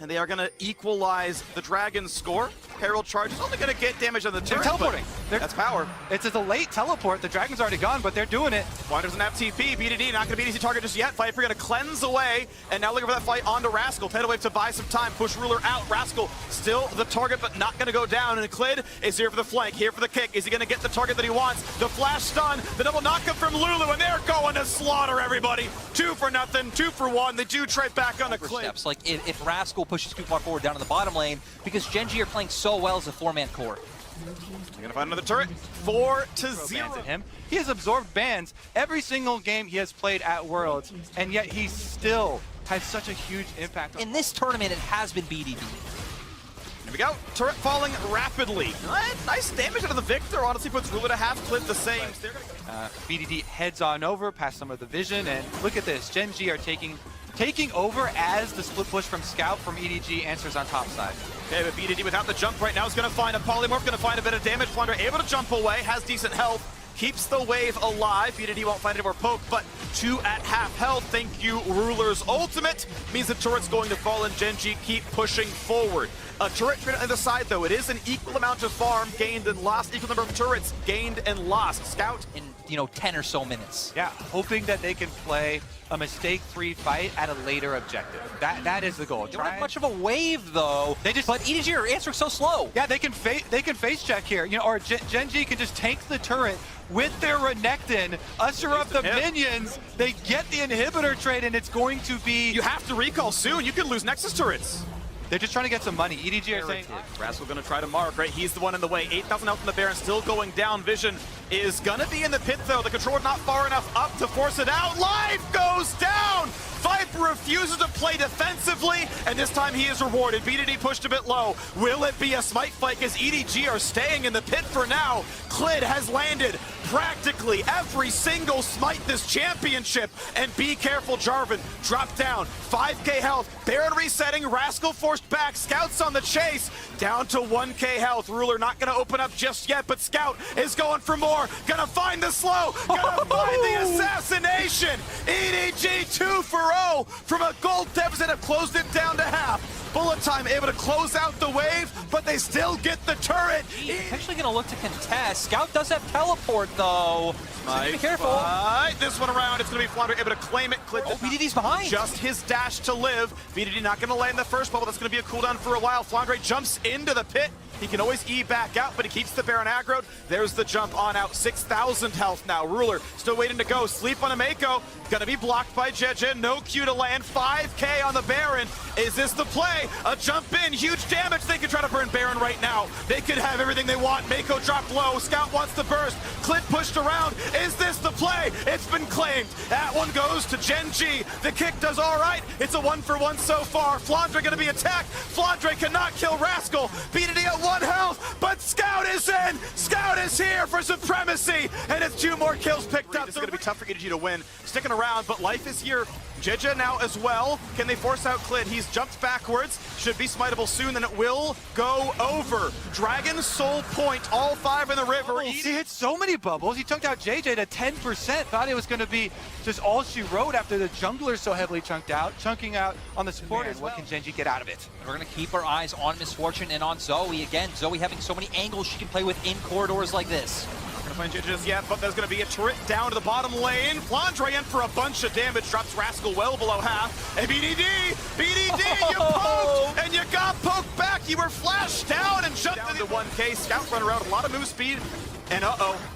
and they are going to equalize the Dragon's score. Herald charge is only going to get damage on the turret. They're teleporting. That's power. It's a late teleport. The Dragon's already gone, but they're doing it. Why doesn't have TP? BDD not going to be an easy target just yet. Viper going to cleanse away, and now looking for that fight onto Rascal. Tidal wave to buy some time. Push Ruler out. Rascal still the target, but not going to go down. And Clid is here for the flank, here for the kick. Is he going to get the target that he wants? The flash stun, the double knockup from Lulu, and they're going to slaughter everybody. 2 for nothing, 2 for 1. They do trade back on the Clid. Steps. Like if Rascal pushes too far forward down in the bottom lane, because Gen.G are playing so well as a 4-man core. They're gonna find another turret. 4-0. At him. He has absorbed bans every single game he has played at Worlds, and yet he still has such a huge impact. In this tournament, it has been BDD. Here we go. Turret falling rapidly. Nice damage out of the Victor. Honestly puts Ruler to half clip the same. BDD heads on over past some of the vision, and look at this. Gen.G are taking taking over as the split push from Scout from EDG answers on top side. Okay, but BDD without the jump right now is going to find a polymorph, going to find a bit of damage. Flounder able to jump away, has decent health, keeps the wave alive. BDD won't find any more poke, but 2 at half health. Thank you, Ruler's ultimate. Means the turret's going to fall and Gen.G keep pushing forward. A turret trade on the side, though. It is an equal amount of farm gained and lost, equal number of turrets gained and lost. Scout In 10 or so minutes. Yeah, hoping that they can play a mistake-free fight at a later objective. That is the goal. They don't have much of a wave though. But EDG are answering so slow. Yeah, they can face check here. Or Gen.G can just tank the turret with their Renekton, usher up the minions. They get the inhibitor trade, and it's going to be. You have to recall soon. You can lose Nexus turrets. They're just trying to get some money. EDG are saying. Rascal gonna try to mark, right? He's the one in the way. 8,000 health in the Baron, still going down. Vision is gonna be in the pit though. The controller not far enough up to force it out. Life goes down! Viper refuses to play defensively, and this time he is rewarded. BDD pushed a bit low. Will it be a smite fight as EDG are staying in the pit for now? Clid has landed practically every single smite this championship, and be careful, Jarvan. Drop down, 5k health. Baron resetting, Rascal forced back. Scout's on the chase, down to 1k health. Ruler not gonna open up just yet, but Scout is going for more. Gonna find the slow, gonna find the assassination. EDG 2 for 0 from a gold deficit, have closed it down to half. Bullet time able to close out the wave, but they still get the turret. Actually gonna look to contest. Scout does have teleport though. So be careful. This one around, it's gonna be Flounder able to claim it. BDD's behind. Just his dash to live. BDD not gonna land the first bubble. That's gonna be a cooldown for a while. Flounder jumps into the pit. He can always E back out, but he keeps the Baron aggroed. There's the jump on out. 6,000 health now. Ruler still waiting to go. Sleep on a Mako. Gonna be blocked by Gen.G. No Q to land. 5k on the Baron. Is this the play? A jump in. Huge damage. They could try to burn Baron right now. They could have everything they want. Mako dropped low. Scout wants to burst. Clint pushed around. Is this the play? It's been claimed. That one goes to Gen.G. The kick does all right. It's a 1-for-1 so far. Flandre gonna be attacked. Flandre cannot kill Rascal. BDD at 1 health, but Scout is in. Scout is here for supremacy, and it's 2 more kills picked up. This is gonna be tough for EDG to win. Sticking around, but life is here. Jeja now as well. Can they force out Clid? He's jumped backwards. Should be smiteable soon, then it will go over. Dragon Soul Point, all 5 in the river. He hit so many bubbles. He took out JJ to 10%. Thought it was going to be just all she wrote after the jungler so heavily chunking out on the support as well. What can Gen.G get out of it? We're going to keep our eyes on Misfortune and on Zoe. Again, Zoe having so many angles she can play with in corridors like this. Gonna find Jidges yet, but there's gonna be a turret down to the bottom lane. Flandre in for a bunch of damage, drops Rascal well below half. And BDD, you poked, and you got poked back. You were flashed down and jumped down to 1k. Scout run around, a lot of move speed. And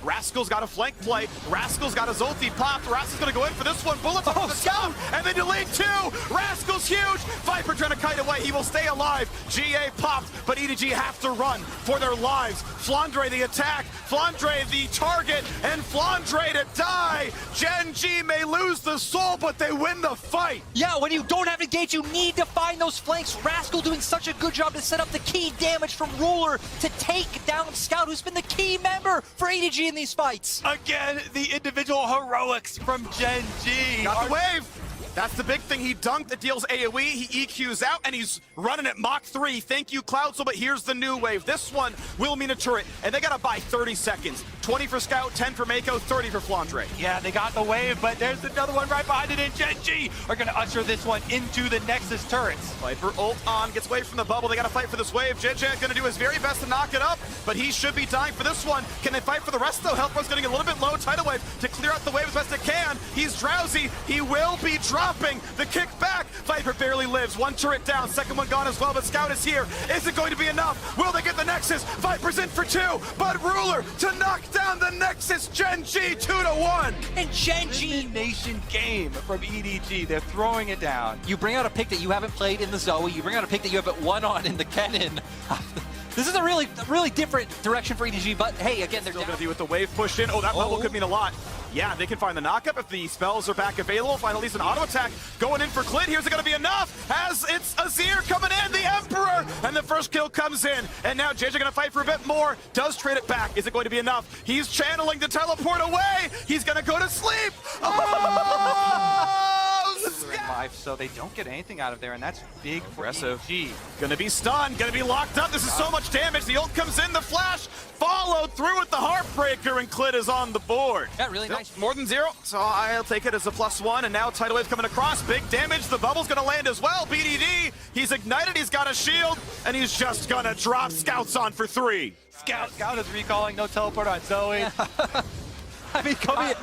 Rascal's got a flank play. Rascal's got his ulti popped. Rascal's gonna go in for this one. Bullets off the Scout, and they delayed 2. Rascal's huge. Viper trying to kite away. He will stay alive. GA popped, but EDG have to run for their lives. Flandre the attack, Flandre the target, and Flandre to die. Gen.G may lose the soul, but they win the fight. Yeah, when you don't have engage, you need to find those flanks. Rascal doing such a good job to set up the key damage from Ruler to take down Scout, who's been the key member for EDG in these fights. Again, the individual heroics from Gen.G. Got the wave. That's the big thing. He dunked, it deals AoE, he EQs out, and he's running at Mach 3. Thank you, Cloud Soul, but here's the new wave. This one will mean a turret, and they gotta buy 30 seconds. 20 for Scout, 10 for Mako, 30 for Flandre. Yeah, they got the wave, but there's another one right behind it, and Gen.G are gonna usher this one into the Nexus turrets. Viper ult on, gets away from the bubble. They gotta fight for this wave. Gen.G gonna do his very best to knock it up, but he should be dying for this one. Can they fight for the rest though? Healthbar's getting a little bit low. Tidal wave to clear out the wave as best it can. He's drowsy. He will be dropping. The kick back. Viper barely lives. 1 turret down. Second one gone as well, but Scout is here. Is it going to be enough? Will they get the Nexus? Viper's in for 2, but Ruler to knock down the Nexus. Gen.G 2-1. And Gen.G nation game from EDG. They're throwing it down. You bring out a pick that you haven't played in the Zoe. You bring out a pick that you haven't won on in the Kennen. This is a really different direction for EDG, but hey, again, they're still down. gonna be with the wave pushed in. Oh, that bubble could mean a lot. Yeah, they can find the knockup if the spells are back available. Find at least an auto attack going in for Clint. Here's it gonna be enough as it's Azir coming in, the Emperor, and the first kill comes in. And now JJ gonna fight for a bit more. Does trade it back. Is it going to be enough? He's channeling to teleport away. He's gonna go to sleep. Oh, Ruler in life, so they don't get anything out of there, and that's big for Aggressive. EDG. Gonna be stunned, gonna be locked up. This is so much damage. The ult comes in, the flash followed through with the Heartbreaker, and Klid is on the board. Yeah, really nice. More than 0, so I'll take it as a +1, and now Tidal Wave coming across. Big damage, the bubble's gonna land as well. BDD, he's ignited, he's got a shield, and he's just gonna drop Scouts on for 3. Scout is recalling, no teleport on Zoe. I mean,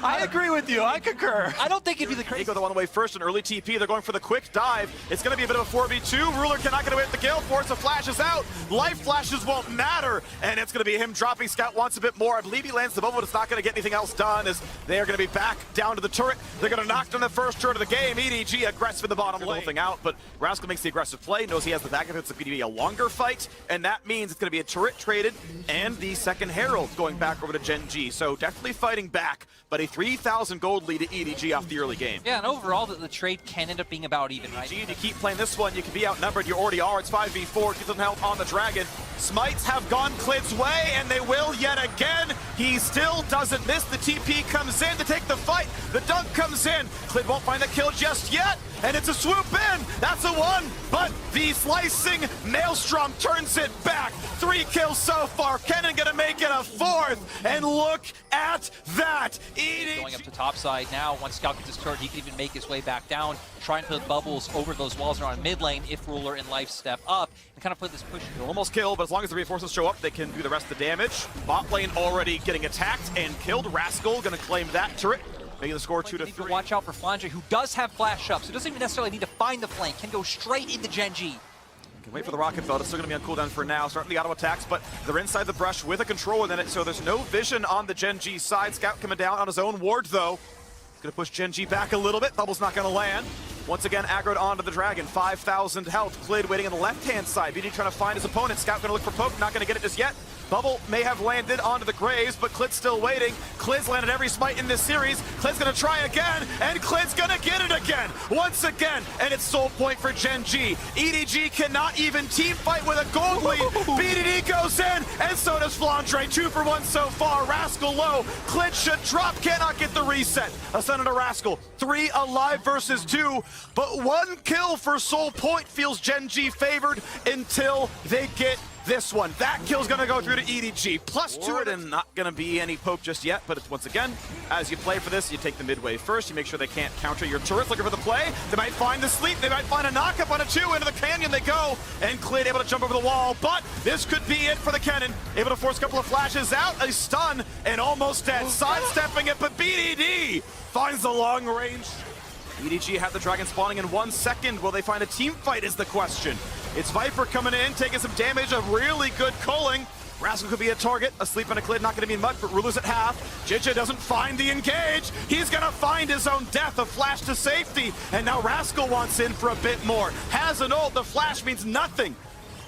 I agree with you. I concur. I don't think it'd be the They crazy. go the one way first, an early TP. They're going for the quick dive. It's going to be a bit of a 4v2. Ruler cannot get away with the kill. Force of flashes out. Life flashes won't matter. And it's going to be him dropping. Scout wants a bit more. I believe he lands the bubble, but it's not going to get anything else done as they are going to be back down to the turret. They're going to knock down the first turret of the game. EDG aggressive in the bottom lane. The whole thing out, but Rascal makes the aggressive play. Knows he has the backup. It's going to be a longer fight, and that means it's going to be a turret traded and the second Herald going back over to Gen.G. So definitely fighting back, but a 3,000 gold lead to EDG off the early game. Yeah, and overall, the trade can end up being about even, right? EDG, to keep playing this one, you can be outnumbered. You already are. It's 5v4. Get some help on the Dragon. Smites have gone Klid's way, and they will yet again. He still doesn't miss. The TP comes in to take the fight. The dunk comes in. Klid won't find the kill just yet, and it's a swoop in. That's a 1, but the slicing Maelstrom turns it back. 3 kills so far. Kennen gonna make it a 4th, and look at that. Going up to top side now. Once Scout gets his turret, he can even make his way back down, try and put bubbles over those walls around mid lane if Ruler and Life step up, and kind of put this push. Almost kill, but as long as the reinforcements show up, they can do the rest of the damage. Bot lane already getting attacked and killed. Rascal gonna claim that turret, making the score 2-3. Watch out for Flandre, who does have flash up, so doesn't even necessarily need to find the flank, can go straight into Gen.G. Can wait for the rocket belt. It's still going to be on cooldown for now. Starting the auto attacks, but they're inside the brush with a control in it, so there's no vision on the Gen.G side. Scout coming down on his own ward, though. He's going to push Gen.G back a little bit. Bubble's not going to land. Once again, aggroed onto the Dragon. 5,000 health. Klid waiting on the left-hand side. BD trying to find his opponent. Scout going to look for poke. Not going to get it just yet. Bubble may have landed onto the Graves, but Klid's still waiting. Klid's landed every smite in this series. Klid's going to try again, and Klid's going to get it again. Once again, and it's soul point for Gen.G. EDG cannot even team fight with a gold lead. BDD goes in, and so does Flandre. 2 for 1 so far. Rascal low. Klid should drop, cannot get the reset. Ascended to Rascal. 3 alive versus 2, but 1 kill for soul point feels Gen.G favored until they get this one. That kill's gonna go through to EDG. +2, and not gonna be any poke just yet, but it's once again, as you play for this, you take the midway first, you make sure they can't counter your turrets. Looking for the play, they might find the sleep, they might find a knock-up on a 2, into the canyon they go, and Klid able to jump over the wall, but this could be it for the Kennen. Able to force a couple of flashes out, a stun, and almost dead. Sidestepping it, but BDD finds the long range. EDG had the Dragon spawning in 1 second. Will they find a team fight is the question. It's Viper coming in, taking some damage, a really good culling. Rascal could be a target, asleep on a Klid, not gonna be much, but Ruler's at half. JJ doesn't find the engage. He's gonna find his own death, a flash to safety. And now Rascal wants in for a bit more. Has an ult, the flash means nothing.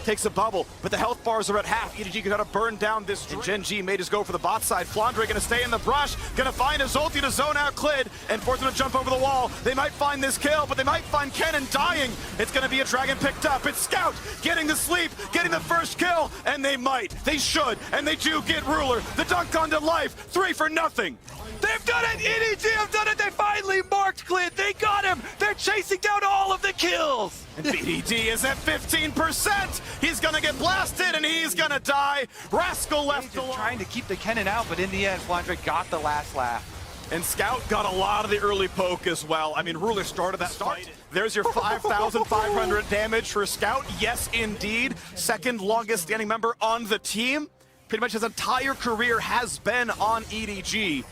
Takes a bubble, but the health bars are at half. EDG gotta burn down this. Gen.G may just go for the bot side. Flandre gonna stay in the brush, gonna find his ulti to zone out Klid, and force him to jump over the wall. They might find this kill, but they might find Kennen dying. It's gonna be a Dragon picked up. It's Scout getting the sleep, getting the first kill, and they might, they should, and they do get Ruler. The dunk onto Life, 3 for nothing. They've done it! EDG have done it! They finally marked Klid! They got him! They're chasing down all of the kills! And BDD is at 15%. He's gonna get blasted and he's gonna die. Rascal left alone. Trying to keep the Kennen out, but in the end, Flandre got the last laugh. And Scout got a lot of the early poke as well. I mean, Ruler started that fight. There's your 5,500 damage for Scout. Yes, indeed. Second longest standing member on the team. Pretty much his entire career has been on EDG.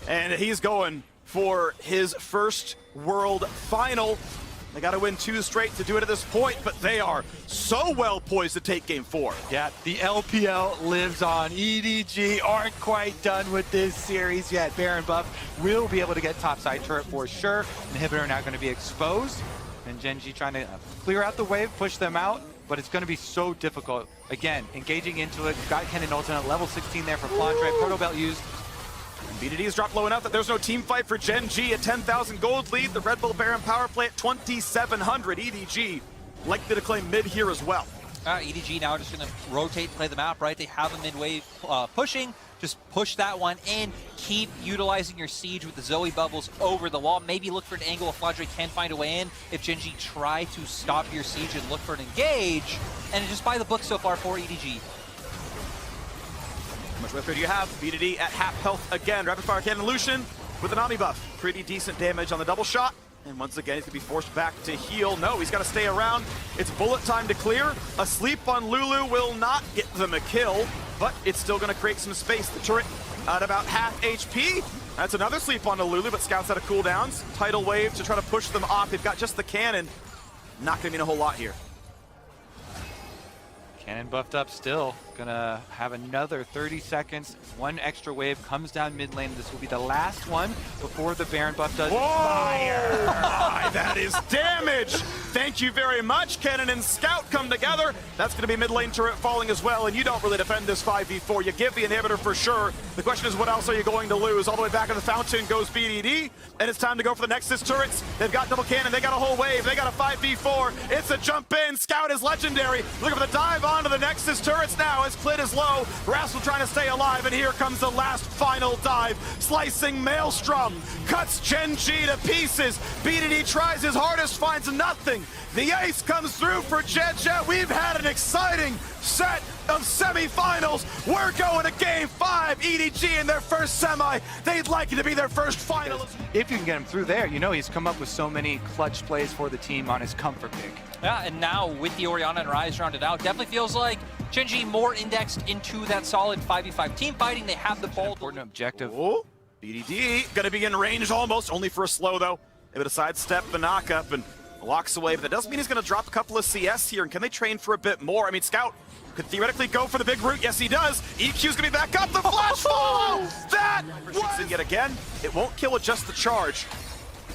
And he's going for his first World Final. They got to win 2 straight to do it at this point, but they are so well poised to take Game 4. Yeah, the LPL lives on. EDG aren't quite done with this series yet. Baron Buff will be able to get topside turret for sure. Inhibitor now going to be exposed, and Gen.G trying to clear out the wave, push them out, but it's going to be so difficult. Again, engaging into it. Got Kennen ultimate, level 16 there for Flandre. Proto Belt used. BDD's dropped low enough that there's no team fight for Gen.G. A 10,000 gold lead. The Red Bull Baron power play at 2,700. EDG likely to claim mid here as well. EDG now just going to rotate, play the map, right? They have a mid wave pushing. just push that one in, keep utilizing your siege with the Zoe bubbles over the wall. Maybe look for an angle if Flandre can find a way in. If Gen.G try to stop your siege and look for an engage, and just by the book so far for EDG. How much whipper do you have? BDD at half health again. Rapid fire cannon Lucian with an Omni buff. Pretty decent damage on the double shot. And once again, he's gonna be forced back to heal. No, he's gotta stay around. It's bullet time to clear. A sleep on Lulu will not get them a kill, but it's still gonna create some space. The turret at about half HP. That's another sleep on Lulu, but Scouts out of cooldowns. Tidal wave to try to push them off. They've got just the cannon. Not gonna mean a whole lot here. Cannon buffed up still. Gonna have another 30 seconds. One extra wave comes down mid lane. This will be the last one before the Baron buff does fire. My, that is damage. Thank you very much. Cannon and Scout come together. That's gonna be mid lane turret falling as well, and you don't really defend this 5v4. You give the inhibitor for sure. The question is, what else are you going to lose? All the way back in the fountain goes BDD, and it's time to go for the Nexus turrets. They've got double cannon. They got a whole wave. They got a 5v4. It's a jump in. Scout is legendary. Looking for the dive onto the Nexus turrets now as Clit is low. Rascal trying to stay alive, and here comes the last final dive. Slicing Maelstrom, cuts Gen.G to pieces. BDD tries his hardest, finds nothing. The ace comes through for Gen.G. We've had an exciting set of semifinals. We're going to game 5. EDG in their first semi. They'd like it to be their first final. If you can get him through there, you know he's come up with so many clutch plays for the team on his comfort pick. Yeah, and now with the Orianna and Ryze rounded out, definitely feels like Gen.G more indexed into that solid 5v5 team fighting. They have the ball. Important objective. Oh, BDD gonna be in range almost, only for a slow though. Able to sidestep the knockup and walks away, but that doesn't mean he's gonna drop a couple of CS here. And can they train for a bit more? I mean, Scout could theoretically go for the big root. Yes, he does. EQ's gonna be back up. The flash follow! That shoots in yet again. It won't kill with just the charge.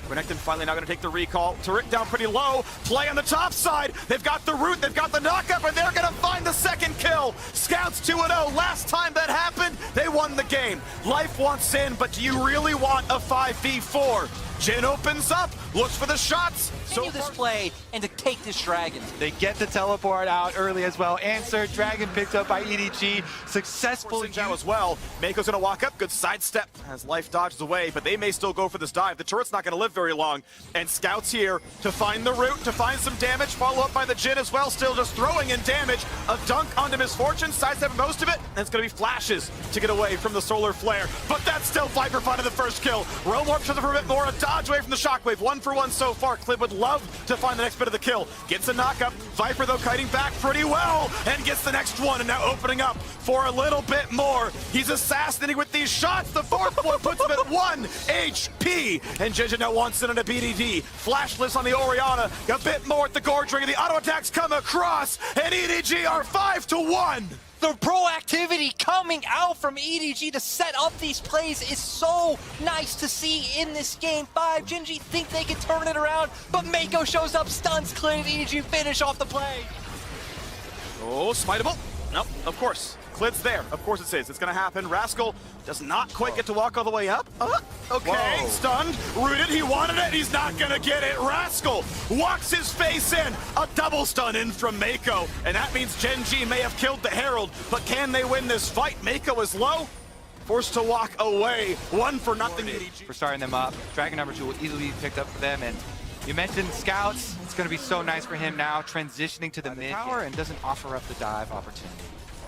Renekton finally now gonna take the recall. Turret down pretty low. Play on the top side. They've got the root, they've got the knockup, and they're gonna find the second kill. Scouts 2-0. Last time that happened, they won the game. Life wants in, but do you really want a 5v4? Jin opens up, looks for the shots. Continue this play and to take this dragon. They get the teleport out early as well. Answer, dragon picked up by EDG. Successful Now as well. Mako's gonna walk up, good sidestep as life dodges away, but they may still go for this dive. The turret's not gonna live very long. And Scout's here to find the root, to find some damage, follow up by the Jin as well, still just throwing in damage. A dunk onto Misfortune, sidestepping most of it, and it's gonna be flashes to get away from the solar flare. But that's still Viper finding the first kill. Roamorp shows up for a bit more, a dodge away from the shockwave. 1-for-1 so far. Clip would love to find the next bit of the kill. Gets a knockup. Viper though kiting back pretty well and gets the next one, and now opening up for a little bit more. He's assassinating with these shots. The fourth one puts him at 1 HP. And Gen.G now wants it on a BDD. Flashless on the Orianna. A bit more at the Gorge Ring. The auto attacks come across, and EDG are 5-1. The proactivity coming out from EDG to set up these plays is so nice to see in this game 5. Gen.G think they can turn it around, but Mako shows up, stuns Clit, and EDG finish off the play. Oh, smiteable. Nope, of course. Clit's there. Of course it is. It's going to happen. Rascal does not quite get to walk all the way up. Okay, whoa. Stunned, rooted. He wanted it. He's not going to get it. Rascal walks his face in. A double stun in from Mako. And that means Gen.G may have killed the Herald, but can they win this fight? Mako is low. Forced to walk away. 1-for-0. For starting them up. Dragon number 2 will easily be picked up for them. And you mentioned Scouts. It's going to be so nice for him now, transitioning to the mid tower and doesn't offer up the dive opportunity.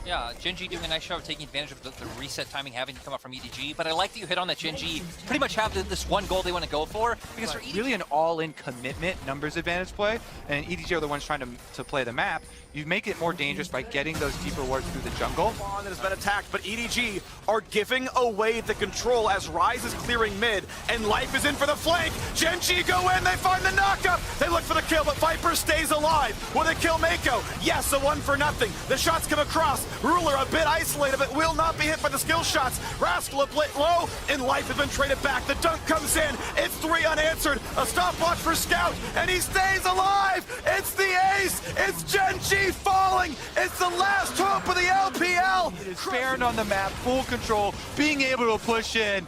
Yeah, Gen.G doing a nice job of taking advantage of the reset timing having to come up from EDG, but I like that you hit on that Gen.G pretty much have this one goal they want to go for, because for EDG, really an all-in commitment numbers advantage play, and EDG are the ones trying to play the map. You make it more dangerous by getting those deeper wards through the jungle. That has been attacked, but EDG are giving away the control as Ryze is clearing mid, and Life is in for the flank. Gen.G go in, they find the knockup. They look for the kill, but Viper stays alive. Will they kill Mako? Yes, a 1-for-0. The shots come across. Ruler a bit isolated, but will not be hit by the skill shots. Rascal a bit low, and Life has been traded back. The dunk comes in. It's 3 unanswered. A stopwatch for Scout, and he stays alive. It's the ace. It's Gen.G falling. It's the last hope of the LPL. It's Baron on the map, full control, being able to push in.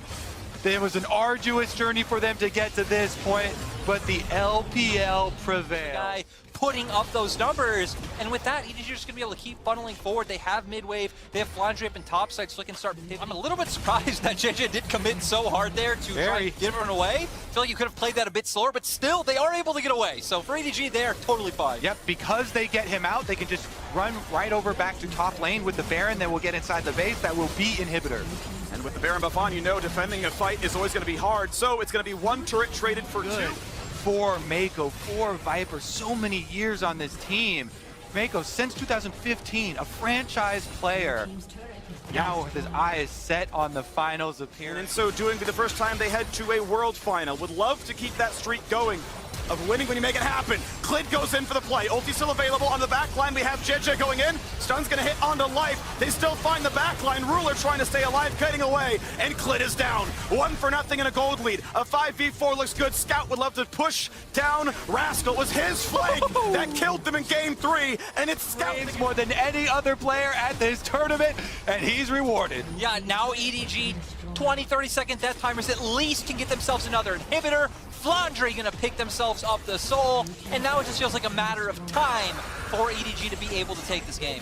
It was an arduous journey for them to get to this point, but the LPL prevails. Guy putting up those numbers, and with that, EDG are just gonna be able to keep funneling forward. They have mid-wave, they have Flandre up in top side, so they can start. I'm a little bit surprised that Gen.G did commit so hard there to try and get everyone away. I feel like you could have played that a bit slower, but still, they are able to get away. So for EDG, they're totally fine. Yep, because they get him out, they can just run right over back to top lane with the Baron, then we'll get inside the base. That will be Inhibitor. And with the Baron buff on, you know defending a fight is always going to be hard, so it's going to be one turret traded for two. For Mako, for Viper, so many years on this team. Mako, since 2015, a franchise player. Now his eye is set on the finals appearance. And in so doing, for the first time they head to a world final. Would love to keep that streak going of winning when you make it happen. Clid goes in for the play. Ulti still available on the back line. We have Gen.G going in. Stun's gonna hit onto life. They still find the back line. Ruler trying to stay alive, cutting away. And Clid is down. 1-0 in a gold lead. A 5v4 looks good. Scout would love to push down Rascal. It was his flank that killed them in game 3. And it's Scout more than any other player at this tournament, and he's rewarded. Yeah, now EDG, 20, 30-second death timers at least can get themselves another inhibitor. Flandre gonna pick themselves up the soul, and now it just feels like a matter of time for EDG to be able to take this game.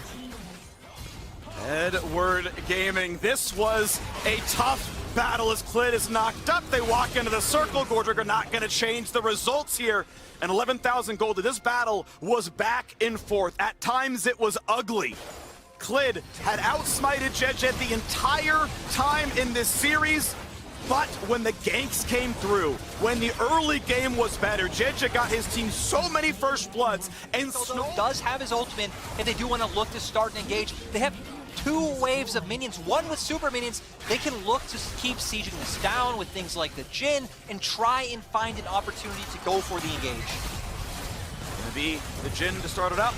Edward Gaming, this was a tough battle as Clid is knocked up. They walk into the circle. Gordrick are not gonna change the results here. And 11,000 gold. This battle was back and forth. At times it was ugly. Clid had outsmited Gen.G the entire time in this series. But when the ganks came through, when the early game was better, Gen.G got his team so many first bloods, and Snow does have his ultimate, and they do want to look to start and engage. They have 2 waves of minions, one with super minions. They can look to keep sieging this down with things like the Jhin and try and find an opportunity to go for the engage. Gonna be the Jhin to start it up.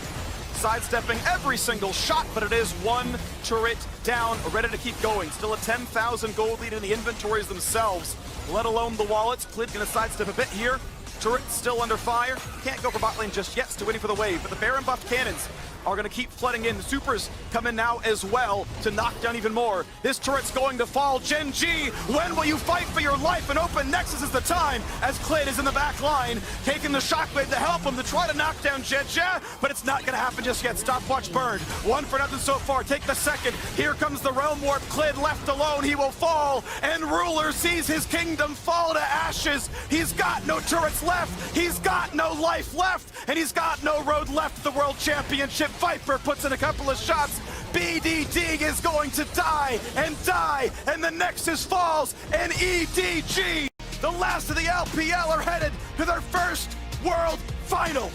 Sidestepping every single shot, but it is 1 turret down, ready to keep going. Still a 10,000 gold lead in the inventories themselves, let alone the wallets. Clid gonna sidestep a bit here. Turret still under fire. Can't go for bot lane just yet, still waiting for the wave, but the Baron buff cannons are gonna keep flooding in. The supers come in now as well to knock down even more. This turret's going to fall. Gen.G, when will you fight for your life? An open Nexus is the time as Clid is in the back line, taking the shockwave to help him to try to knock down Gen.G, but it's not gonna happen just yet. Stopwatch burned. 1-0 so far. Take the second. Here comes the Realm Warp. Clid left alone. He will fall, and Ruler sees his kingdom fall to ashes. He's got no turrets left. He's got no life left, and he's got no road left to the World Championship. Viper puts in a couple of shots. BDD is going to die, and the Nexus falls, and EDG, the last of the LPL, are headed to their first World Final.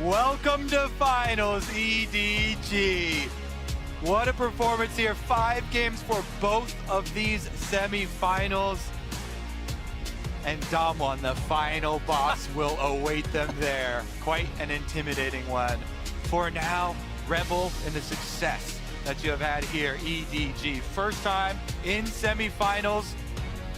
Welcome to finals, EDG. What a performance here. 5 games for both of these semi-finals. And Damwon, the final boss, will await them there. Quite an intimidating one. For now, revel in the success that you have had here, EDG. First time in semifinals,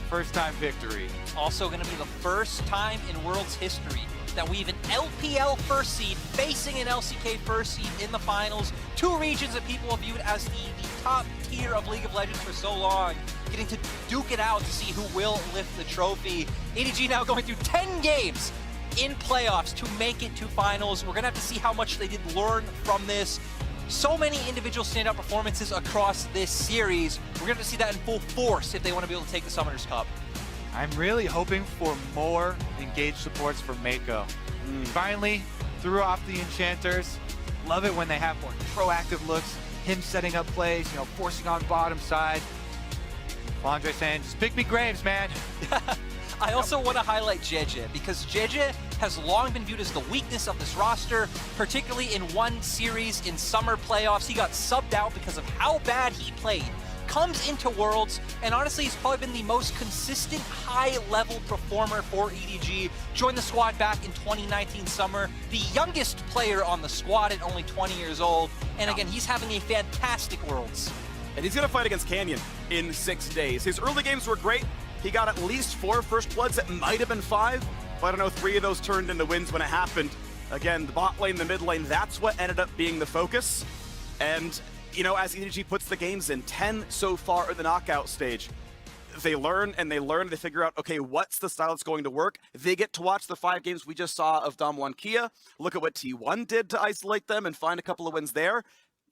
first time victory. Also going to be the first time in World's history that we have an LPL first seed facing an LCK first seed in the finals. 2 regions that people have viewed as the top tier of League of Legends for so long, getting to duke it out to see who will lift the trophy. EDG now going through 10 games in playoffs to make it to finals. We're gonna have to see how much they did learn from this. So many individual standout performances across this series. We're gonna have to see that in full force if they want to be able to take the Summoners Cup. I'm really hoping for more engaged supports for Mako. Finally, threw off the enchanters. Love it when they have more proactive looks. Him setting up plays, you know, forcing on bottom side. Flandre saying, just pick me Graves, man. I also want to highlight Gen.G because Gen.G has long been viewed as the weakness of this roster, particularly in one series in summer playoffs. He got subbed out because of how bad he played. Comes into Worlds, and honestly, he's probably been the most consistent high-level performer for EDG. Joined the squad back in 2019 summer, the youngest player on the squad at only 20 years old. And again, he's having a fantastic Worlds. And he's gonna fight against Canyon in 6 days. His early games were great. He got at least 4 first bloods. It might have been 5, but I don't know, 3 of those turned into wins when it happened. Again, the bot lane, the mid lane, that's what ended up being the focus. And, you know, as EDG puts the games in, 10 so far at the knockout stage, they learn and they learn, they figure out, okay, what's the style that's going to work? They get to watch the 5 games we just saw of DWG KIA, look at what T1 did to isolate them and find a couple of wins there.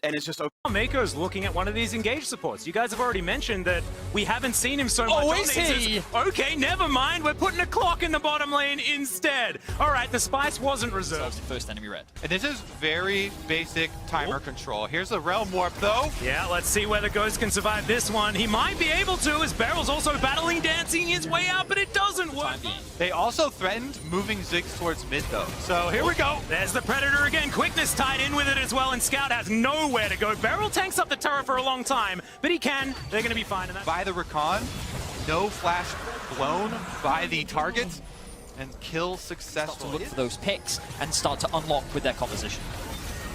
And it's just okay. Mako's looking at one of these engage supports. You guys have already mentioned that we haven't seen him so much. Oh, is he? Okay, never mind. We're putting a clock in the bottom lane instead. All right, the Spice wasn't reserved. First enemy red. And this is very basic timer control. Here's the Realm Warp, though. Yeah, let's see whether Ghost can survive this one. He might be able to, as Barrel's also battling, dancing his way out, but it doesn't work. They also threatened moving Ziggs towards mid, though. So here we go. There's the Predator again. Quickness tied in with it as well, and Scout has nowhere to go. Barrel tanks up the turret for a long time, but he can. They're going to be fine. And by the recon, no flash blown by the targets, and kill successful. Look for those picks and start to unlock with their composition.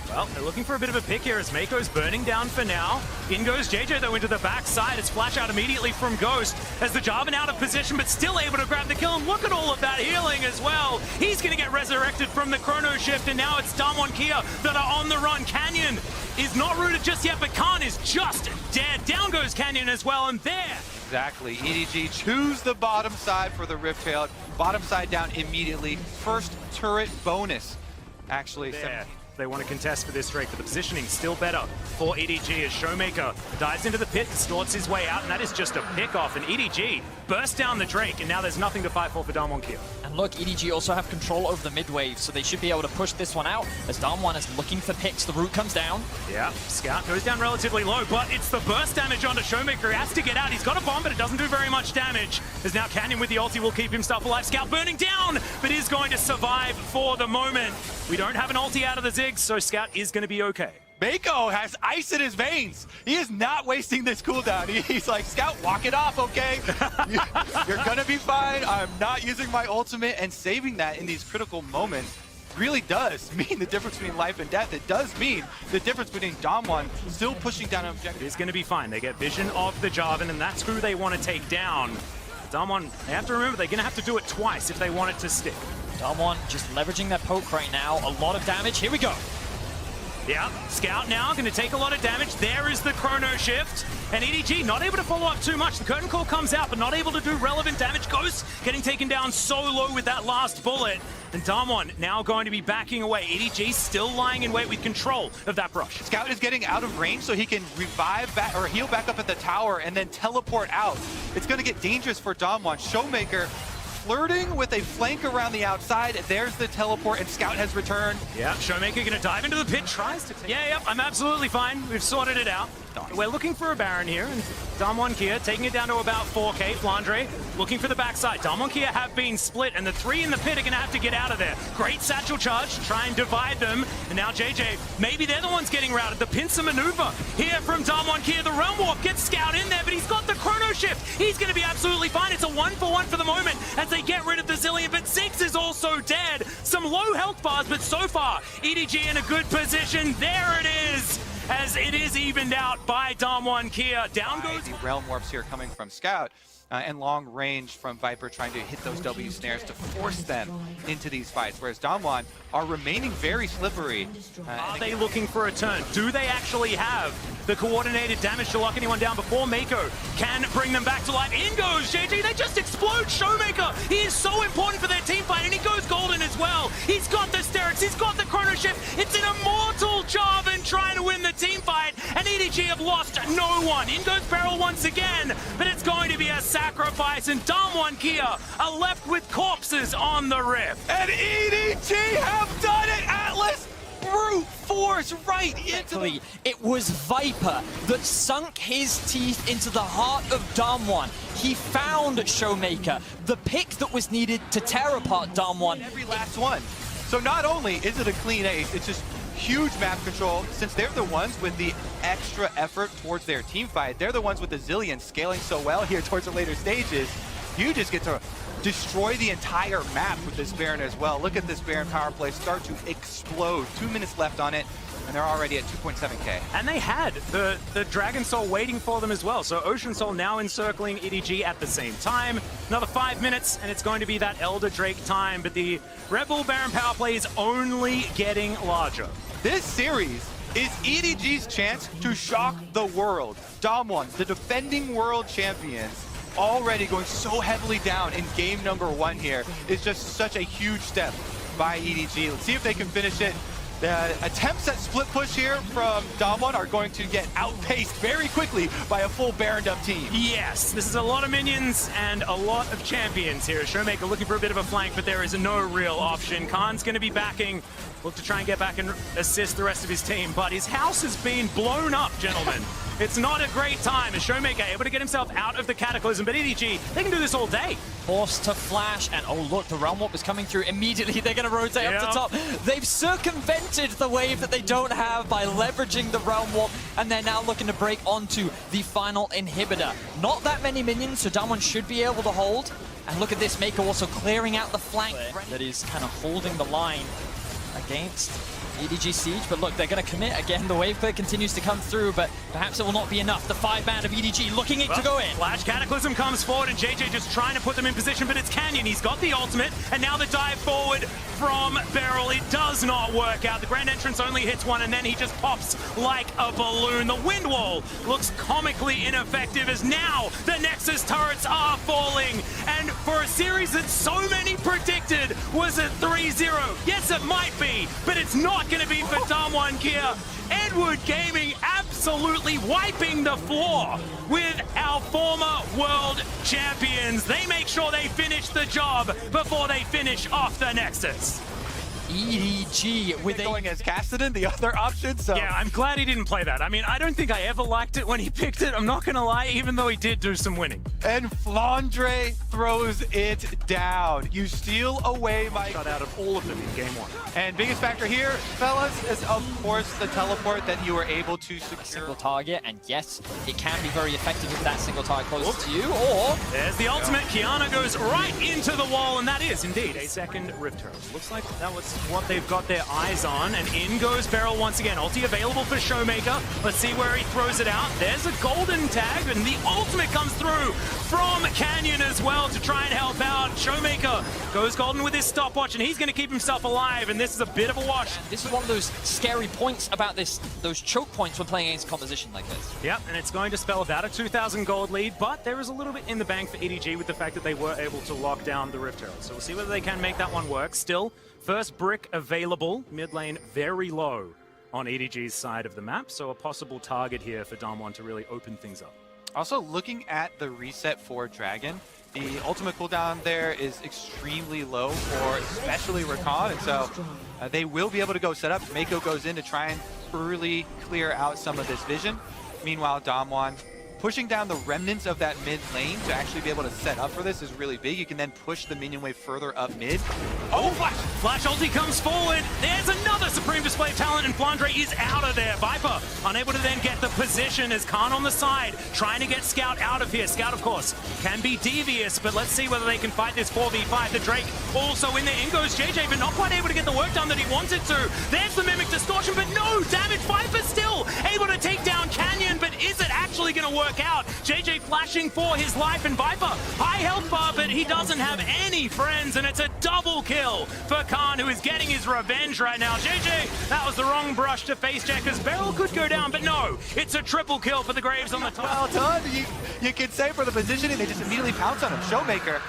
Well, they're looking for a bit of a pick here as Mako's burning down for now. In goes JJ, though, into the backside. It's flash out immediately from Ghost as the Jarvan out of position, but still able to grab the kill. And look at all of that healing as well. He's going to get resurrected from the Chrono Shift, and now it's DWG KIA that are on the run. Canyon is not rooted just yet, but Khan is just dead. Down goes Canyon as well, and there. Exactly. EDG choose the bottom side for the Rift Tail. Bottom side down immediately. First turret bonus. Actually, there. They want to contest for this Drake, but the positioning still better for EDG as Showmaker dives into the pit, distorts his way out, and that is just a pick-off, and EDG bursts down the Drake, and now there's nothing to fight for DWG KIA. And look, EDG also have control over the mid-wave, so they should be able to push this one out as DWG is looking for picks. The root comes down. Yeah, Scout goes down relatively low, but it's the burst damage onto Showmaker. He has to get out. He's got a bomb, but it doesn't do very much damage. As now Canyon with the ulti will keep himself alive. Scout burning down, but is going to survive for the moment. We don't have an ulti out of the Ziggs, so Scout is going to be okay. Mako has ice in his veins. He is not wasting this cooldown. He's like, Scout, walk it off, okay? You're gonna be fine. I'm not using my ultimate, and saving that in these critical moments really does mean the difference between life and death. It does mean the difference between DWG still pushing down an objective. It's gonna be fine. They get vision of the Jarvan, and that's who they want to take down. DWG, they have to remember they're gonna have to do it twice if they want it to stick. DWG just leveraging their poke right now. A lot of damage. Here we go. Yeah, Scout now going to take a lot of damage. There is the Chrono Shift. And EDG not able to follow up too much. The Curtain Call comes out, but not able to do relevant damage. Ghost getting taken down so low with that last bullet. And DWG now going to be backing away. EDG still lying in wait with control of that brush. Scout is getting out of range so he can revive back or heal back up at the tower and then teleport out. It's going to get dangerous for DWG. Showmaker flirting with a flank around the outside. There's the teleport, and Scout has returned. Yeah, Showmaker going to dive into the pit, tries to take... Yeah, I'm absolutely fine. We've sorted it out. Nice. We're looking for a Baron here, and DWG KIA taking it down to about 4k. Flandre looking for the backside. DWG KIA have been split, and the 3 in the pit are going to have to get out of there. Great satchel charge to try and divide them, and now JJ, maybe they're the ones getting routed. The pincer maneuver here from DWG KIA. The Realm Warp gets Scout in there, but he's got the Chrono Shift. He's going to be absolutely fine. It's a 1-for-1 for the moment as they get rid of the Zillion, but Ziggs is also dead. Some low health bars, but so far, EDG in a good position. There it is, as it is evened out by DWG KIA. Down goes... The Realm Warps here coming from Scout. And long range from Viper trying to hit those W snares to force them into these fights, whereas DWG are remaining very slippery. Are they looking for a turn? Do they actually have the coordinated damage to lock anyone down before Mako can bring them back to life? In goes JJ, they just explode Showmaker. He is so important for their team fight, and he goes golden as well. He's got the Sterix, he's got the Chrono Shift. It's an immortal Jarvan trying to win the team fight, and EDG have lost no one. In goes Barrel once again, but it's going to be a sacrifice, and DWG KIA are left with corpses on the Rift. And EDG have done it, Atlas! Brute force right into the... It was Viper that sunk his teeth into the heart of DWG. He found Showmaker, the pick that was needed to tear apart DWG. Every last one. So not only is it a clean ace, it's just huge map control. Since they're the ones with the extra effort towards their team fight, they're the ones with the Zillion scaling so well here towards the later stages. You just get to destroy the entire map with this Baron as well. Look at this Baron power play start to explode. 2 minutes left on it, and they're already at 2.7k. And they had the Dragon Soul waiting for them as well. So Ocean Soul now encircling EDG at the same time. Another 5 minutes, and it's going to be that Elder Drake time. But the Red Bull Baron power play is only getting larger. This series is EDG's chance to shock the world. DWG, the defending world champions, already going so heavily down in game number 1 here is just such a huge step by EDG. Let's see if they can finish it. The attempts at split push here from DWG are going to get outpaced very quickly by a full Baroned up team. Yes, this is a lot of minions and a lot of champions here. Showmaker looking for a bit of a flank, but there is no real option. Khan's going to be backing, look to try and get back and assist the rest of his team, but his house has been blown up, gentlemen. It's not a great time as Showmaker able to get himself out of the Cataclysm, but EDG, they can do this all day. Forced to flash, and oh look, the Realm Warp is coming through immediately. They're going to rotate up to top. They've circumvented the wave that they don't have by leveraging the Realm Warp, and they're now looking to break onto the final inhibitor. Not that many minions, so DWG should be able to hold. And look at this, Mako also clearing out the flank. That is kind of holding the line against EDG Siege, but look, they're going to commit again. The wave clear continues to come through, but perhaps it will not be enough. The 5-man of EDG looking to go in. Flash Cataclysm comes forward, and JJ just trying to put them in position, but it's Canyon. He's got the ultimate, and now the dive forward from Beryl. It does not work out. The Grand Entrance only hits one, and then he just pops like a balloon. The Wind Wall looks comically ineffective as now the Nexus turrets are falling, and for a series that so many predicted was a 3-0. Yes, it might be, but it's not going to be for DWG KIA. Edward Gaming absolutely wiping the floor with our former world champions. They make sure they finish the job before they finish off the Nexus. EDG with going as Cassidy, the other option. So yeah, I'm glad he didn't play that. I mean, I don't think I ever liked it when he picked it. I'm not going to lie, even though he did do some winning. And Flandre throws it down. You steal away my shot out of all of them in game 1. And biggest factor here, fellas, is of course the teleport that you were able to secure. A single target, and yes, it can be very effective if that single target closes to you, or... There's the ultimate. Kiana goes right into the wall, and that is indeed a second Rift Herald. Looks like that was what they've got their eyes on, and in goes Beryl once again. Ulti available for Showmaker. Let's see where he throws it out. There's a golden tag, and the ultimate comes through from Canyon as well to try and help out. Showmaker goes golden with his stopwatch, and he's going to keep himself alive, and this is a bit of a wash. This is one of those scary points about this, those choke points when playing against composition like this. Yep, and it's going to spell about a 2,000 gold lead, but there is a little bit in the bank for EDG with the fact that they were able to lock down the Rift Herald. So we'll see whether they can make that one work. Still, first brick available, mid lane very low on EDG's side of the map, so a possible target here for DWG to really open things up. Also, looking at the reset for Dragon, the ultimate cooldown there is extremely low for especially Rakan, and so they will be able to go set up. Mako goes in to try and early clear out some of this vision. Meanwhile, DWG pushing down the remnants of that mid lane to actually be able to set up for this is really big. You can then push the minion wave further up mid. Oh, Flash ulti comes forward. There's another supreme display of talent, and Flandre is out of there. Viper unable to then get the position as Khan on the side, trying to get Scout out of here. Scout, of course, can be devious, but let's see whether they can fight this 4v5. The Drake also in there. In goes JJ, but not quite able to get the work done that he wanted to. There's the Mimic Distortion, but no damage. Viper still able to take down Canyon, but is it actually going to work out? JJ flashing for his life, and Viper high health bar, but he doesn't have any friends, and it's a double kill for Khan, who is getting his revenge right now. JJ, that was the wrong brush to face check, as Beryl could go down, but no, it's a triple kill for the Graves on the top. Well done. You can say for the positioning, they just immediately pounce on him. Showmaker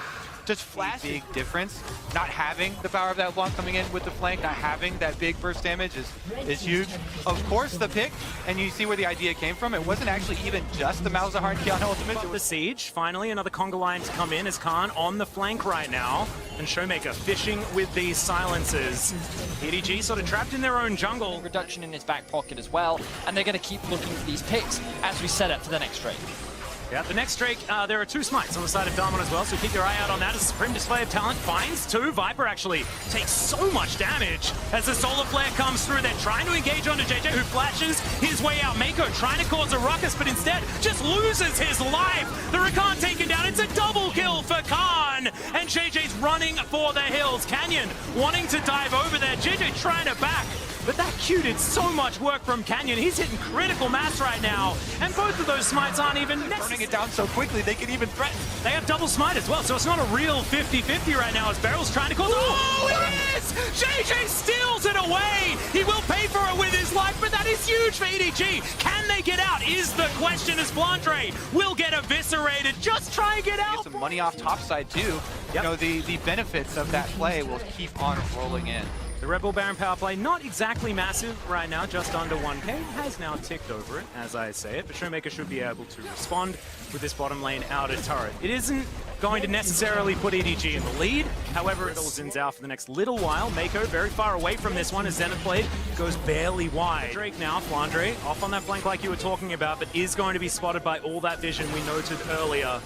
just flash. Big difference. Not having the power of that Blanc coming in with the flank, not having that big burst damage is huge. Of course, the pick, and you see where the idea came from. It wasn't actually even just the Malzahar and Kiana ultimate. The siege, finally another conga line to come in as Khan on the flank right now, and Showmaker fishing with these silences. EDG sort of trapped in their own jungle. Reduction in his back pocket as well, and they're going to keep looking for these picks as we set up for the next Drake. Yeah, the next Drake, there are 2 smites on the side of DWG as well, so keep your eye out on that. As a supreme display of talent finds 2. Viper actually takes so much damage as the solar flare comes through. They're trying to engage onto JJ, who flashes his way out. Mako trying to cause a ruckus, but instead just loses his life. The Rakan taken down. It's a double kill for Khan, and JJ's running for the hills. Canyon wanting to dive over there. JJ trying to back, but that Q did so much work from Canyon. He's hitting critical mass right now, and both of those smites aren't even Burning it down so quickly, they can even threaten. They have double smite as well, so it's not a real 50-50 right now as Beryl's trying to cause... Oh, it is! JJ steals it away! He will pay for it with his life, but that is huge for EDG. Can they get out is the question, as Flandre will get eviscerated. Just try and get out! Get some money off topside too. Yep. You know, the benefits of that play will keep on rolling in. The Red Bull Baron power play, not exactly massive right now, just under 1k, has now ticked over it, as I say it, but Showmaker should be able to respond with this bottom lane outer turret. It isn't going to necessarily put EDG in the lead, however, it Zins out for the next little while. Mako very far away from this one as Zenith Blade goes barely wide. Drake now, Flandre, off on that flank like you were talking about, but is going to be spotted by all that vision we noted earlier.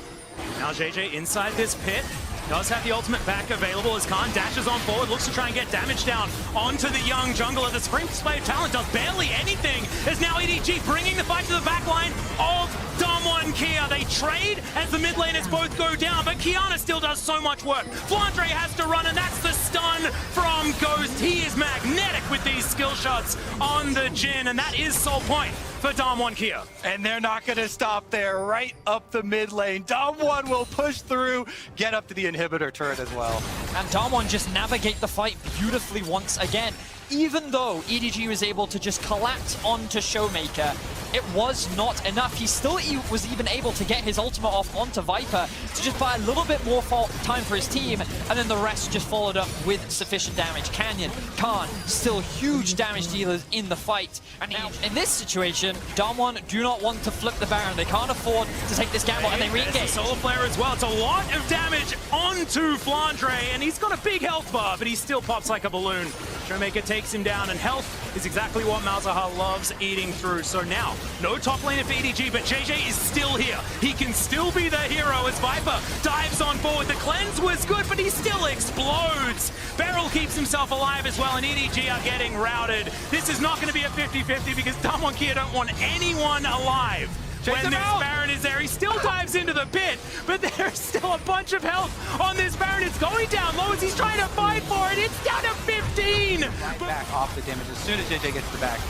Now JJ inside this pit. Does have the ultimate back available as Khan dashes on forward, looks to try and get damage down onto the young jungler. The supreme display of talent does barely anything, as now EDG bringing the fight to the back line of DWG KIA. They trade as the mid laners both go down, but Kiana still does so much work. Flandre has to run, and that's the stun from Ghost. He is magnetic with these skill shots on the Jhin, and that is sole point for DWG KIA. And they're not going to stop there, right up the mid lane. DWG will push through, get up to the inhibitor turret as well. And DWG just navigate the fight beautifully once again. Even though EDG was able to just collapse onto Showmaker, it was not enough. He still was even able to get his ultimate off onto Viper to just buy a little bit more time for his team, and then the rest just followed up with sufficient damage. Canyon, Khan, still huge damage dealers in the fight. And now, in this situation, DWG do not want to flip the Baron. They can't afford to take this gamble, and they re-engage. Solar Flare as well. It's a lot of damage onto Flandre, and he's got a big health bar, but he still pops like a balloon. Showmaker takes him down, and health is exactly what Malzahar loves eating through. So now, no top laner for EDG, but JJ is still here. He can still be the hero as Viper dives on forward. The cleanse was good, but he still explodes. Beryl keeps himself alive as well, and EDG are getting routed. This is not going to be a 50-50 because DWG KIA don't want anyone alive. When this Baron is there, he still dives into the pit, but there's still a bunch of health on this Baron. It's going down low as he's trying to fight for it. It's down to 15. Right back off the damage as soon as JJ gets the back.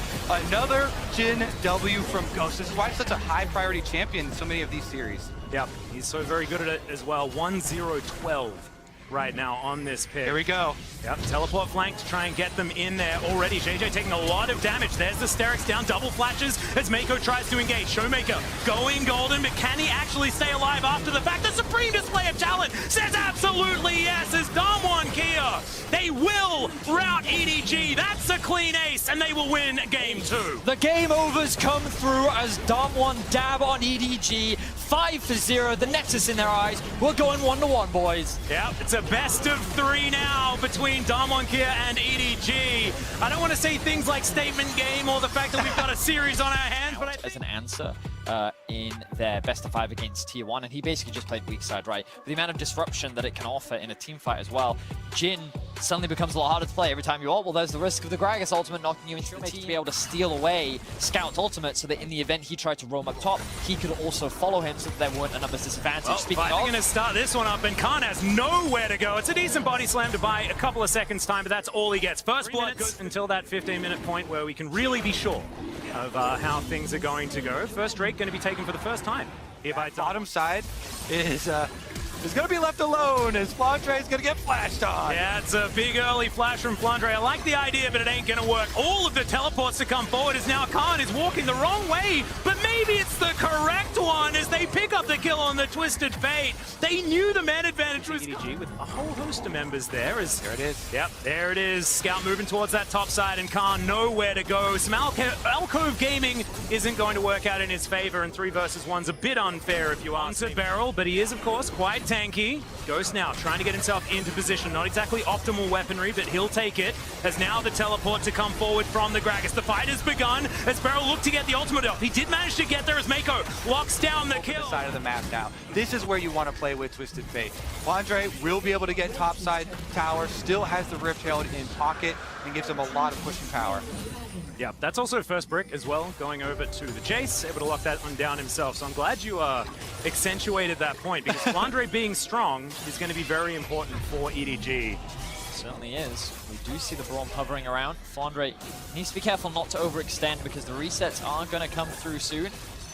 Another Gen W from Ghost. This is why he's such a high priority champion in so many of these series. Yep, he's so very good at it as well. 1-0-12 right now on this pick. Here we go. Yep, teleport flank to try and get them in there already. JJ taking a lot of damage. There's the Sterix down, double flashes as Mako tries to engage. Showmaker going golden, but can he actually stay alive after the fact? The supreme display of talent says absolutely yes as DWG KIA. They will rout EDG. That's a clean ace, and they will win game 2. The game overs come through as DWG dab on EDG. 5-0, the Nexus in their eyes. We're going 1-1, boys. Yep, it's a best of 3 now between DWG KIA and EDG. I don't want to say things like statement game or the fact that we've got a series on our hands, but as an answer in their best of 5 against Tier 1, and he basically just played weak side, right? With the amount of disruption that it can offer in a team fight as well, Jhin suddenly becomes a lot harder to play every time you ult. Well, there's the risk of the Gragas ultimate knocking you into the team to be able to steal away Scout's ultimate so that in the event he tried to roam up top, he could also follow him so that there weren't a numbers disadvantage. Well, Speaking of, going to start this one up, and Khan has nowhere to go. It's a decent body slam to buy a couple of seconds time, but that's all he gets. First blood until that 15-minute point where we can really be sure of how things are going to go. First Drake going to be taken for the first time here by bottom side is going to be left alone as Flandre is going to get flashed on. Yeah, it's a big early flash from Flandre. I like the idea, but it ain't going to work. All of the teleports to come forward as now Khan is walking the wrong way, but maybe it's the correct one as they pick up the kill on the Twisted Fate. They knew the man advantage was EDG with a whole host of members there. There it is. Yep, there it is. Scout moving towards that top side and Khan nowhere to go. Some alcove gaming isn't going to work out in his favor, and 3 versus 1's a bit unfair if you ask me. Beryl, but he is of course quite tanky. Ghost now trying to get himself into position. Not exactly optimal weaponry, but he'll take it. As now the teleport to come forward from the Gragas. The fight has begun as Beryl looked to get the ultimate off. He did manage to get there as Mako locks down the kill. The side of the map now. This is where you want to play with Twisted Fate. Flandre will be able to get topside tower, still has the Rift Herald in pocket, and gives him a lot of pushing power. Yeah, that's also first brick as well, going over to the chase, able to lock that one down himself. So I'm glad you accentuated that point, because Flandre being strong is going to be very important for EDG. Certainly is. We do see the Braum hovering around. Flandre needs to be careful not to overextend because the resets are going to come through soon.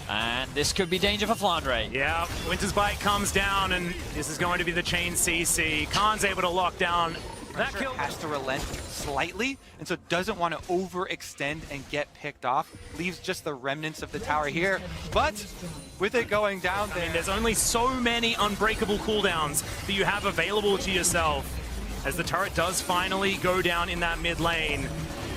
And this could be danger for Flandre. Yeah, Winter's Bite comes down, and this is going to be the chain CC. Khan's able to lock down. That kill has to relent slightly, and so doesn't want to overextend and get picked off. Leaves just the remnants of the tower here, but with it going down there. I mean, there's only so many unbreakable cooldowns that you have available to yourself as the turret does finally go down in that mid lane.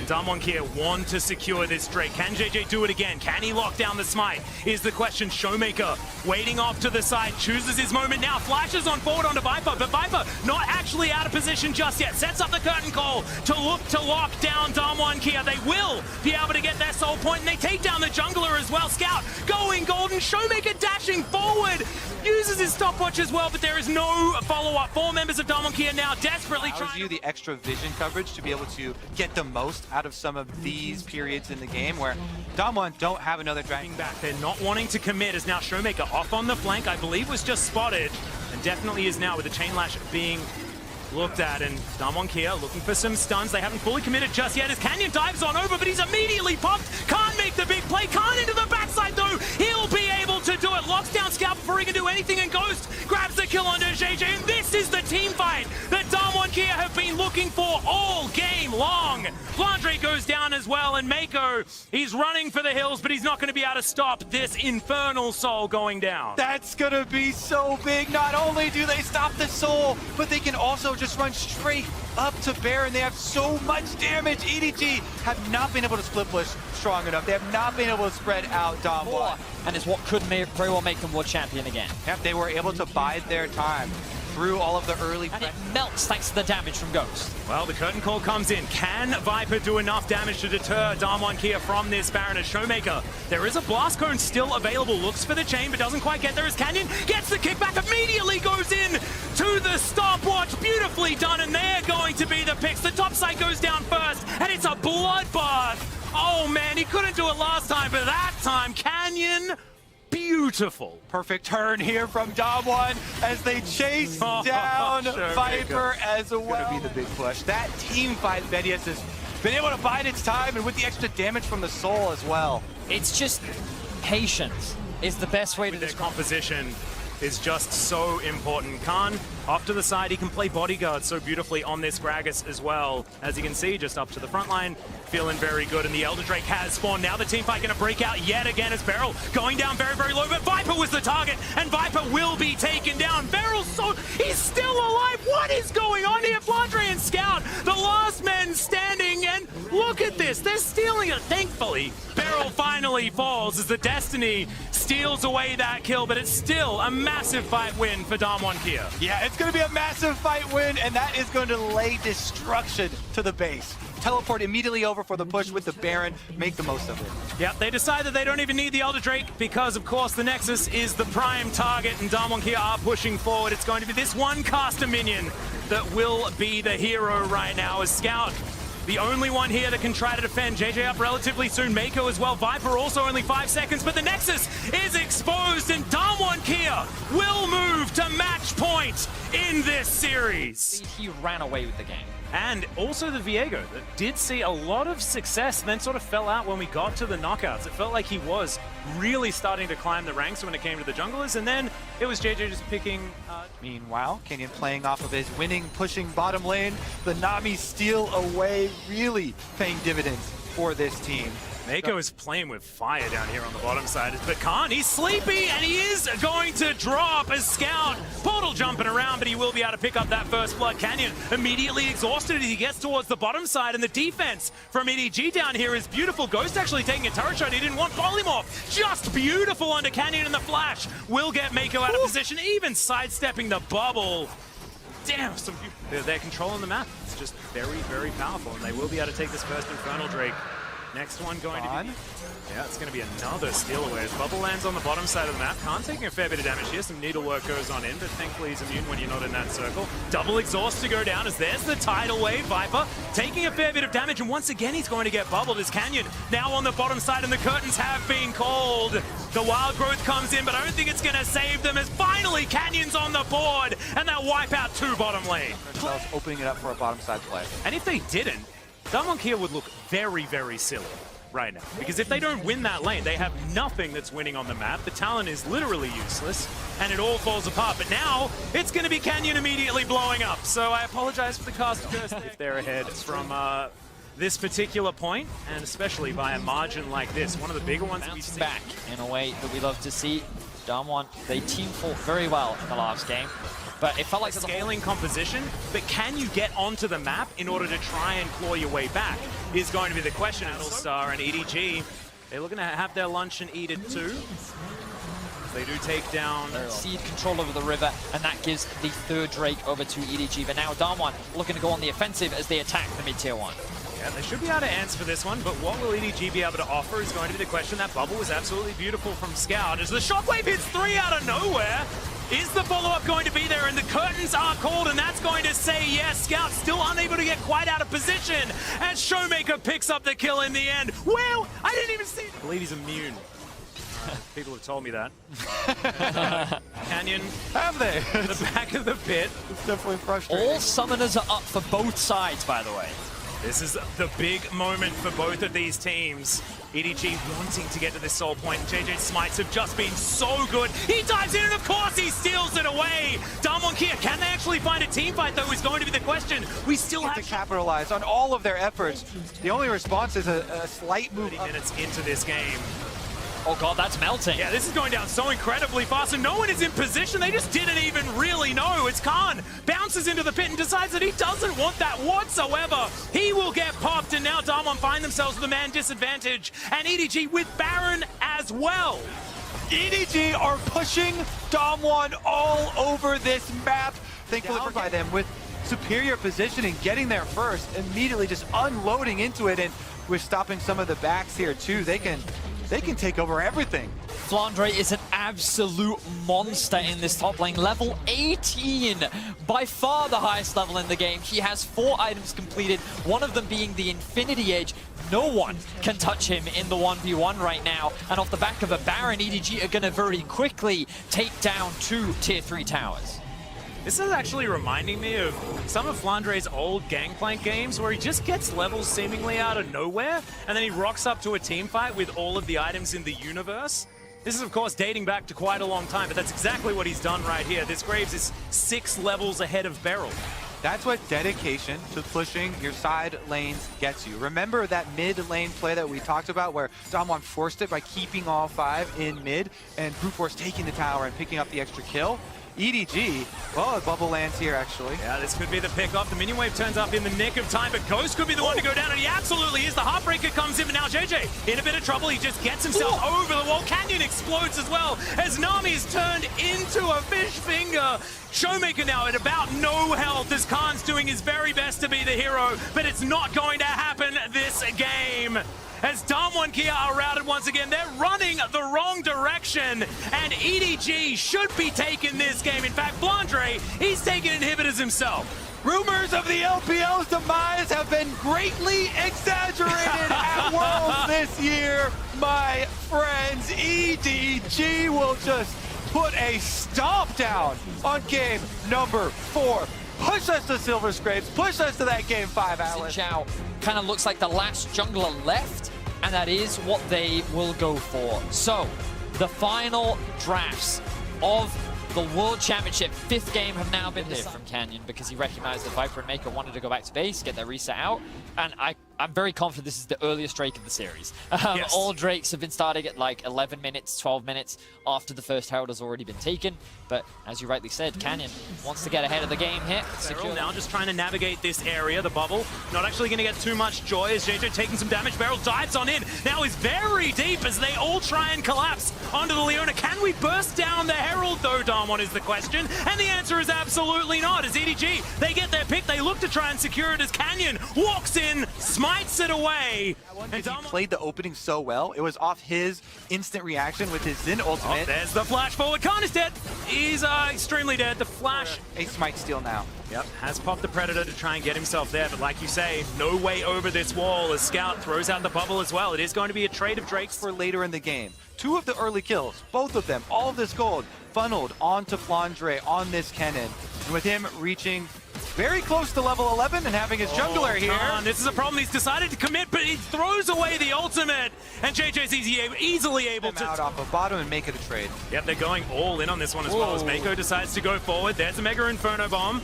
Damwon Kia want to secure this Drake. Can JJ do it again? Can he lock down the smite? Is the question. Showmaker waiting off to the side, chooses his moment now, flashes on forward onto Viper, but Viper not actually out of position just yet. Sets up the curtain call to look to lock down Damwon Kia. They will be able to get their soul point, and they take down the jungler as well. Scout going golden, Showmaker dashing forward, uses his stopwatch as well, but there is no follow-up. 4 members of Damwon Kia now desperately trying to... you the extra vision coverage to be able to get the most out of some of these periods in the game where Damwon don't have another dragging back. They're not wanting to commit as now Showmaker off on the flank, I believe was just spotted, and definitely is now with the chain lash being looked at, and Damwon Kia looking for some stuns. They haven't fully committed just yet as Canyon dives on over, but he's immediately popped. Can't make the big play. Can't into the backside though. He'll be able to do it. Locks down Scout before he can do anything, and Ghost grabs the kill onto JJ, and this is the team fight that Damwon Kia have been looking for all game long. Flandre goes down as well, and Mako, he's running for the hills, but he's not going to be able to stop this infernal soul going down. That's going to be so big. Not only do they stop the soul, but they can also just run straight up to Baron. They have so much damage. EDG have not been able to split push strong enough. They have not been able to spread out Damwon. And it's what could very well make them world champion again. Yep, they were able to bide their time through all of the early... And it melts thanks to the damage from Ghost. Well, the curtain call comes in. Can Viper do enough damage to deter Damwon Kia from this Baron as Showmaker? There is a blast cone still available. Looks for the chain, but doesn't quite get there as Canyon gets the kickback, immediately goes in to the stopwatch. Beautifully done, and they're going to be the picks. The top side goes down first, and it's a bloodbath. Oh man, he couldn't do it last time, but that time, Canyon... beautiful. Perfect turn here from Damwon as they chase down Viper as well. Gonna be the big push. That team fight, Vedius has been able to bide its time, and with the extra damage from the soul as well. It's just patience is the best way to describe. Their composition is just so important. Khan off to the side, he can play bodyguard so beautifully on this Gragas as well. As you can see, just up to the front line, feeling very good, and the Elder Drake has spawned. Now the team fight gonna break out yet again as Beryl going down very, very low, but Viper was the target, and Viper will be taken down. Beryl's he's still alive. What is going on here? Flandre and Scout, the last men standing, and look at this, they're stealing it. Thankfully, Beryl finally falls as the Destiny steals away that kill, but it's still a massive fight win for Damwon Kia. Yeah, it's going to be a massive fight win, and that is going to lay destruction to the base. Teleport immediately over for the push with the Baron. Make the most of it. Yeah, they decide that they don't even need the Elder Drake because, of course, the Nexus is the prime target, and Damwon Kia are pushing forward. It's going to be this one caster minion that will be the hero right now as Scout, the only one here that can try to defend. JJ up relatively soon, Mako as well. Viper also only 5 seconds, but the Nexus is exposed, and Damwon Kia will move to match point in this series. He ran away with the game. And also the Viego that did see a lot of success and then sort of fell out when we got to the knockouts. It felt like he was really starting to climb the ranks when it came to the junglers, and then it was JJ just picking... Meanwhile, Canyon playing off of his winning, pushing bottom lane. The Nami steal away, really paying dividends for this team. Mako is playing with fire down here on the bottom side, but Khan, he's sleepy, and he is going to drop as Scout. Portal jumping around, but he will be able to pick up that first blood. Canyon immediately exhausted as he gets towards the bottom side, and the defense from EDG down here is beautiful. Ghost actually taking a turret shot. He didn't want Polymorph. Just beautiful under Canyon, and the flash will get Mako out of position, even sidestepping the bubble. Damn, they're controlling the map. It's just very, very powerful, and they will be able to take this first Infernal Drake. Next one going to be... Yeah, it's going to be another steal away as Bubble lands on the bottom side of the map. Khan taking a fair bit of damage here. Some needlework goes on in, but thankfully he's immune when you're not in that circle. Double exhaust to go down as there's the tidal wave. Viper taking a fair bit of damage, and once again he's going to get bubbled as Canyon now on the bottom side, and the curtains have been called. The wild growth comes in, but I don't think it's going to save them as finally Canyon's on the board, and they'll wipe out 2 bottom lane. Themselves opening it up for a bottom side play. And if they didn't, DWG KIA would look very, very silly right now. Because if they don't win that lane, they have nothing that's winning on the map. The talent is literally useless, and it all falls apart. But now, it's going to be Canyon immediately blowing up. So I apologize for the cast curse if they're ahead from this particular point, and especially by a margin like this. One of the bigger ones we've seen. Back in a way that we love to see. DWG, they team fought very well in the last game. But it felt like scaling composition, but can you get onto the map in order to try and claw your way back is going to be the question. Star and EDG, they're looking to have their lunch and eat it too. They do take down Seed control over the river, and that gives the 3rd Drake over to EDG. But now DWG looking to go on the offensive as they attack the mid-tier 1. Yeah, they should be able to answer for this one, but what will EDG be able to offer is going to be the question. That bubble was absolutely beautiful from Scout as the shockwave hits 3 out of nowhere. Is the follow-up going to be there? And the curtains are called, and that's going to say yes. Scout still unable to get quite out of position, and Showmaker picks up the kill in the end. Well, I didn't even see it. I believe he's immune. People have told me that. Canyon. Have they? The back of the pit. It's definitely frustrating. All summoners are up for both sides, by the way. This is the big moment for both of these teams. EDG wanting to get to this soul point. JJ's smites have just been so good. He dives in, and of course he steals it away. DWG KIA, can they actually find a team fight, though, is going to be the question. We still have to capitalize on all of their efforts. The only response is a slight move 30 minutes into this game. Oh god, that's melting. Yeah, this is going down so incredibly fast, and no one is in position. They just didn't even really know. It's Khan. Bounces into the pit and decides that he doesn't want that whatsoever. He will get popped, and now DWG find themselves with a man disadvantage, and EDG with Baron as well. EDG are pushing DWG all over this map. Thankfully by them with superior positioning, getting there first, immediately just unloading into it, and we're stopping some of the backs here too. They can take over everything. Flandre is an absolute monster in this top lane. Level 18, by far the highest level in the game. He has 4 items completed, one of them being the Infinity Edge. No one can touch him in the 1v1 right now. And off the back of a Baron, EDG are going to very quickly take down 2 tier 3 towers. This is actually reminding me of some of Flandre's old Gangplank games where he just gets levels seemingly out of nowhere, and then he rocks up to a team fight with all of the items in the universe. This is, of course, dating back to quite a long time, but that's exactly what he's done right here. This Graves is 6 levels ahead of Beryl. That's what dedication to pushing your side lanes gets you. Remember that mid lane play that we talked about where DWG forced it by keeping all 5 in mid and Brute Force taking the tower and picking up the extra kill? EDG, well, bubble lands here, actually. Yeah, this could be the pick-off. The minion wave turns up in the nick of time, but Ghost could be the one to go down, and he absolutely is. The Heartbreaker comes in, but now JJ in a bit of trouble. He just gets himself over the wall. Canyon explodes as well, as Nami is turned into a fish finger. Showmaker now at about no health, as Khan's doing his very best to be the hero, but it's not going to happen this game. As DWG KIA are routed once again, they're running the wrong direction, and EDG should be taking this game. In fact, Flandre, he's taking inhibitors himself. Rumors of the LPL's demise have been greatly exaggerated at Worlds this year, my friends. EDG will just put a stomp down on game number 4. Push us to Silver Scrapes, push us to that game 5, Alice. Chow kind of looks like the last jungler left, and that is what they will go for. So, the final drafts of the World Championship 5th game have now been here from Canyon because he recognized that Viper and Mako wanted to go back to base, get their reset out, and I'm very confident this is the earliest Drake of the series. Yes. All Drakes have been starting at like 11 minutes, 12 minutes after the first Herald has already been taken. But as you rightly said, Canyon wants to get ahead of the game here. Beryl now just trying to navigate this area, the bubble. Not actually going to get too much joy as JJ taking some damage. Beryl dives on in. Now is very deep as they all try and collapse onto the Leona. Can we burst down the Herald though, Darmon, is the question. And the answer is absolutely not. As EDG, they get their pick. They look to try and secure it as Canyon walks in smites it away. And he played the opening so well. It was off his instant reaction with his Xin ultimate. Oh, there's the flash forward. Khan is dead. He's extremely dead. The flash. A smite steal now. Yep, has popped the Predator to try and get himself there, but like you say, no way over this wall as Scout throws out the bubble as well. It is going to be a trade of Drakes for later in the game. 2 of the early kills, both of them, all of this gold funneled onto Flandre on this Kennen. And with him reaching very close to level 11 and having his jungler here. This is a problem. He's decided to commit, but he throws away the ultimate, and JJ's easily able to out off of bottom and make it a trade. Yep, they're going all in on this one as well as Mako decides to go forward. There's a Mega Inferno Bomb.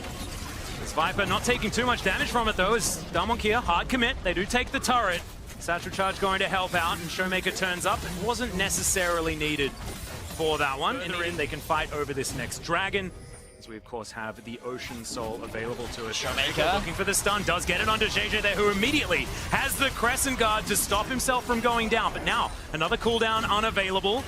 This Viper not taking too much damage from it though, as Gen.G KIA hard commit. They do take the turret. Satchel Charge going to help out, and Showmaker turns up. It wasn't necessarily needed for that one. In the end, they can fight over this next dragon. As we, of course, have the Ocean Soul available to us. Showmaker looking for the stun, does get it onto JJ there, who immediately has the Crescent Guard to stop himself from going down. But now, another cooldown unavailable.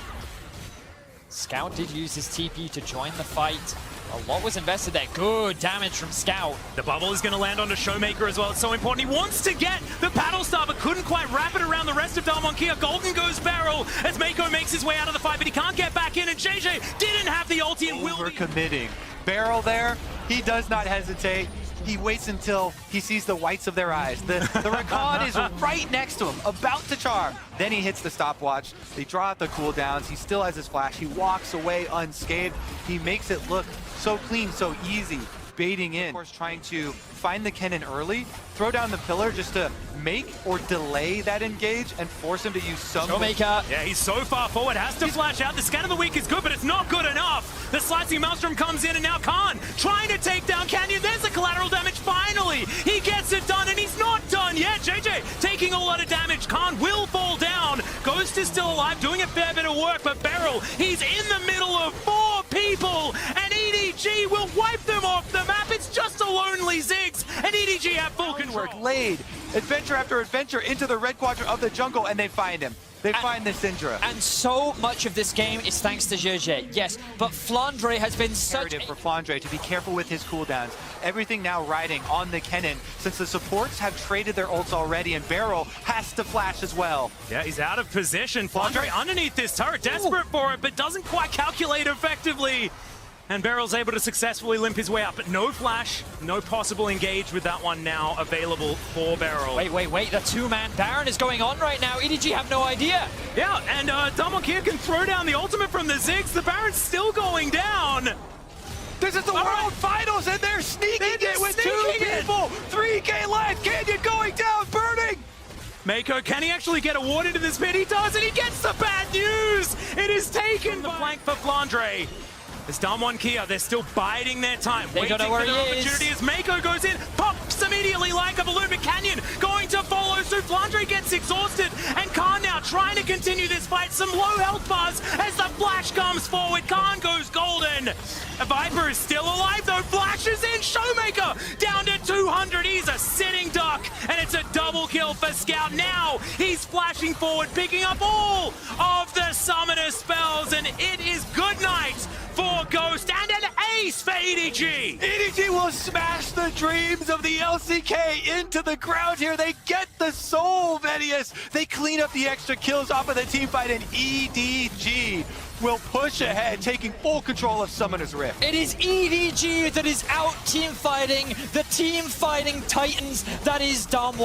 Scout did use his TP to join the fight. A lot was invested there. Good damage from Scout. The bubble is going to land onto Showmaker as well. It's so important. He wants to get the Paddle Star, but couldn't quite wrap it around the rest of Gen.G KIA. Golden goes barrel as Mako makes his way out of the fight, but he can't get back in, and JJ didn't have the ulti and will... Over-committing. Barrel there. He does not hesitate. He waits until he sees the whites of their eyes. The Rakan is right next to him, about to charm. Then he hits the stopwatch. They draw out the cooldowns. He still has his flash. He walks away unscathed. He makes it look so clean, so easy, baiting in. Of course, trying to find the Kennen early, throw down the pillar just to make or delay that engage and force him to use some... Showmaker. Yeah, he's so far forward, has to flash out. The scan of the week is good, but it's not good enough. The slicing Maelstrom comes in, and now Khan trying to take down Canyon. There's the collateral damage, finally. He gets it done, and he's not done yet. JJ taking a lot of damage. Khan will fall down. Ghost is still alive, doing a fair bit of work, but Beryl, he's in the middle of 4 people, and EDG will wipe them off the map. It's just a lonely Ziggs, and EDG have full control. Work laid adventure after adventure into the red quadrant of the jungle, and they find him. They find the Syndra. And so much of this game is thanks to Gen.G, yes, but Flandre has been such... For Flandre to be careful with his cooldowns. Everything now riding on the Kennen, since the supports have traded their ults already, and Beryl has to flash as well. Yeah, he's out of position. Flandre underneath this turret, desperate for it, but doesn't quite calculate effectively. And Beryl's able to successfully limp his way up, but no flash, no possible engage with that one now available for Beryl. Wait, the 2-man Baron is going on right now. EDG have no idea. Yeah, and Gen.G KIA can throw down the ultimate from the Ziggs. The Baron's still going down. This is the World Finals, and they're sneaking it with 2 people. 3K left, Canyon going down, burning. Mako, can he actually get awarded in this pit? He does, and he gets the bad news. It is taken the flank for Flandre. As Gen.G KIA, they're still biding their time, waiting for their opportunity as Mako goes in, pops immediately like a balloon, but Canyon going to follow, so Flandre gets exhausted, and Khan now trying to continue this fight, some low health bars as the flash comes forward, Khan goes golden. Viper is still alive though, flashes in, Showmaker down to 200, he's a sitting duck, and it's a double kill for Scout. Now he's flashing forward, picking up all of the summoner spells, and it is good night for Ghost, and an ace for EDG. EDG will smash the dreams of the LCK into the ground here. They get the soul, Venius. They clean up the extra kills off of the team fight, and EDG will push ahead, taking full control of Summoner's Rift. It is EDG that is out team fighting titans that is Gen.G.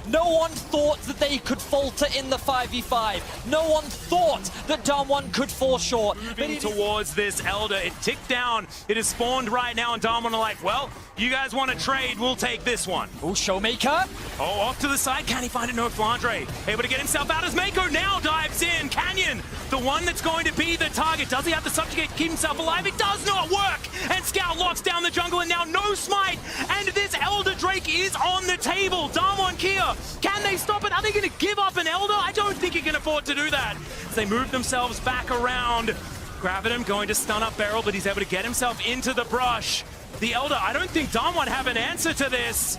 No one thought that they could falter in the 5v5. No one thought that Gen.G could fall short. Moving towards this Elder, it ticked down, it is spawned right now, and Gen.G are like, well, you guys want to trade, we'll take this one. Oh, Showmaker. Oh, off to the side, can he find it? No, Flandre able to get himself out as Mako now dives in. Canyon, the one that's going to be the target. Does he have the subjugate to keep himself alive? It does not work, and Scout locks down the jungle, and now no smite, and this Elder Drake is on the table. Gen.G KIA, can they stop it? Are they going to give up an Elder? I don't think he can afford to do that. As they move themselves back around. Gravitum going to stun up Beryl, but he's able to get himself into the brush. The Elder, I don't think Gen.G have an answer to this.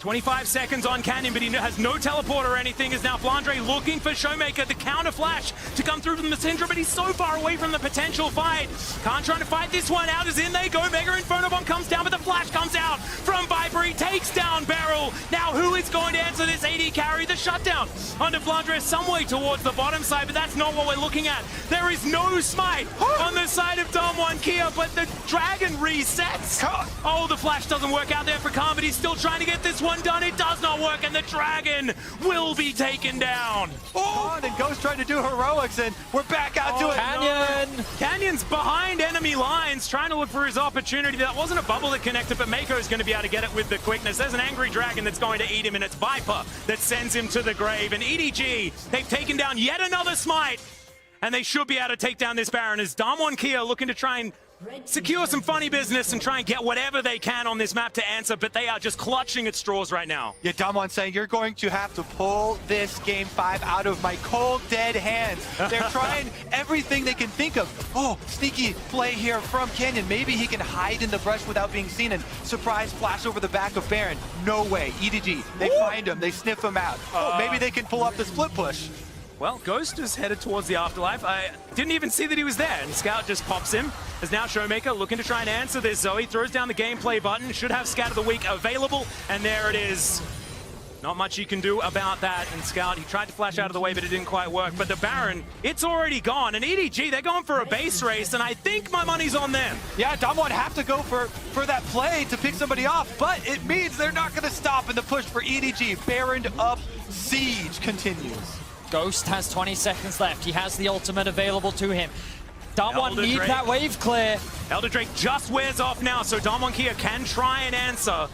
25 seconds on Canyon, but he has no teleport or anything. Is now Flandre looking for Showmaker, the counter flash to come through from the Syndra, but he's so far away from the potential fight. Khan trying to fight this one out as in they go. Mega Inferno Bomb comes down, but the flash comes out from Viper. He takes down Beryl. Now who is going to answer this AD carry? The shutdown onto Flandre some way towards the bottom side, but that's not what we're looking at. There is no smite on the side of DWG KIA, but the dragon resets. Oh, the flash doesn't work out there for Khan, but he's still trying to get this one done. It does not work, and the dragon will be taken down. Oh, and Ghost trying to do heroics, and we're back out to it. Canyon! No. Canyon's behind enemy lines, trying to look for his opportunity. That wasn't a bubble that connected, but Mako's going to be able to get it with the quickness. There's an angry dragon that's going to eat him, and it's Viper that sends him to the grave. And EDG, they've taken down yet another smite, and they should be able to take down this Baron as DWG KIA looking to try and secure some funny business and try and get whatever they can on this map to answer, but they are just clutching at straws right now. Yeah, Damwon saying, you're going to have to pull this Game 5 out of my cold, dead hands. They're trying everything they can think of. Oh, sneaky play here from Canyon. Maybe he can hide in the brush without being seen and surprise flash over the back of Baron. No way. EDG, they find him, they sniff him out. Maybe they can pull up the split push. Well, Ghost is headed towards the afterlife. I didn't even see that he was there, and Scout just pops him. As now Showmaker looking to try and answer this. Zoe throws down the gameplay button, should have Scout of the Week available, and there it is. Not much you can do about that, and Scout, he tried to flash out of the way, but it didn't quite work. But the Baron, it's already gone, and EDG, they're going for a base race, and I think my money's on them. Yeah, Damwon have to go for that play to pick somebody off, but it means they're not going to stop in the push for EDG. Baron up, siege continues. Ghost has 20 seconds left. He has the ultimate available to him. DWG need that wave clear. Elder Drake just wears off now, so DWG KIA can try and answer.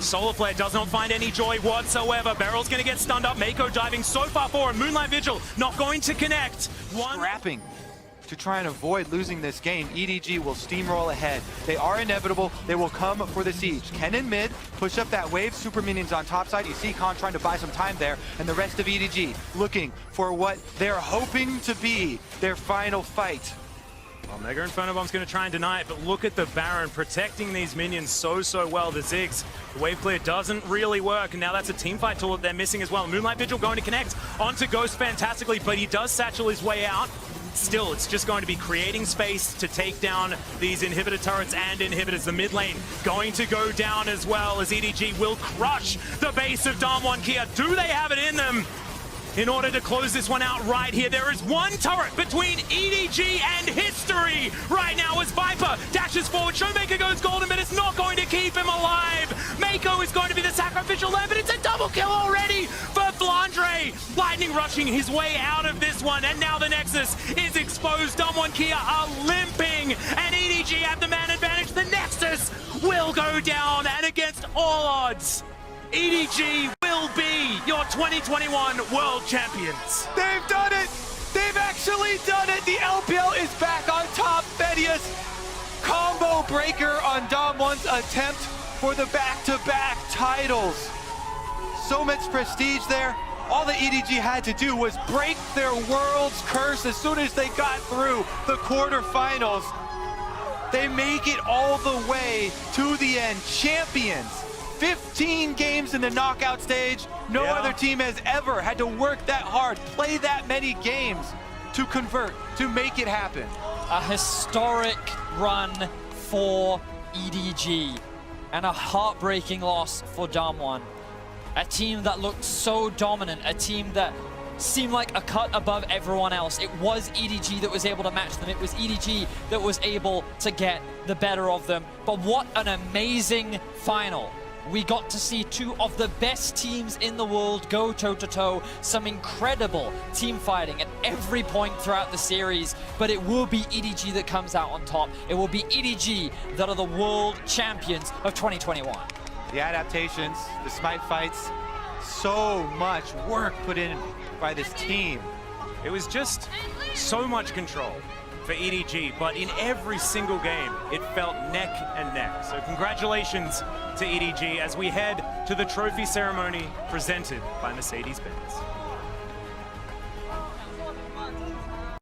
Solar Flare does not find any joy whatsoever. Beryl's going to get stunned up. Mako diving so far forward. Moonlight Vigil not going to connect. Scrapping to try and avoid losing this game. EDG will steamroll ahead. They are inevitable. They will come for the siege. Ken in mid, push up that wave. Super minions on top side. You see Khan trying to buy some time there, and the rest of EDG looking for what they're hoping to be their final fight. Well, Mega Inferno Bomb's going to try and deny it, but look at the Baron protecting these minions so well. The Ziggs, the wave clear doesn't really work, and now that's a team fight tool that they're missing as well. Moonlight Vigil going to connect onto Ghost fantastically, but he does satchel his way out. Still, it's just going to be creating space to take down these inhibitor turrets and inhibitors. The mid lane going to go down as well as EDG will crush the base of DWG KIA. Do they have it in them in order to close this one out right here? There is one turret between EDG and history right now as Viper dashes forward. Showmaker goes golden, but it's not going to keep him alive. Mako is going to be the sacrificial lamb, but it's a double kill already for Flandre. Lightning rushing his way out of this one, and now the Nexus is exposed. DWG KIA are limping, and EDG have the man advantage. The Nexus will go down, and against all odds, EDG will be your 2021 World Champions. They've done it! They've actually done it! The LPL is back on top. Thaddeus, combo breaker on DWG's attempt for the back-to-back titles. So much prestige there. All that EDG had to do was break their world's curse as soon as they got through the quarterfinals. They make it all the way to the end. Champions. 15 games in the knockout stage. No other team has ever had to work that hard, play that many games to convert, to make it happen. A historic run for EDG and a heartbreaking loss for DWG. A team that looked so dominant, a team that seemed like a cut above everyone else. It was EDG that was able to match them. It was EDG that was able to get the better of them. But what an amazing final. We got to see two of the best teams in the world go toe-to-toe, some incredible team fighting at every point throughout the series, but it will be EDG that comes out on top. It will be EDG that are the world champions of 2021. The adaptations, the smite fights, so much work put in by this team. It was just so much control for EDG, but in every single game, it felt neck and neck. So congratulations to EDG as we head to the trophy ceremony presented by Mercedes-Benz.